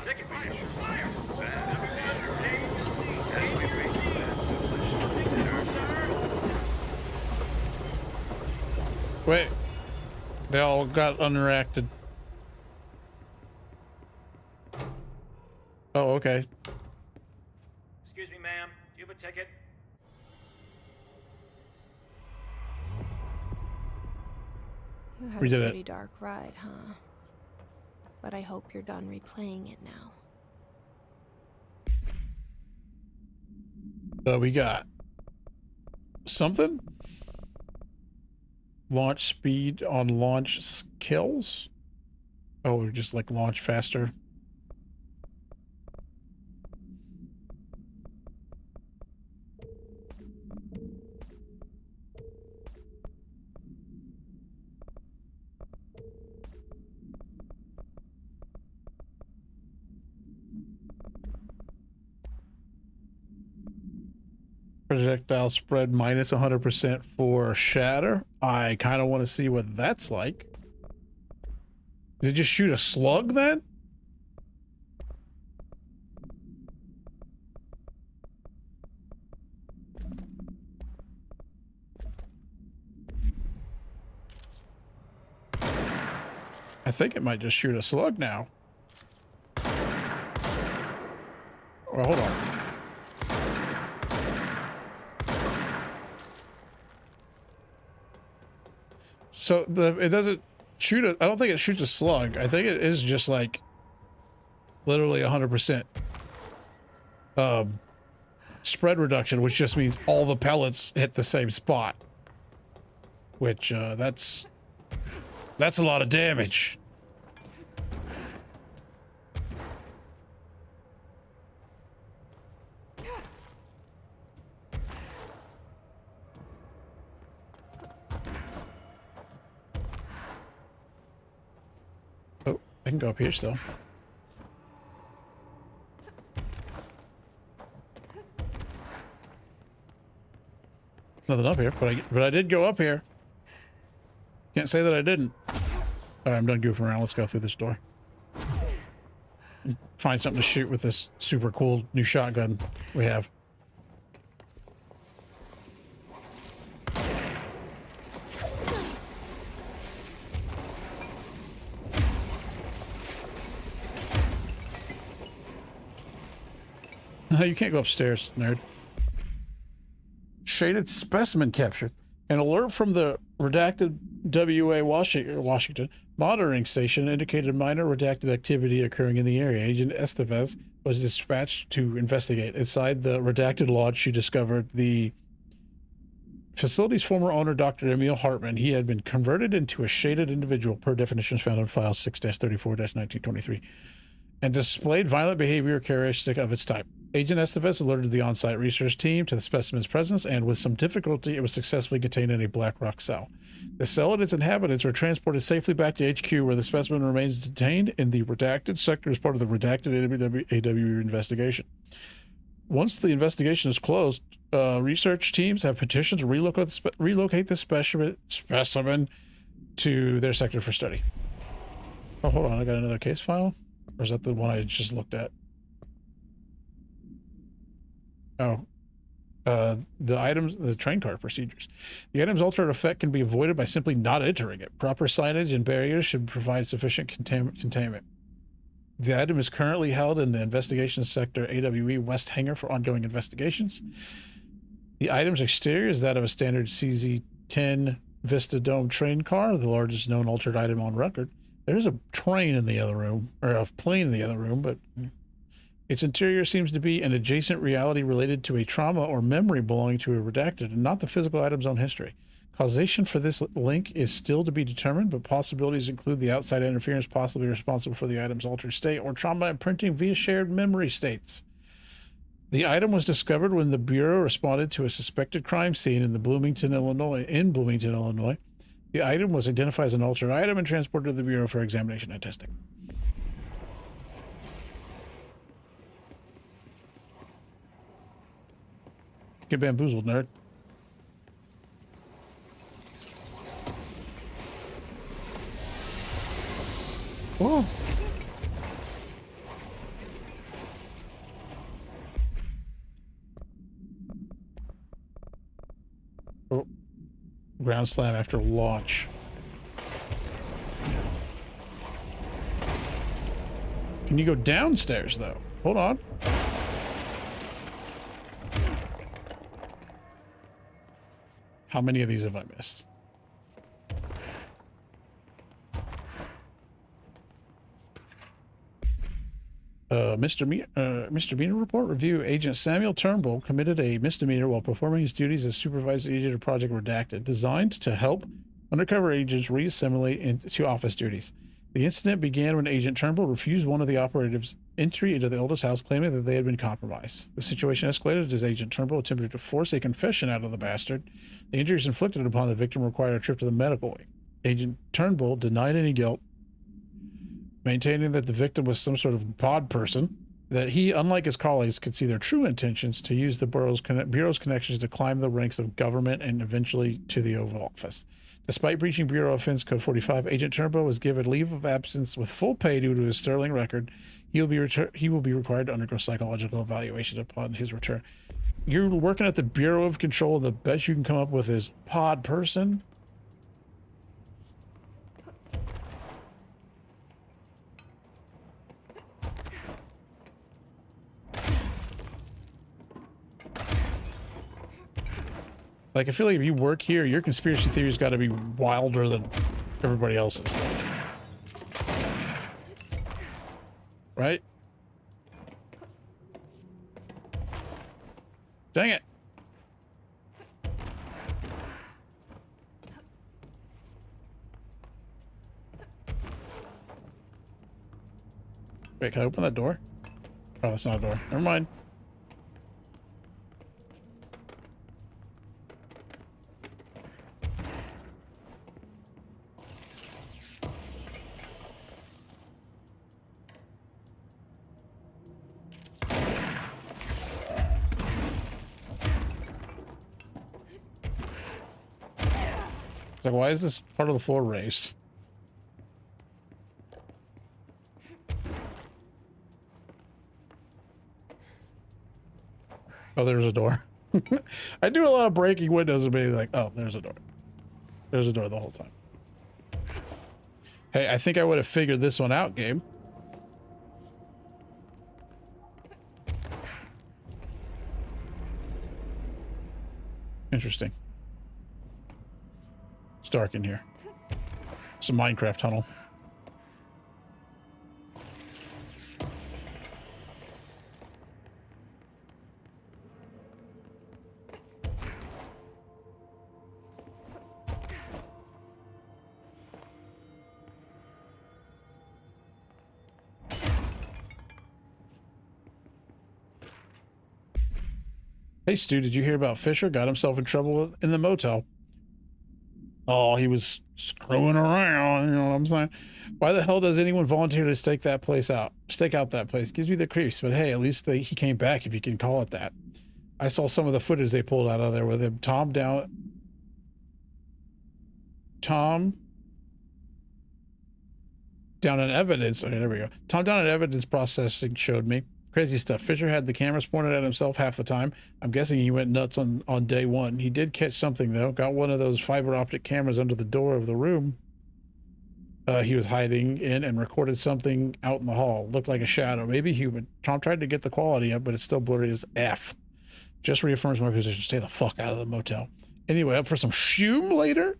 Tickets. Wait. They all got unreacted. Oh, okay. Excuse me, ma'am. Do you have a ticket? You had We a did it. pretty dark ride, huh? But I hope you're done replaying it now. We got something? Launch speed on launch skills? Oh, just like launch faster. Projectile spread minus 100% for shatter. I kind of want to see what that's like. Did it just shoot a slug then? I think it might just shoot a slug now. Well, hold on. So it doesn't shoot I don't think it shoots a slug. I think it is just like literally 100% spread reduction, which just means all the pellets hit the same spot. Which that's a lot of damage. Oh, I can go up here still. Nothing up here, but I did go up here. Can't say that I didn't. All right, I'm done goofing around. Let's go through this door. Find something to shoot with this super cool new shotgun we have. You can't go upstairs, nerd. Shaded specimen captured. An alert from the redacted WA Washington monitoring station indicated minor redacted activity occurring in the area. Agent Estevez was dispatched to investigate. Inside the redacted lodge, she discovered the facility's former owner, Dr. Emil Hartman. He had been converted into a shaded individual per definitions found in file 6-34-1923 and displayed violent behavior characteristic of its type. Agent Estevez alerted the on-site research team to the specimen's presence, and with some difficulty, it was successfully contained in a black rock cell. The cell and its inhabitants were transported safely back to HQ, where the specimen remains detained in the redacted sector as part of the redacted AW investigation. Once the investigation is closed, research teams have petitioned to relocate the specimen to their sector for study. Oh, hold on. I got another case file? Or is that the one I just looked at? Oh. The items, the train car procedures. The item's altered effect can be avoided by simply not entering it. Proper signage and barriers should provide sufficient containment. The item is currently held in the Investigation Sector AWE West Hangar for ongoing investigations. The item's exterior is that of a standard CZ-10 Vista Dome train car, the largest known altered item on record. There's a train in the other room, or a plane in the other room, but its interior seems to be an adjacent reality related to a trauma or memory belonging to a redacted and not the physical item's own history. Causation for this link is still to be determined, but possibilities include the outside interference possibly responsible for the item's altered state or trauma imprinting via shared memory states. The item was discovered when the Bureau responded to a suspected crime scene in Bloomington, Illinois. The item was identified as an altered item and transported to the Bureau for examination and testing. Get bamboozled, nerd. Whoa. Oh. Ground slam after launch. Can you go downstairs, though? Hold on. How many of these have I missed? Misdemeanor report review. Agent Samuel Turnbull committed a misdemeanor while performing his duties as supervisor agent of Project Redacted, designed to help undercover agents reassimilate into office duties. The incident began when Agent Turnbull refused one of the operatives' entry into the oldest house, claiming that they had been compromised. The situation escalated as Agent Turnbull attempted to force a confession out of the bastard. The injuries inflicted upon the victim required a trip to the medical wing. Agent Turnbull denied any guilt, maintaining that the victim was some sort of pod person, that he, unlike his colleagues, could see their true intentions to use the Bureau's connections to climb the ranks of government and eventually to the Oval Office. Despite breaching Bureau Offense Code 45, Agent Turnbull was given leave of absence with full pay due to his sterling record. He will be required to undergo psychological evaluation upon his return. You're working at the Bureau of Control, and the best you can come up with is pod person? Like, I feel like if you work here, your conspiracy theory's got to be wilder than everybody else's. Right? Dang it. Wait, can I open that door? Oh, that's not a door. Never mind. Like, why is this part of the floor raised? Oh, there's a door. I do a lot of breaking windows and being like, oh, there's a door. There's a door the whole time. Hey, I think I would have figured this one out, game. Interesting. It's dark in here. It's a Minecraft tunnel. Hey, Stu, did you hear about Fisher? Got himself in trouble in the motel. Oh, he was screwing around, you know what I'm saying? Why the hell does anyone volunteer to stake that place out? Stake out that place. Gives me the creeps, but hey, at least he came back, if you can call it that. I saw some of the footage they pulled out of there with him. Tom down in evidence. Oh, there we go. Tom down in evidence processing showed me. Crazy stuff. Fisher had the cameras pointed at himself half the time. I'm guessing he went nuts on day one. He did catch something, though. Got one of those fiber optic cameras under the door of the room he was hiding in and recorded something out in the hall. Looked like a shadow. Maybe human. Tom tried to get the quality up, but it's still blurry as F. Just reaffirms my position. Stay the fuck out of the motel. Anyway, up for some shoom later?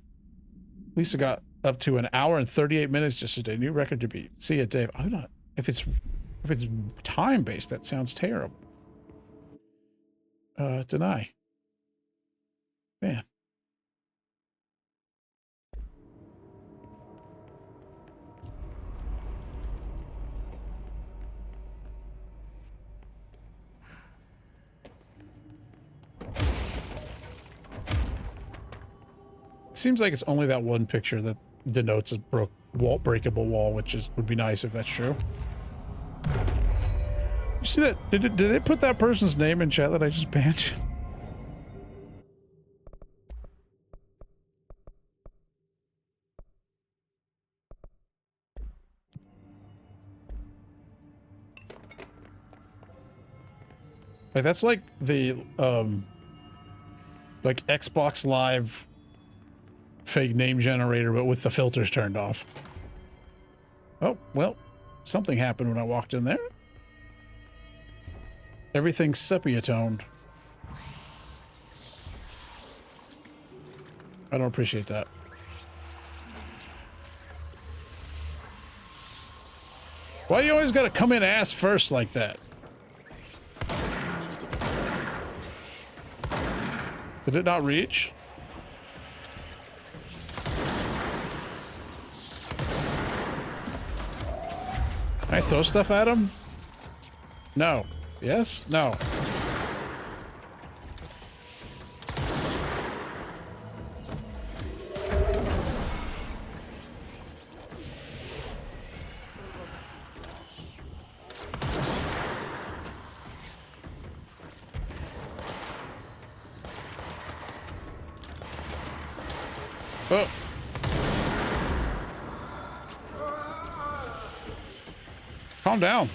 Lisa got up to an hour and 38 minutes just today. New record to beat. See ya, Dave. I'm not... If it's time-based, that sounds terrible. Deny. Man. It seems like it's only that one picture that denotes a breakable wall, which would be nice if that's true. You see that? Did they put that person's name in chat that I just banned? Like, that's like the like Xbox Live fake name generator, but with the filters turned off. Oh, well, something happened when I walked in there. Everything's sepia toned. I don't appreciate that. Why you always gotta come in ass first like that? Did it not reach? Can I throw stuff at him? No. Yes? No. Oh. Calm down.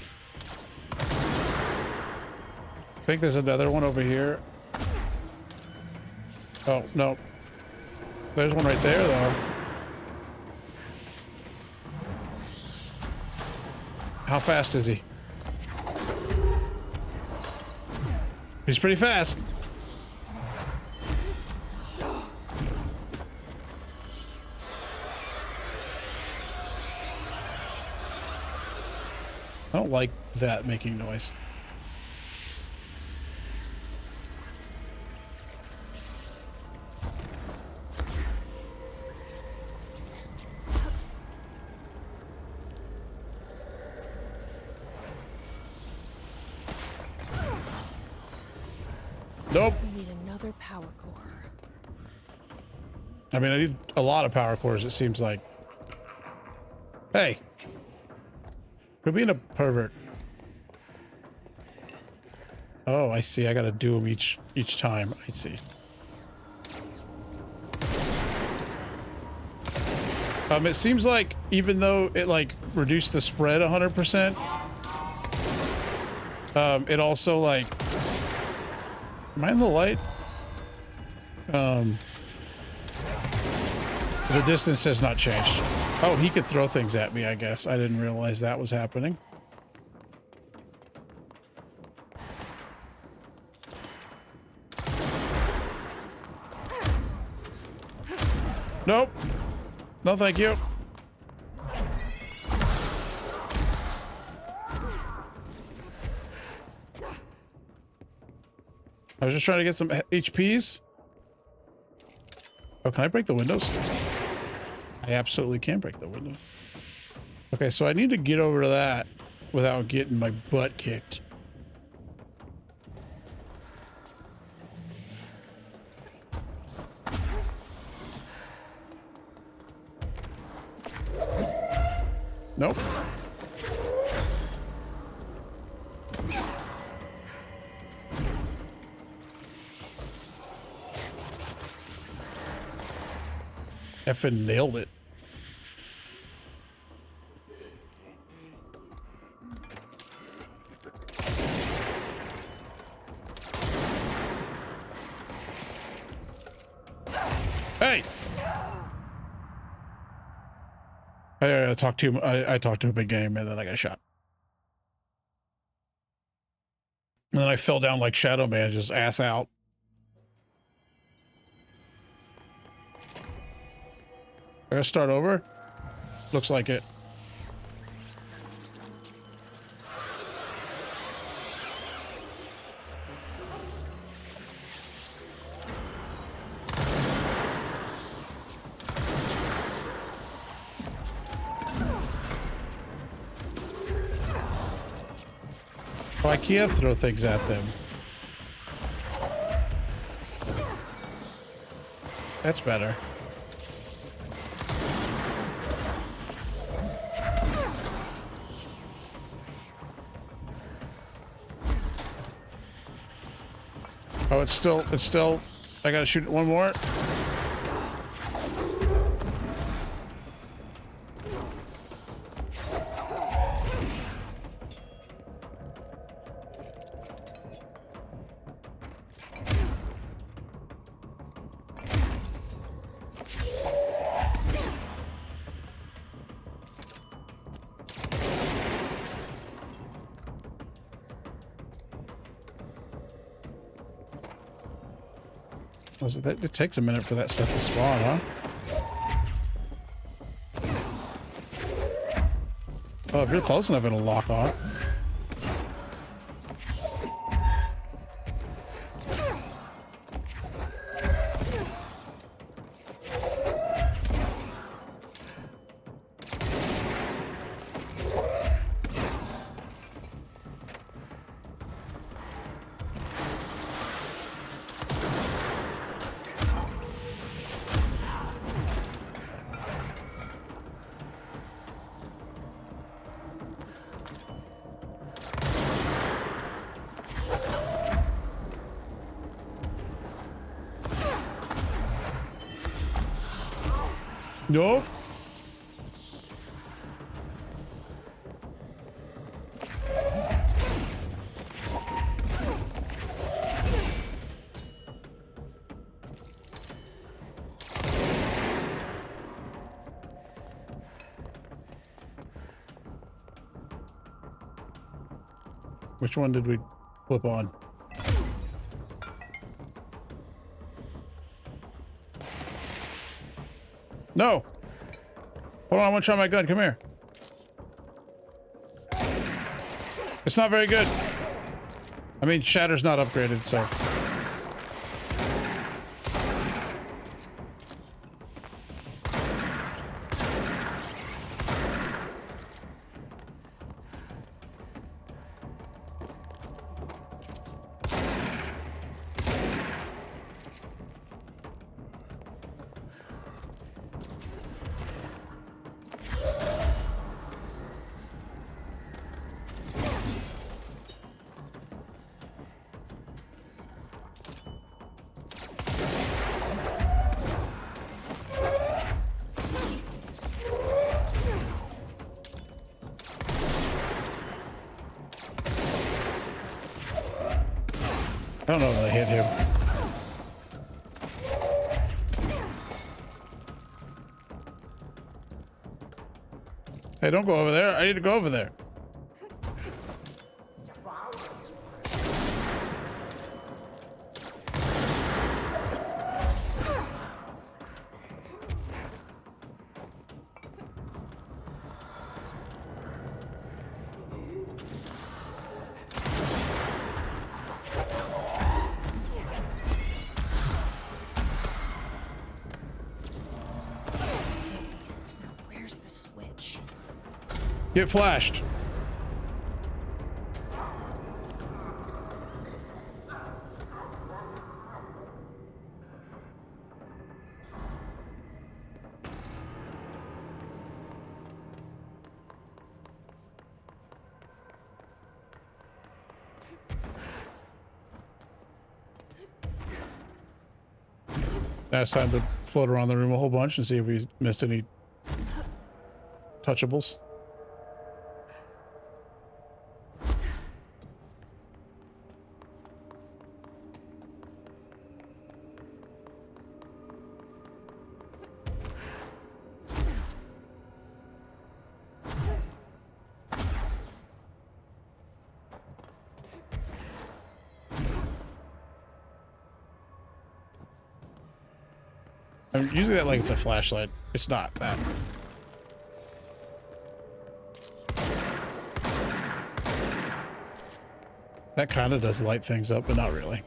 I think there's another one over here. Oh, no. There's one right there, though. How fast is he? He's pretty fast. I don't like that making noise. Nope. We need another power core. I mean, I need a lot of power cores, it seems like. Hey. Quit being a pervert. Oh, I see. I gotta do them each time. I see. It seems like even though it like reduced the spread 100%, it also like, am I in the light? The distance has not changed. Oh, he could throw things at me, I guess. I didn't realize that was happening. Nope. No, thank you. I was just trying to get some HPs. Oh, can I break the windows? I absolutely can break the windows. Okay, so I need to get over to that without getting my butt kicked. Nope. Effing nailed it. I talked to him. I talked to him a big game, and then I got shot. And then I fell down like Shadowman, just ass out. I gotta start over? Looks like it. Oh, I can't throw things at them. That's better. Oh, it's still, I gotta shoot one more. It takes a minute for that stuff to spawn, huh? Oh, if you're close enough, it'll lock on. No. Which one did we flip on? No! Hold on, I want to try my gun. Come here. It's not very good. I mean, Shatter's not upgraded, so... I don't know if I hit him. Hey, don't go over there. I need to go over there. Where's the switch? Get flashed. Now it's time to float around the room a whole bunch and see if we missed any touchables. I'm using that like it's a flashlight. It's not that. That kind of does light things up, but not really.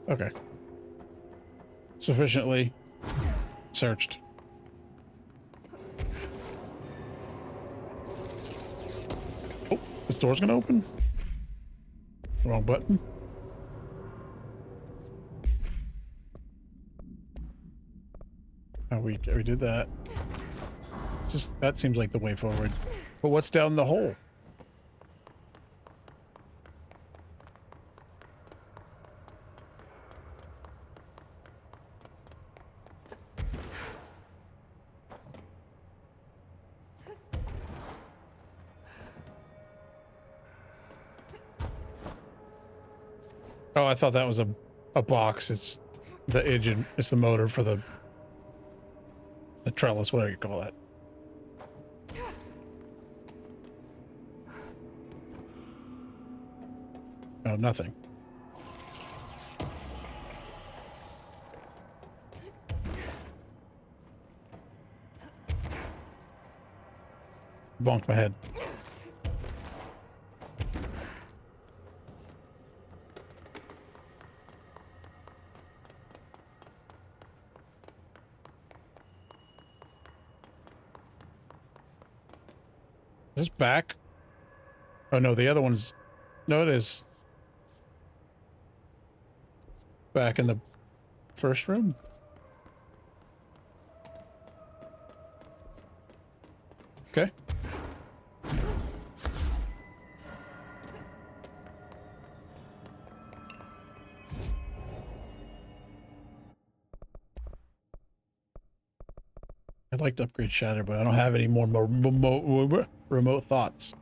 Okay. Sufficiently searched. Oh, this door's gonna open? Wrong button. Oh, we did that. It's just, that seems like the way forward. But what's down the hole? Oh, I thought that was a box. It's the engine. It's the motor for the trellis, whatever you call that. Oh, nothing. Bonked my head. Is this back? Oh no, the other one's... No, it is. Back in the first room. Okay. I'd like to upgrade Shatter, but I don't have any more remote thoughts.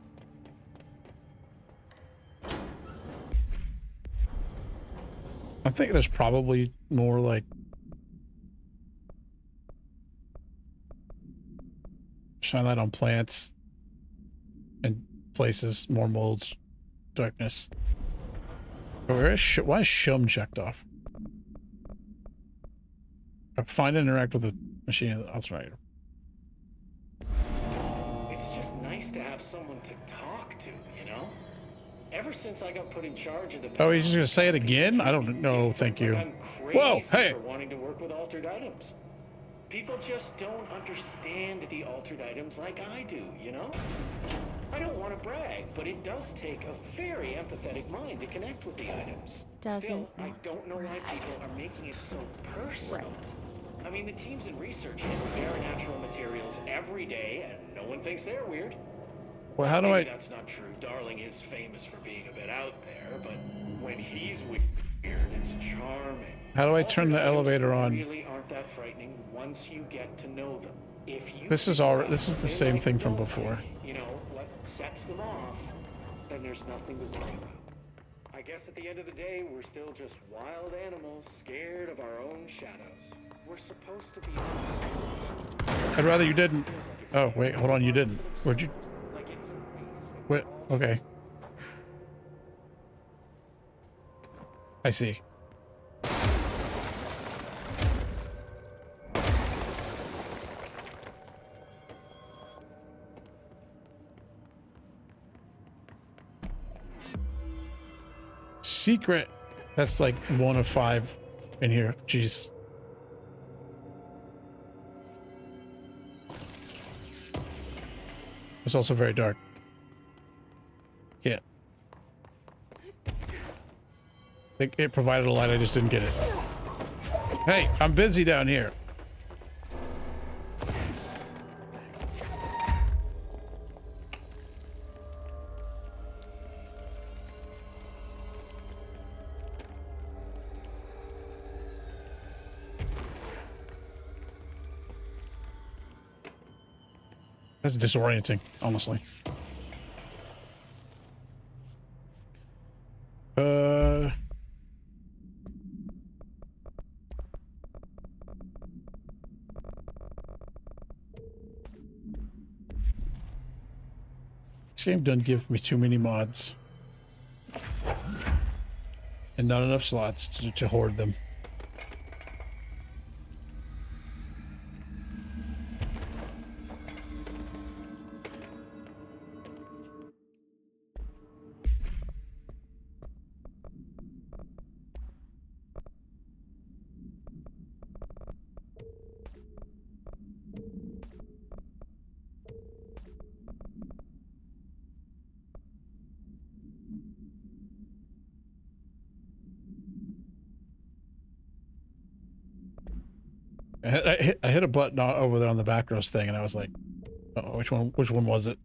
I think there's probably more like shine light on plants and places, more molds, darkness. Where is why is Shum checked off? Find and interact with the machine of the alternator. It's just nice to have someone to talk to, you know? Ever since I got put in charge of the... Oh, he's just gonna say it again? I don't know, thank you. Whoa, hey! For wanting to work with altered items. People just don't understand the altered items like I do, you know? I don't want to brag, but it does take a very empathetic mind to connect with the items. Still, I don't know why people are making it so personal. Right. I mean, the teams in research hit natural materials every day, and no one thinks they're weird. Well, how do Maybe that's not true. Darling is famous for being a bit out there, but when he's weird, it's charming. How do I turn the elevator on? Really aren't that frightening once you get to know them. If you This is the same thing from before. You know what sets them off, then there's nothing to worry about. I guess at the end of the day, we're still just wild animals, scared of our own shadows. We're supposed to be... I'd rather you didn't. Oh, wait, hold on, you didn't. Where'd you... What? Okay. I see. Secret. That's like 1 of 5 in here. Jeez. It's also very dark. Yeah. It provided a light, I just didn't get it. Hey, I'm busy down here. That's disorienting, honestly. This game doesn't give me too many mods. And not enough slots to hoard them. I hit a button over there on the back rows thing, and I was like, "Oh, which one? Which one was it?"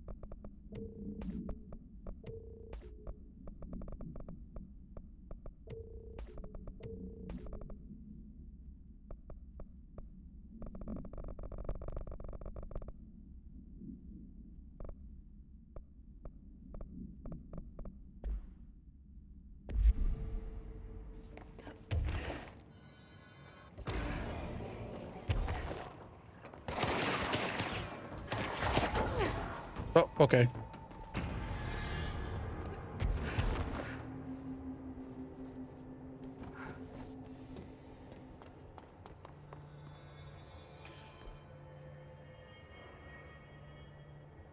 Oh, okay.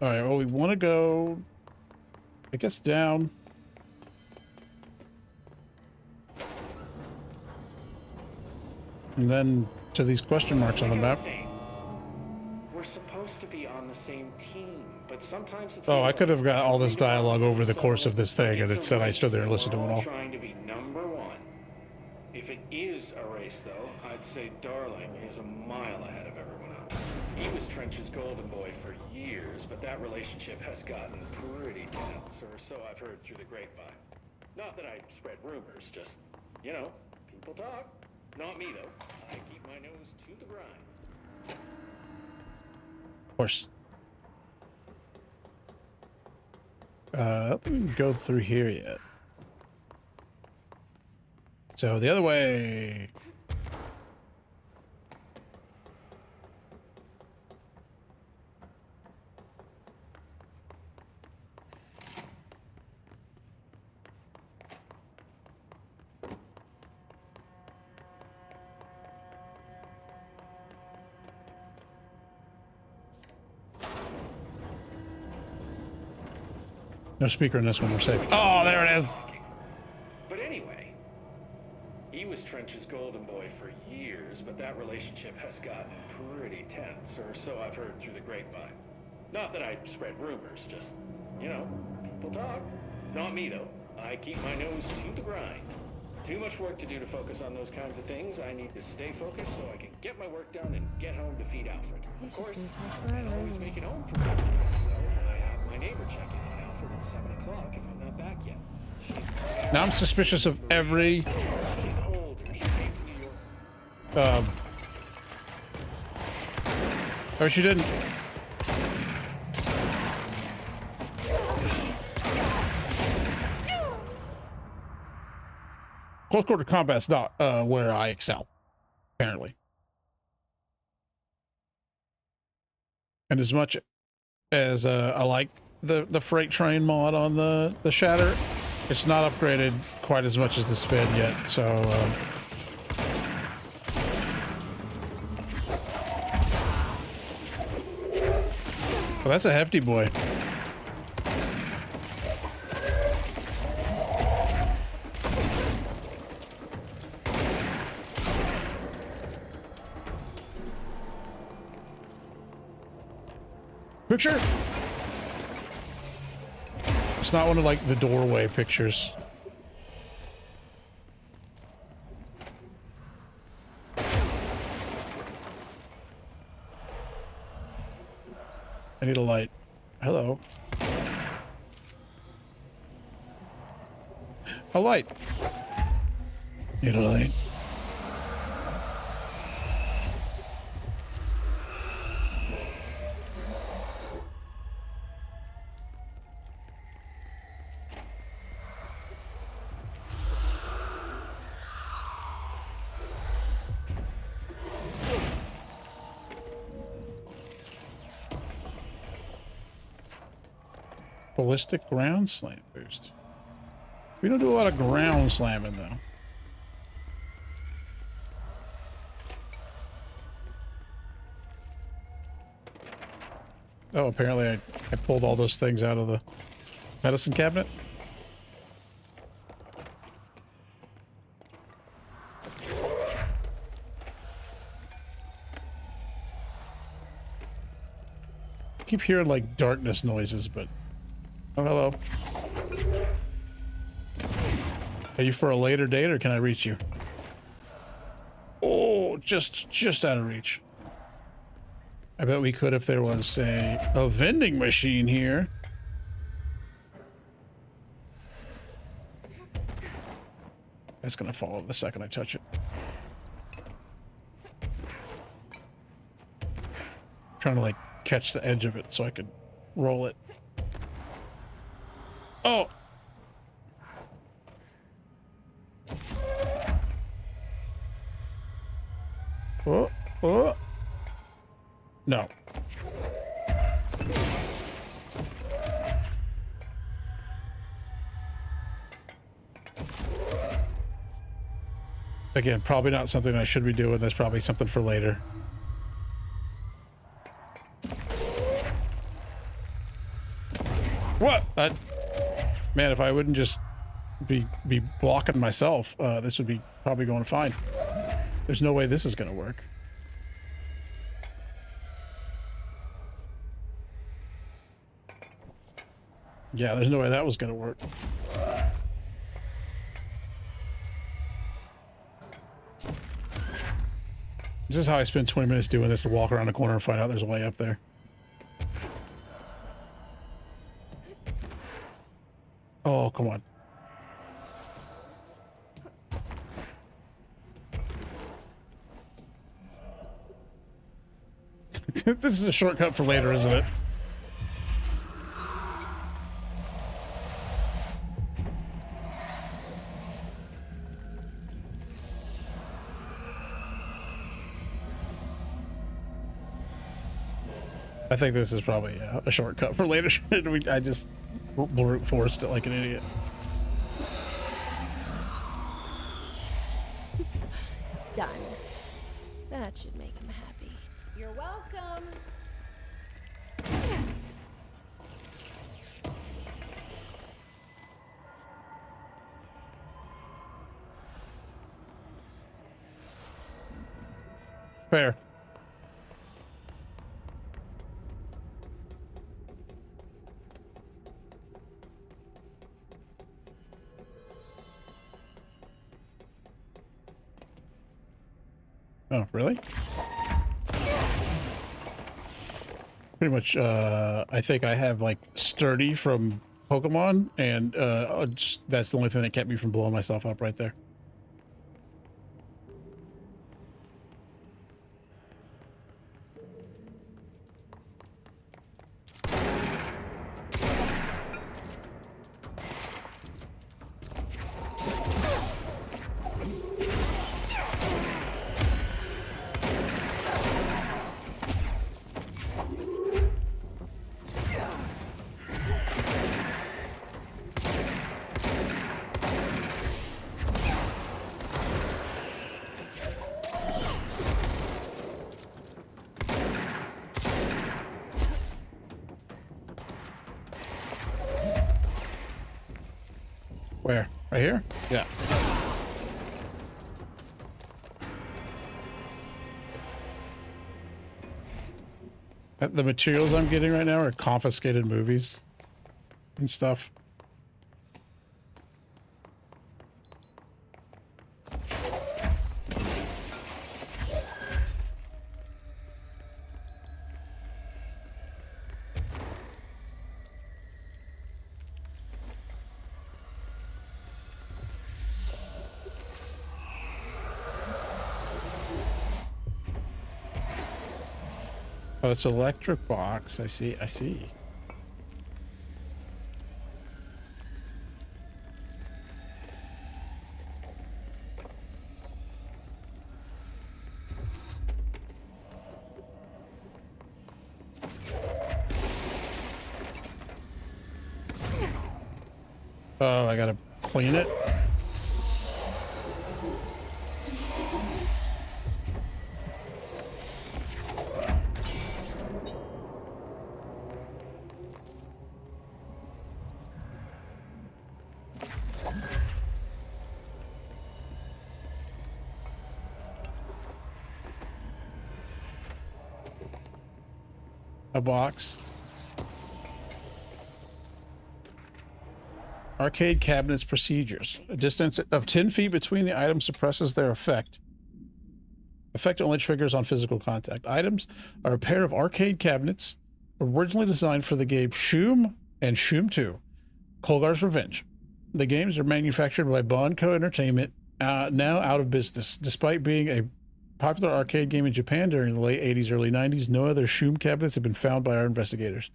All right, well, we want to go, I guess, down. And then to these question marks on the map. We're supposed to be on the same team, but sometimes it Oh, I could have got all this dialogue over the course of this thing, and instead I stood there and listened to it all. Trying to be number one. If it is a race, though, I'd say Darling is a mile ahead of everyone else. He was Trench's golden boy for years, but that relationship has gotten pretty tense, or so I've heard through the grapevine. Not that I spread rumors, just, you know, people talk. Not me, though. I keep my nose to the grind. Of course. I don't think we can go through here yet. So the other way. No speaker in this one, we're safe. Oh, there it is. But anyway, he was Trench's golden boy for years, but that relationship has gotten pretty tense, or so I've heard through the grapevine. Not that I spread rumors, just, you know, people talk. Not me, though. I keep my nose to the grind. Too much work to do to focus on those kinds of things. I need to stay focused so I can get my work done and get home to feed Alfred. He's Of course, just gonna talk I forever, always isn't make he? it home for breakfast, so I have my neighbor check in on Alfred at 7 o'clock if I'm not back yet. Now I'm suspicious of every. Oh, she didn't. Close quarter combat's not where I excel, apparently. And as much as I like the freight train mod on the Shatter, it's not upgraded quite as much as the spin yet. So well, that's a hefty boy. Picture? It's not one of like the doorway pictures. I need a light. Hello. A light. Need a light. Ballistic ground slam boost. We don't do a lot of ground slamming though. Oh, apparently I pulled all those things out of the medicine cabinet. I keep hearing like darkness noises, but... Oh, hello. Are you for a later date or can I reach you? Oh, just out of reach. I bet we could if there was, say, a vending machine here. That's gonna fall the second I touch it. Trying to like catch the edge of it so I could roll it. Oh! Oh, oh. No. Again, probably not something I should be doing. That's probably something for later. What? Man, if I wouldn't just be blocking myself, this would be probably going fine. There's no way this is going to work. Yeah, there's no way that was going to work. This is how I spend 20 minutes doing this, to walk around the corner and find out there's a way up there. Oh, come on. This is a shortcut for later, isn't it? I think this is probably a shortcut for later. I just brute forced it like an idiot. Done. That should make him happy. You're welcome. Fair. Oh, really? Pretty much, I think I have, like, Sturdy from Pokemon, and that's the only thing that kept me from blowing myself up right there. Where? Right here? Yeah. The materials I'm getting right now are confiscated movies and stuff. Oh, it's electric box. I see. I see. Oh, I gotta clean it. A box. Arcade cabinets procedures. A distance of 10 feet between the items suppresses their effect. Effect only triggers on physical contact. Items are a pair of arcade cabinets originally designed for the game Shoom and Shoom 2, Kolgar's Revenge. The games are manufactured by Bonco Entertainment, now out of business. Despite being a popular arcade game in Japan during the late 80s, early 90s, no other Shoom cabinets have been found by our investigators.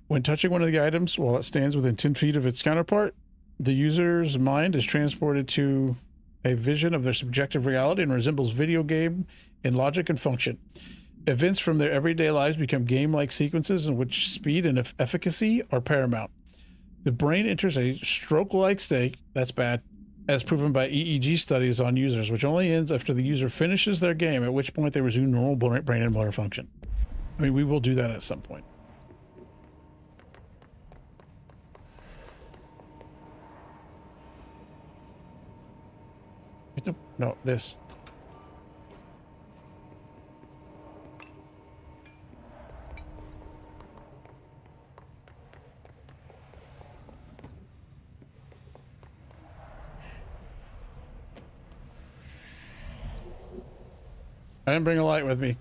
When touching one of the items while it stands within 10 feet of its counterpart, the user's mind is transported to a vision of their subjective reality and resembles video game in logic and function. Events from their everyday lives become game-like sequences in which speed and efficacy are paramount. The brain enters a stroke-like state, that's bad, as proven by EEG studies on users, which only ends after the user finishes their game, at which point they resume normal brain and motor function. I mean, we will do that at some point. No, this. I didn't bring a light with me.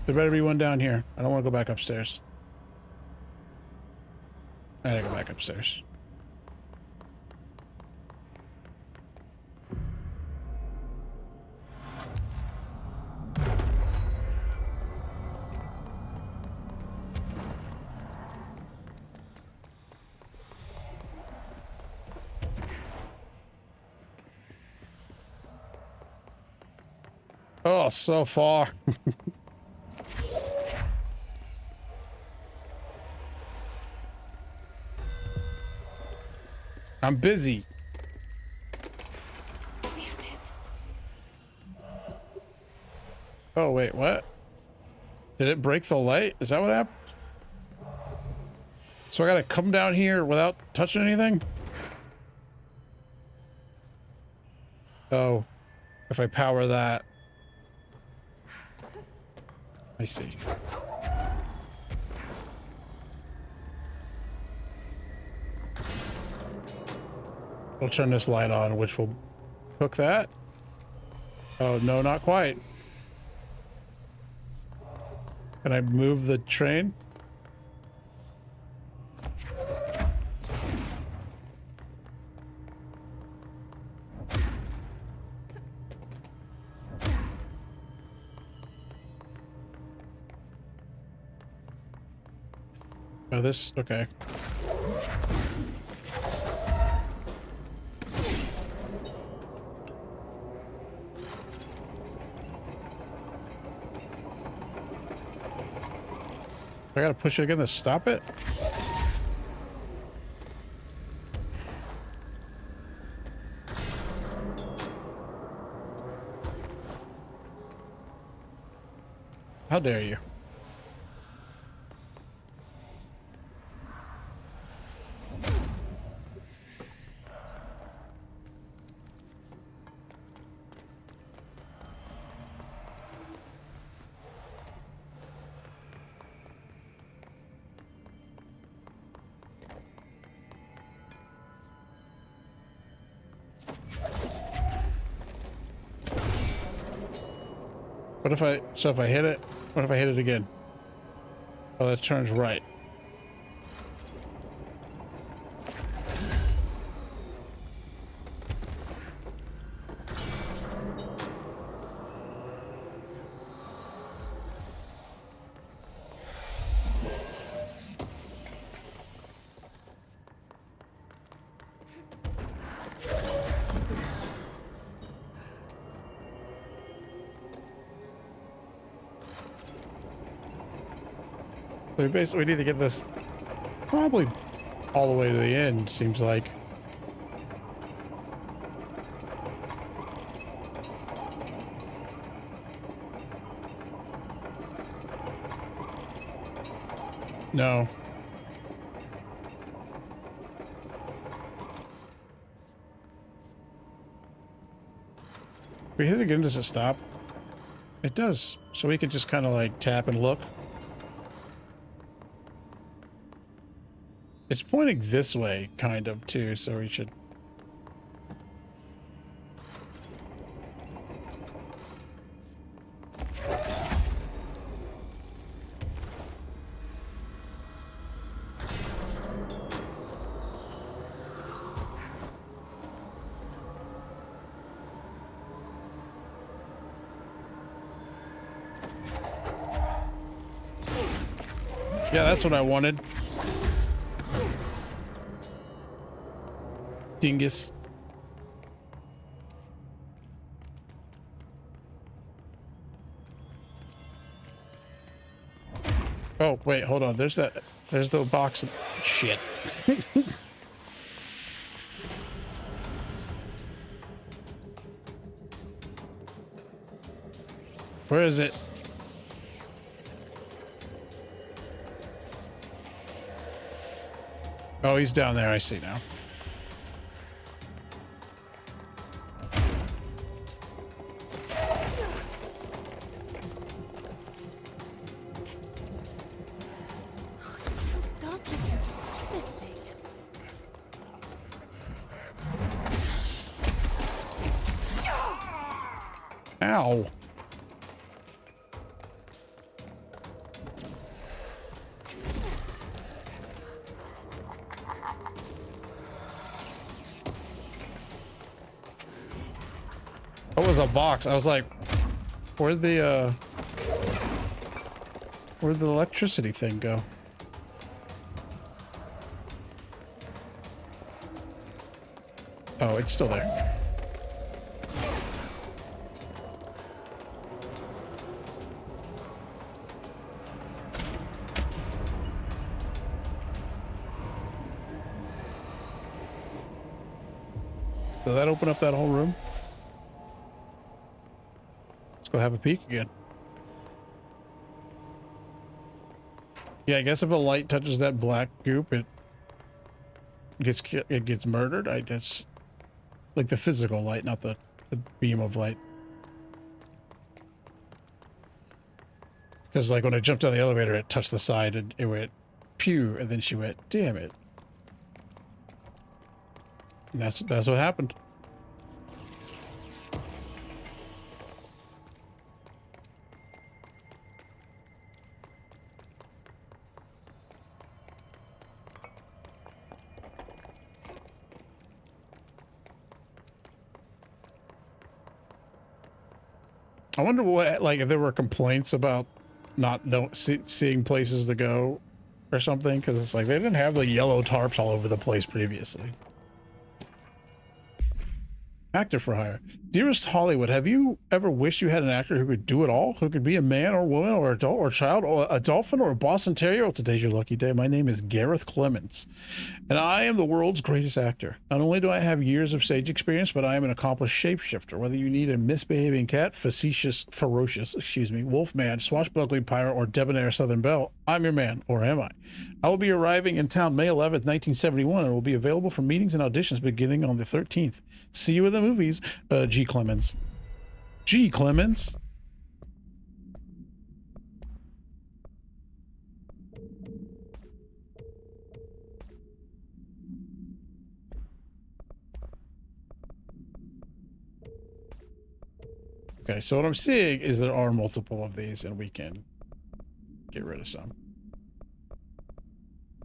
There better be one down here. I don't want to go back upstairs. I gotta go back upstairs. Oh, so far. I'm busy. Damn it. Oh, wait, what? Did it break the light? Is that what happened? So I gotta come down here without touching anything? Oh, if I power that. I see. We'll turn this light on, which will cook that. Oh, no, not quite. Can I move the train? Oh, this, okay. I gotta push it again to stop it? How dare you? What if I, so if I hit it, what if I hit it again? Oh, that turns right. So we need to get this probably all the way to the end, seems like. No. We hit it again, does it stop? It does. So we could just kind of like tap and look. It's pointing this way, kind of, too, so we should... Yeah, that's what I wanted. Dingus. Oh, wait, hold on. There's that. There's the box. Shit. Where is it? Oh, he's down there. I see now. Ow. That was a box. I was like, where'd the electricity thing go? Oh, it's still there. Did that open up that whole room? Let's go have a peek again. Yeah, I guess if a light touches that black goop, it gets murdered. I guess, like the physical light, not the beam of light. Because like when I jumped down the elevator, it touched the side and it went pew, and then she went, "Damn it!" And that's what happened. I wonder what, like, if there were complaints about not seeing places to go or something, because it's like they didn't have the yellow tarps all over the place previously. Actor for hire. Dearest Hollywood, have you ever wished you had an actor who could do it all? Who could be a man or woman or adult or child or a dolphin or a Boston Terrier? Well, today's your lucky day. My name is Gareth Clements, and I am the world's greatest actor. Not only do I have years of stage experience, but I am an accomplished shapeshifter. Whether you need a misbehaving cat, ferocious, wolfman, swashbuckling pirate, or debonair Southern belle, I'm your man, or am I? I will be arriving in town May 11th, 1971, and will be available for meetings and auditions beginning on the 13th. See you in the movies, G. Clemens. G. Clemens? Okay, so what I'm seeing is there are multiple of these, and we can get rid of some.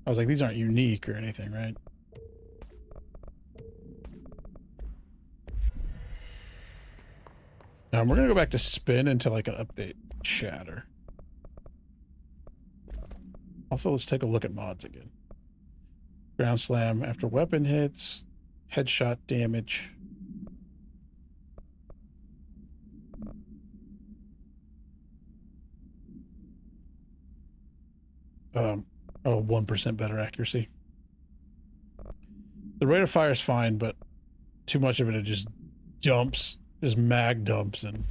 I was like, these aren't unique or anything, right? We're gonna go back to spin until I can update shatter. Also, let's take a look at mods again. Ground slam after weapon hits, headshot damage. Oh, 1% better accuracy. The rate of fire is fine, but too much of it just dumps. Just mag dumps and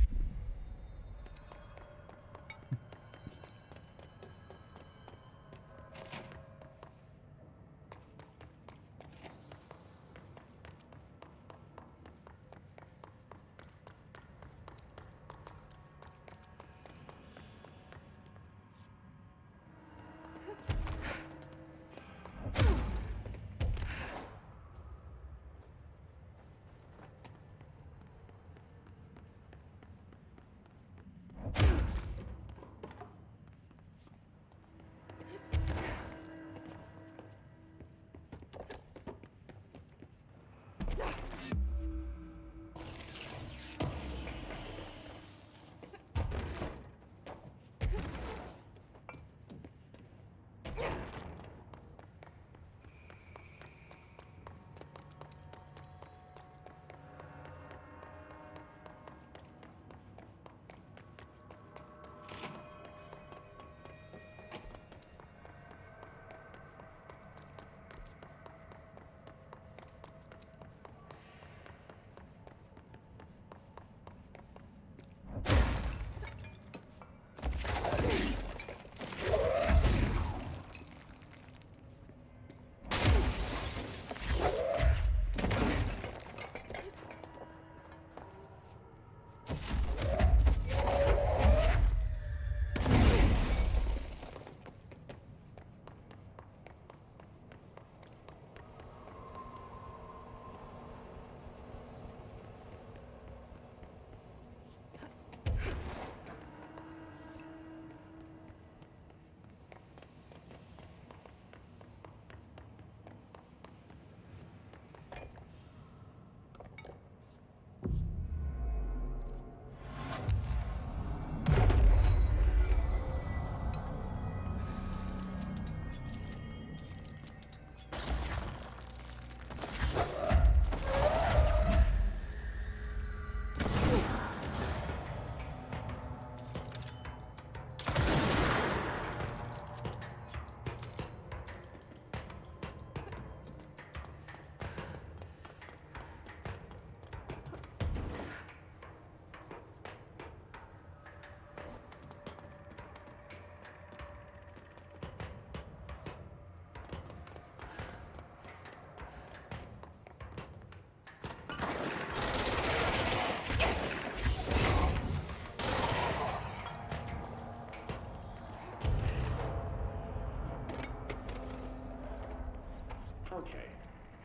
Okay,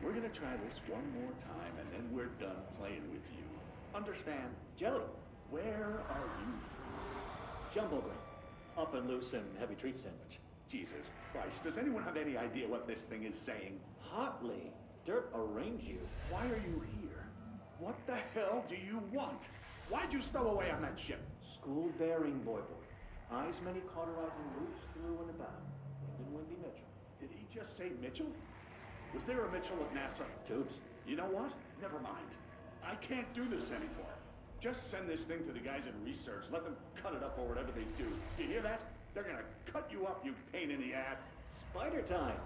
we're gonna try this one more time, and then we're done playing with you. Understand? Jelly. Where are you from? Jumbo grain. Up and loose and heavy treat sandwich. Jesus Christ, does anyone have any idea what this thing is saying? Hotly. Dirt arrange you. Why are you here? What the hell do you want? Why'd you stow away on that ship? School bearing, boy. Eyes many cauterizing loops through and about. Lyndon Windy Mitchell. Did he just say Mitchell? Was there a Mitchell at NASA? Tubes. You know what? Never mind. I can't do this anymore. Just send this thing to the guys in research. Let them cut it up or whatever they do. You hear that? They're gonna cut you up, you pain in the ass. Spider time.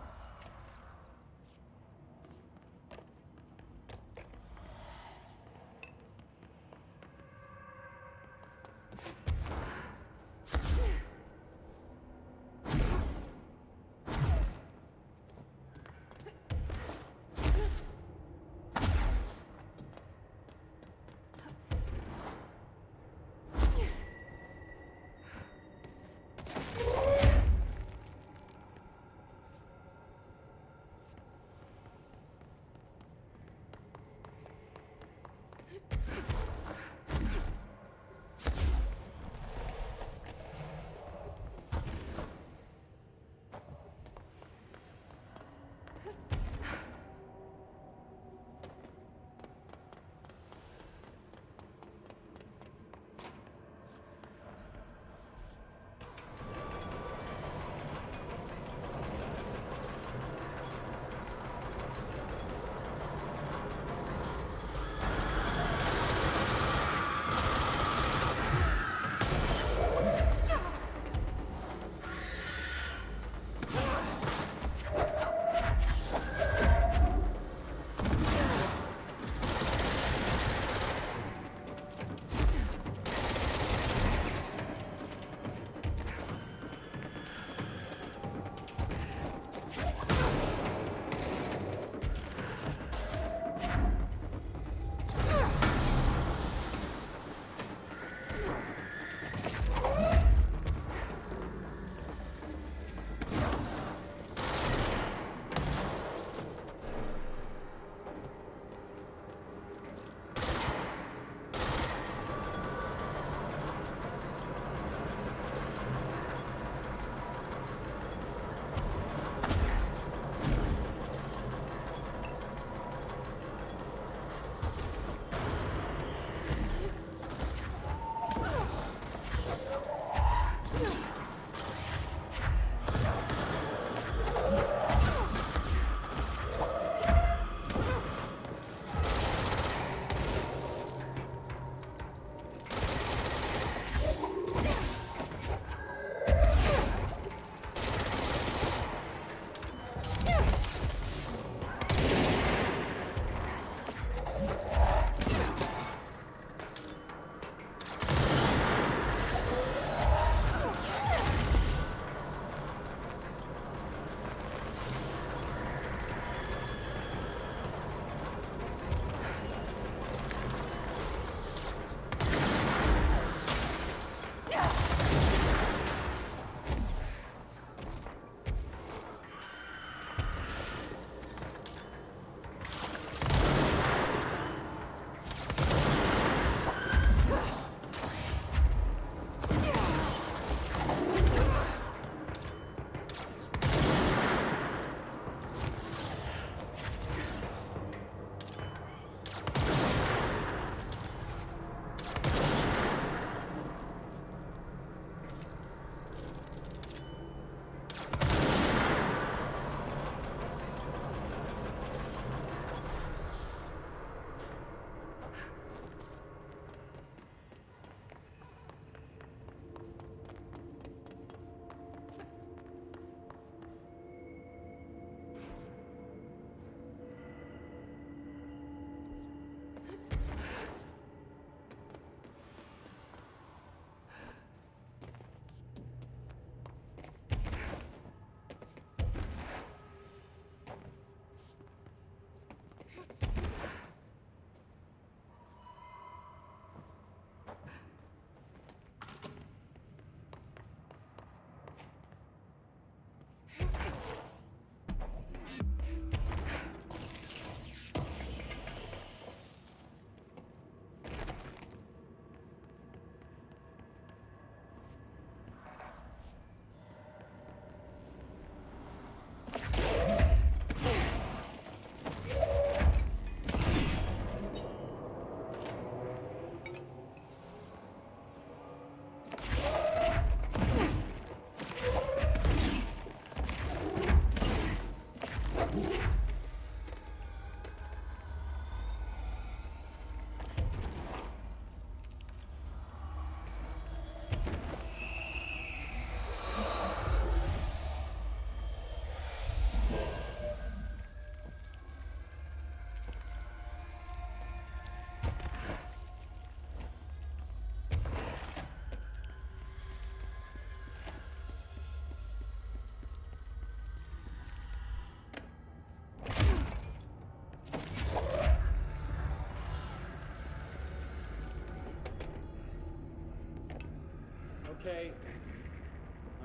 Okay.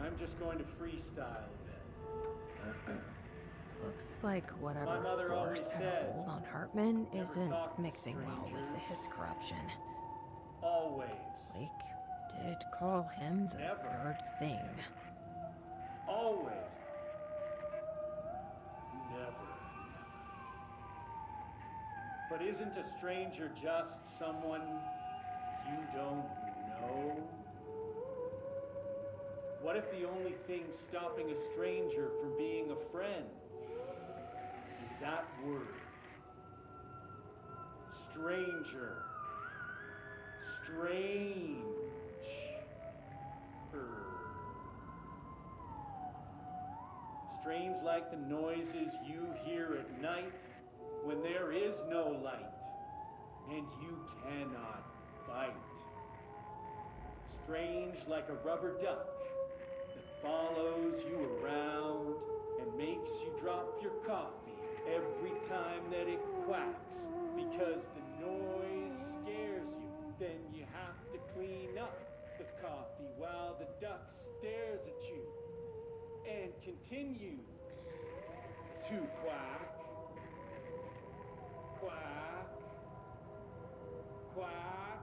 I'm just going to freestyle then. Looks like whatever My mother always force had said, a hold on Hartman "Never isn't talk to mixing well with his corruption. Always. Blake did call him the Never. third thing. Always. Never. But isn't a stranger just someone you don't know? What if the only thing stopping a stranger from being a friend is that word? Stranger. Strange. Strange like the noises you hear at night when there is no light and you cannot fight. Strange like a rubber duck that follows you around and makes you drop your coffee every time that it quacks because the noise scares you. Then you have to clean up the coffee while the duck stares at you and continues to quack, quack, quack,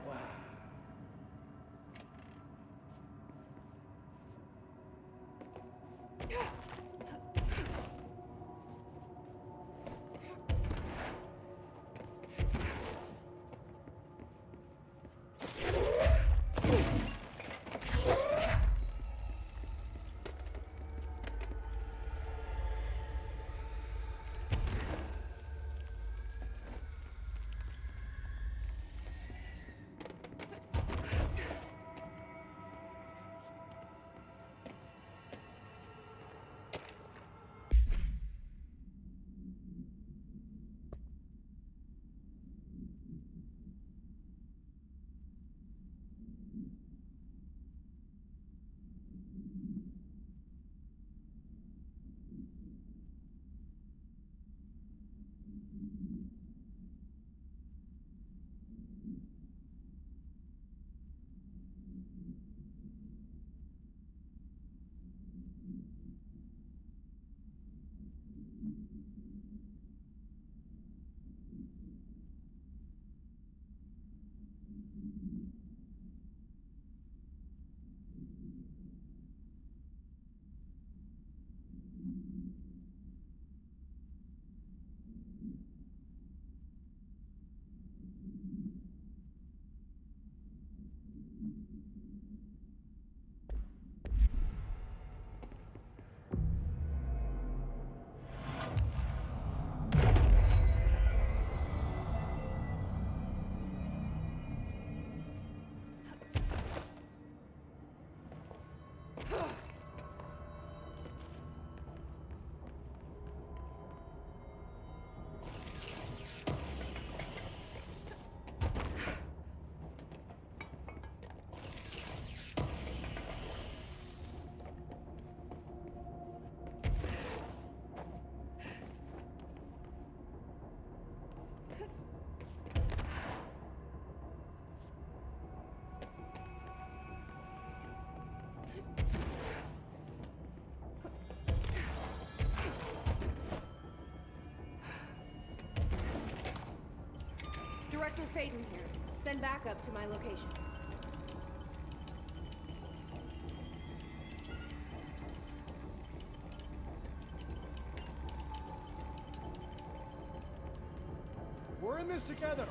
quack. Director Faden here. Send backup to my location. We're in this together.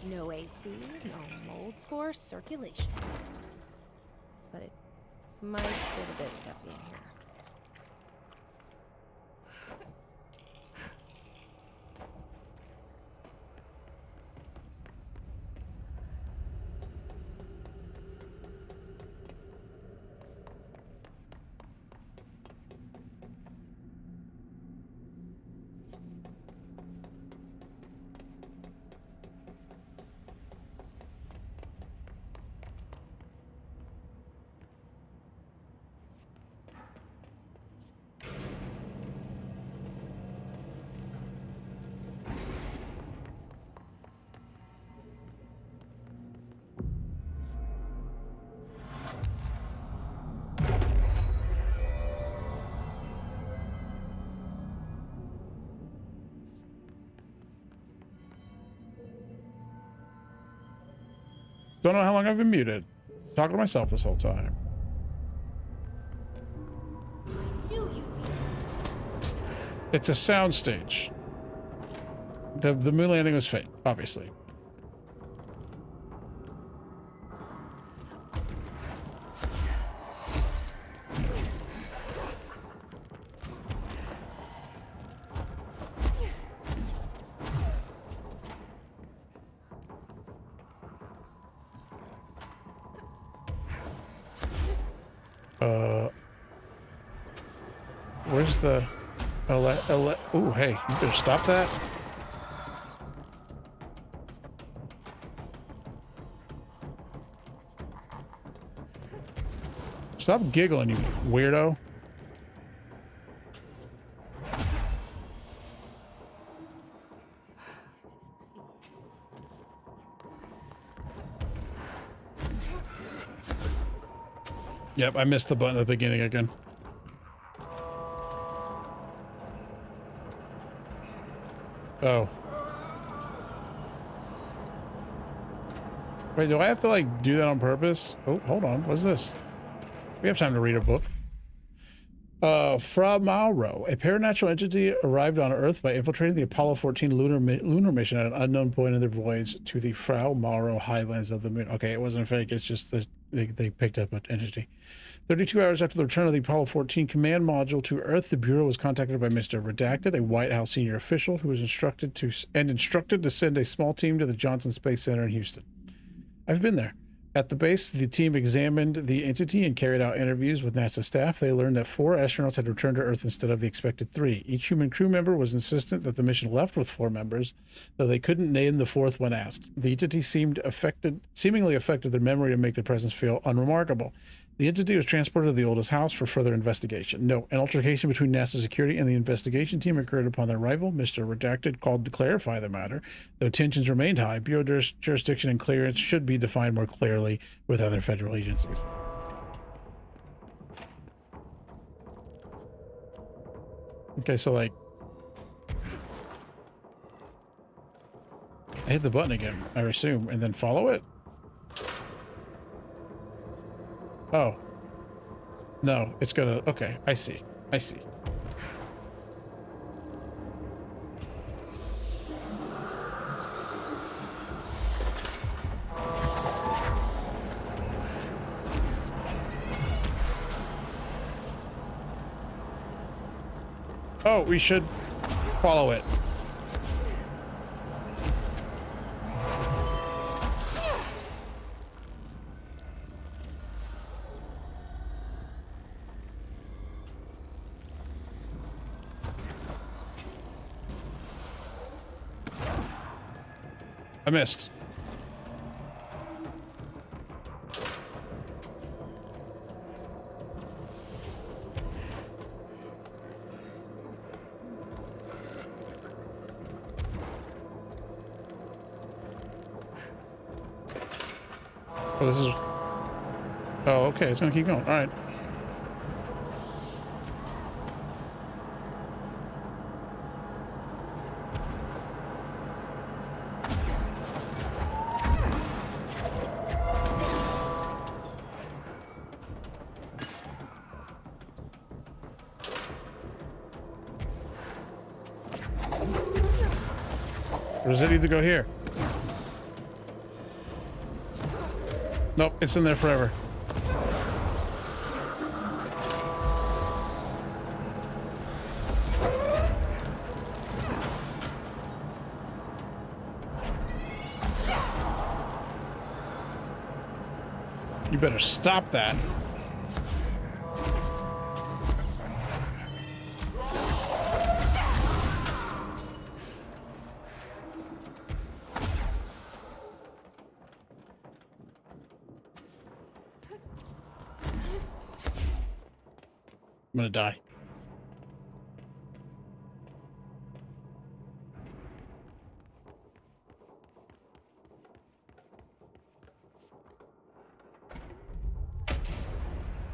No AC, no mold spore circulation. But it might get a bit stuffy in here. Don't know how long I've been muted. Talking to myself this whole time. It's a soundstage. The moon landing was fake, obviously. Where's the ooh, hey, you better stop that. Stop giggling, you weirdo. Yep, I missed the button at the beginning again. Oh. Wait, do I have to like do that on purpose? Oh, hold on. What's this? We have time to read a book. Fra Mauro, a paranatural entity arrived on Earth by infiltrating the Apollo 14 lunar mission at an unknown point in their voyage to the Fra Mauro highlands of the moon. Okay, it wasn't fake. It's just that they picked up an entity. 32 hours after the return of the Apollo 14 command module to Earth, the Bureau was contacted by Mr. Redacted, a White House senior official who was instructed to send a small team to the Johnson Space Center in Houston. I've been there. At the base, the team examined the entity and carried out interviews with NASA staff. They learned that 4 astronauts had returned to Earth instead of the expected 3. Each human crew member was insistent that the mission left with 4 members, though they couldn't name the 4th when asked. The entity seemingly affected their memory to make their presence feel unremarkable. The entity was transported to the oldest house for further investigation. No, an altercation between NASA security and the investigation team occurred upon their arrival. Mr. Redacted called to clarify the matter. Though tensions remained high, Bureau jurisdiction and clearance should be defined more clearly with other federal agencies. Okay, so like, I hit the button again, I assume, and then follow it? Oh. No, it's gonna... Okay, I see. I see. Oh, we should follow it. I missed. Oh, this is... Oh, okay. It's gonna keep going. All right. Or does it need to go here? Nope, it's in there forever. You better stop that. I'm gonna die.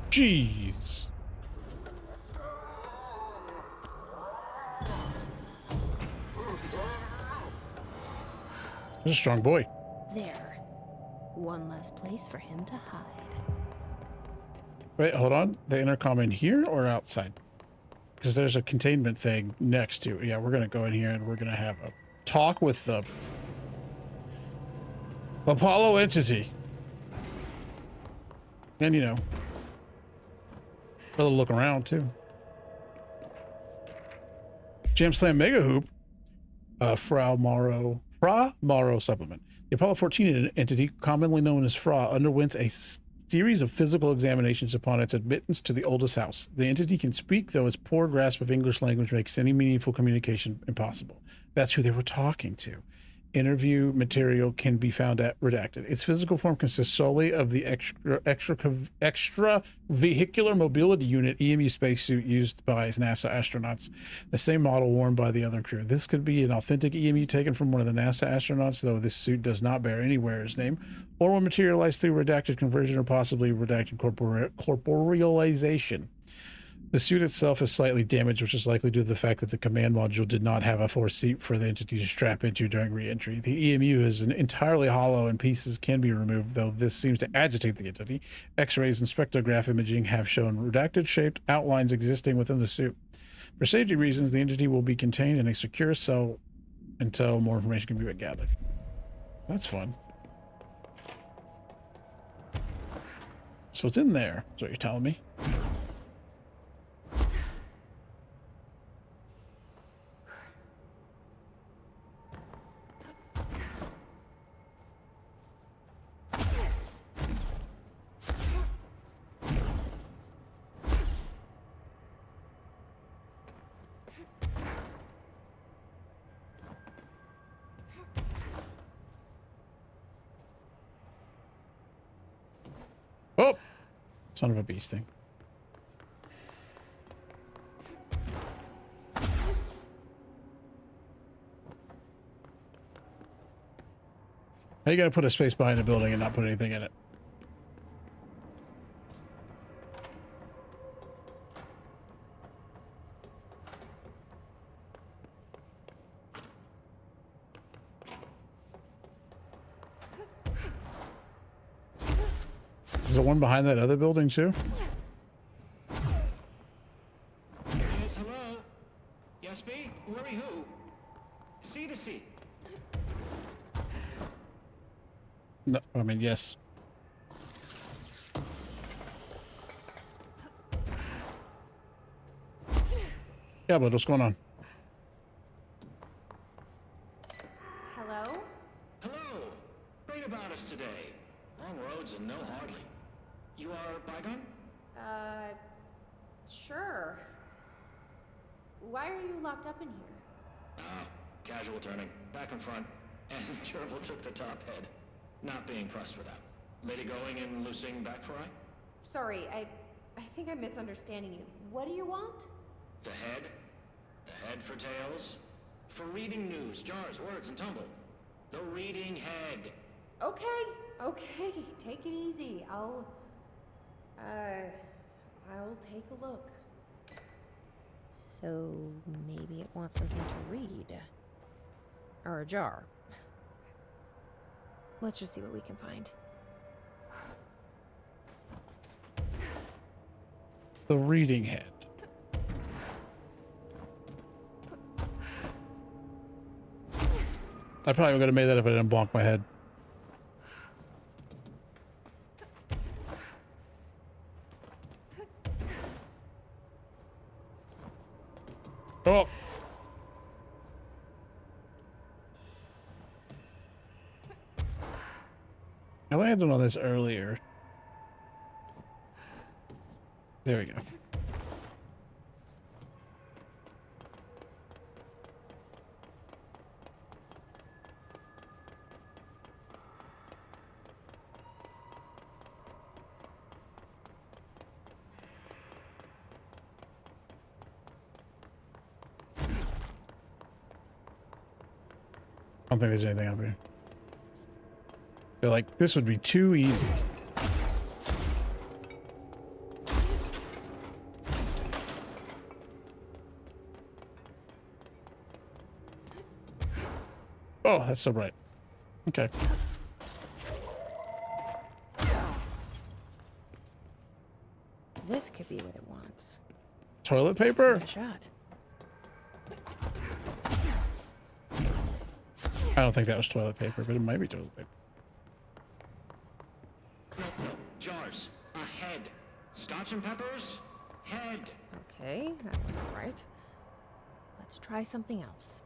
Jeez. He's a strong boy. There. One less place for him to hide. Wait, hold on. The intercom in here or outside? Because there's a containment thing next to it. Yeah, we're going to go in here and we're going to have a talk with the Apollo entity. And, you know, a little look around, too. Jam Slam Mega Hoop. Fra Morrow supplement. The Apollo 14 entity, commonly known as Fra, underwent a series of physical examinations upon its admittance to the oldest house. The entity can speak, though its poor grasp of English language makes any meaningful communication impossible. That's who they were talking to. Interview material can be found at redacted. Its physical form consists solely of the extra vehicular mobility unit EMU spacesuit used by NASA astronauts, the same model worn by the other crew. This could be an authentic EMU taken from one of the NASA astronauts, though this suit does not bear any wearer's name, or will materialize through redacted conversion or possibly redacted corporealization. The suit itself is slightly damaged, which is likely due to the fact that the command module did not have a force seat for the entity to strap into during re-entry. The EMU is entirely hollow and pieces can be removed, though this seems to agitate the entity. X-rays and spectrograph imaging have shown redacted shaped outlines existing within the suit. For safety reasons, the entity will be contained in a secure cell until more information can be gathered. That's fun. So it's in there, is what you're telling me. Oh, son of a beast thing. How you gotta put a space behind a building and not put anything in it? Is there one behind that other building too? Yes, hello? Yes, me? Worry who? See the seat. No, I mean, yes. Yeah, but what's going on? Hello? Hello. Great about us today. Long roads and no hardly. You are Bygone? Sure. Why are you locked up in here? Casual turning. Back and front. And Gerbil took the top head. Not being pressed for that. Lady going and loosing back for eye? Sorry, I think I'm misunderstanding you. What do you want? The head? The head for tails? For reading news, jars, words, and tumble. The reading head. Okay, take it easy. I'll take a look. So maybe it wants something to read. Or a jar. Let's just see what we can find. The reading head. I probably would have made that if I didn't bonk my head. Oh. I landed on this earlier. There we go. I don't think there's anything up here. They're like, this would be too easy. Oh, that's so bright. Okay. This could be what it wants. Toilet paper? Give it a shot. I don't think that was toilet paper, but it might be toilet paper. Jars. A head. Scotch and peppers? Head. Okay, that wasn't right. Let's try something else.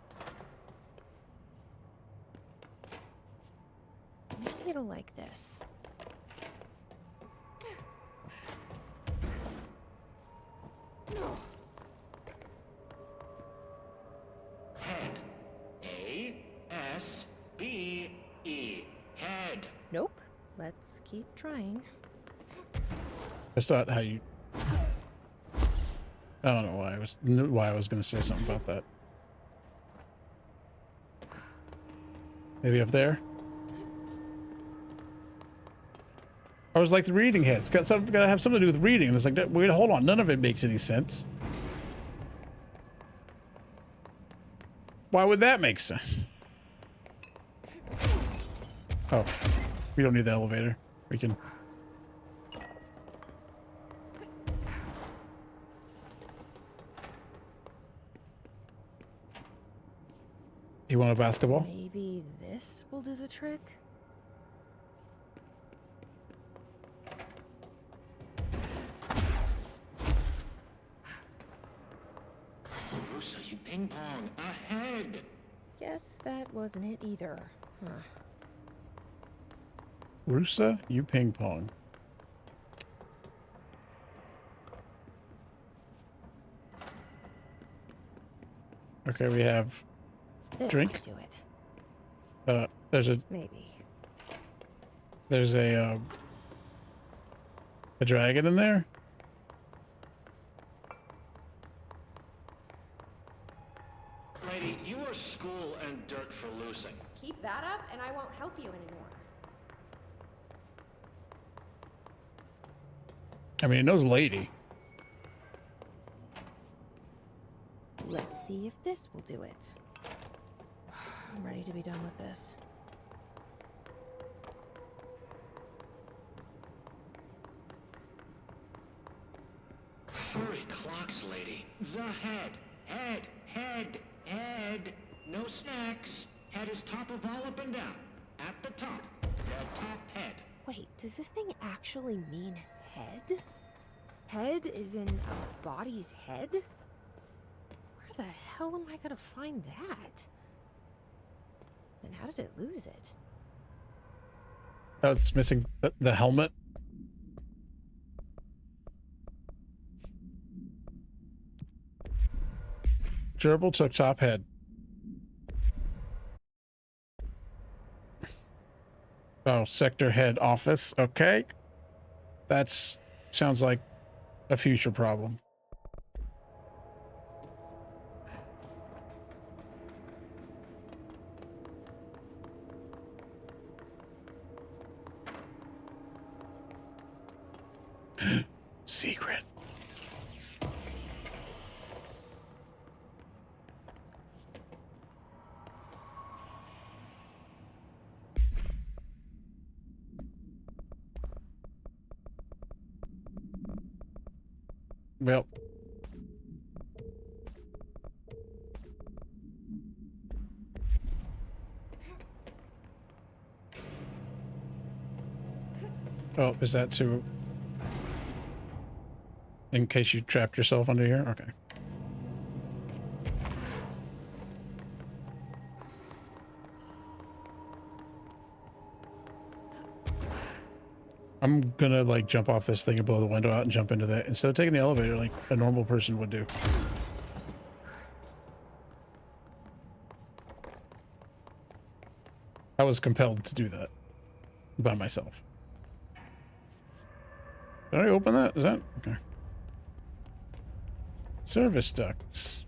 Maybe it'll like this. Head. A-S-B-E. Head. Nope. Let's keep trying. That's not how you... I don't know why I was going to say something about that. Maybe up there? I was like the reading head. It's got to have something to do with reading. And it's like, wait, hold on. None of it makes any sense. Why would that make sense? Oh, we don't need the elevator. We can... You want a basketball? Maybe this will do the trick? Rusa, you ping pong. A head. Guess that wasn't it either. Huh. Rusa, you ping pong. Okay, we have This drink. might do it. There's a Maybe. There's a dragon in there. Lady, you are school and dirt for losing. Keep that up, and I won't help you anymore. I mean, it knows lady. Let's see if this will do it. I'm ready to be done with this. Hurry, clocks, lady. The head. Head. Head. Head. No snacks. Head is top of all up and down. At the top. Dead top head. Wait, does this thing actually mean head? Head is in a body's head? Where the hell am I gonna find that? And how did it lose it? Oh, it's missing the helmet. Gerbil took top head. Oh, sector head office. Okay. That's sounds like a future problem. Secret. Well. Oh, is that to... In case you trapped yourself under here? Okay. I'm gonna like jump off this thing and blow the window out and jump into that instead of taking the elevator like a normal person would do. I was compelled to do that by myself. Did I open that? Is that okay? Service ducts.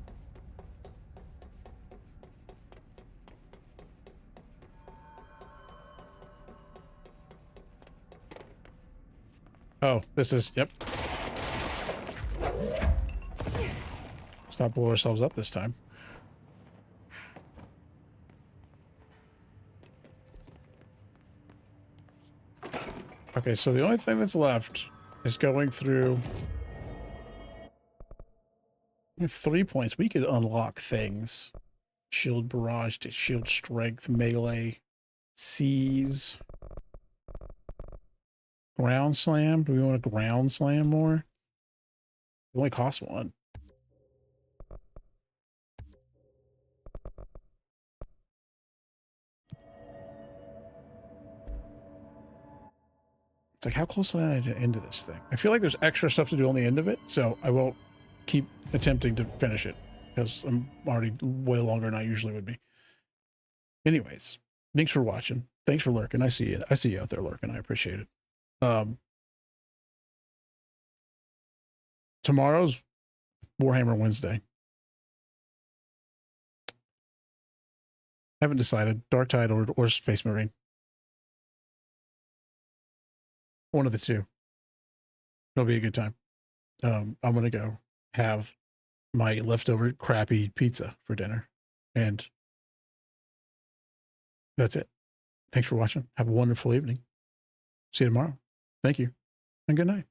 Oh, this is, yep. Let's not blow ourselves up this time. Okay, so the only thing that's left is going through. We have 3 points. We could unlock things. Shield barrage, shield strength, melee, seize. Ground slam. Do we want to ground slam more? It only costs 1. It's like, how close am I to the end of this thing? I feel like there's extra stuff to do on the end of it, so I won't keep attempting to finish it because I'm already way longer than I usually would be. Anyways, thanks for watching. Thanks for lurking. I see you. I see you out there lurking. I appreciate it. Tomorrow's Warhammer Wednesday. Haven't decided. Dark Tide or Space Marine. One of the two. It'll be a good time. I'm going to go have my leftover crappy pizza for dinner. And that's it. Thanks for watching. Have a wonderful evening. See you tomorrow. Thank you. And good night.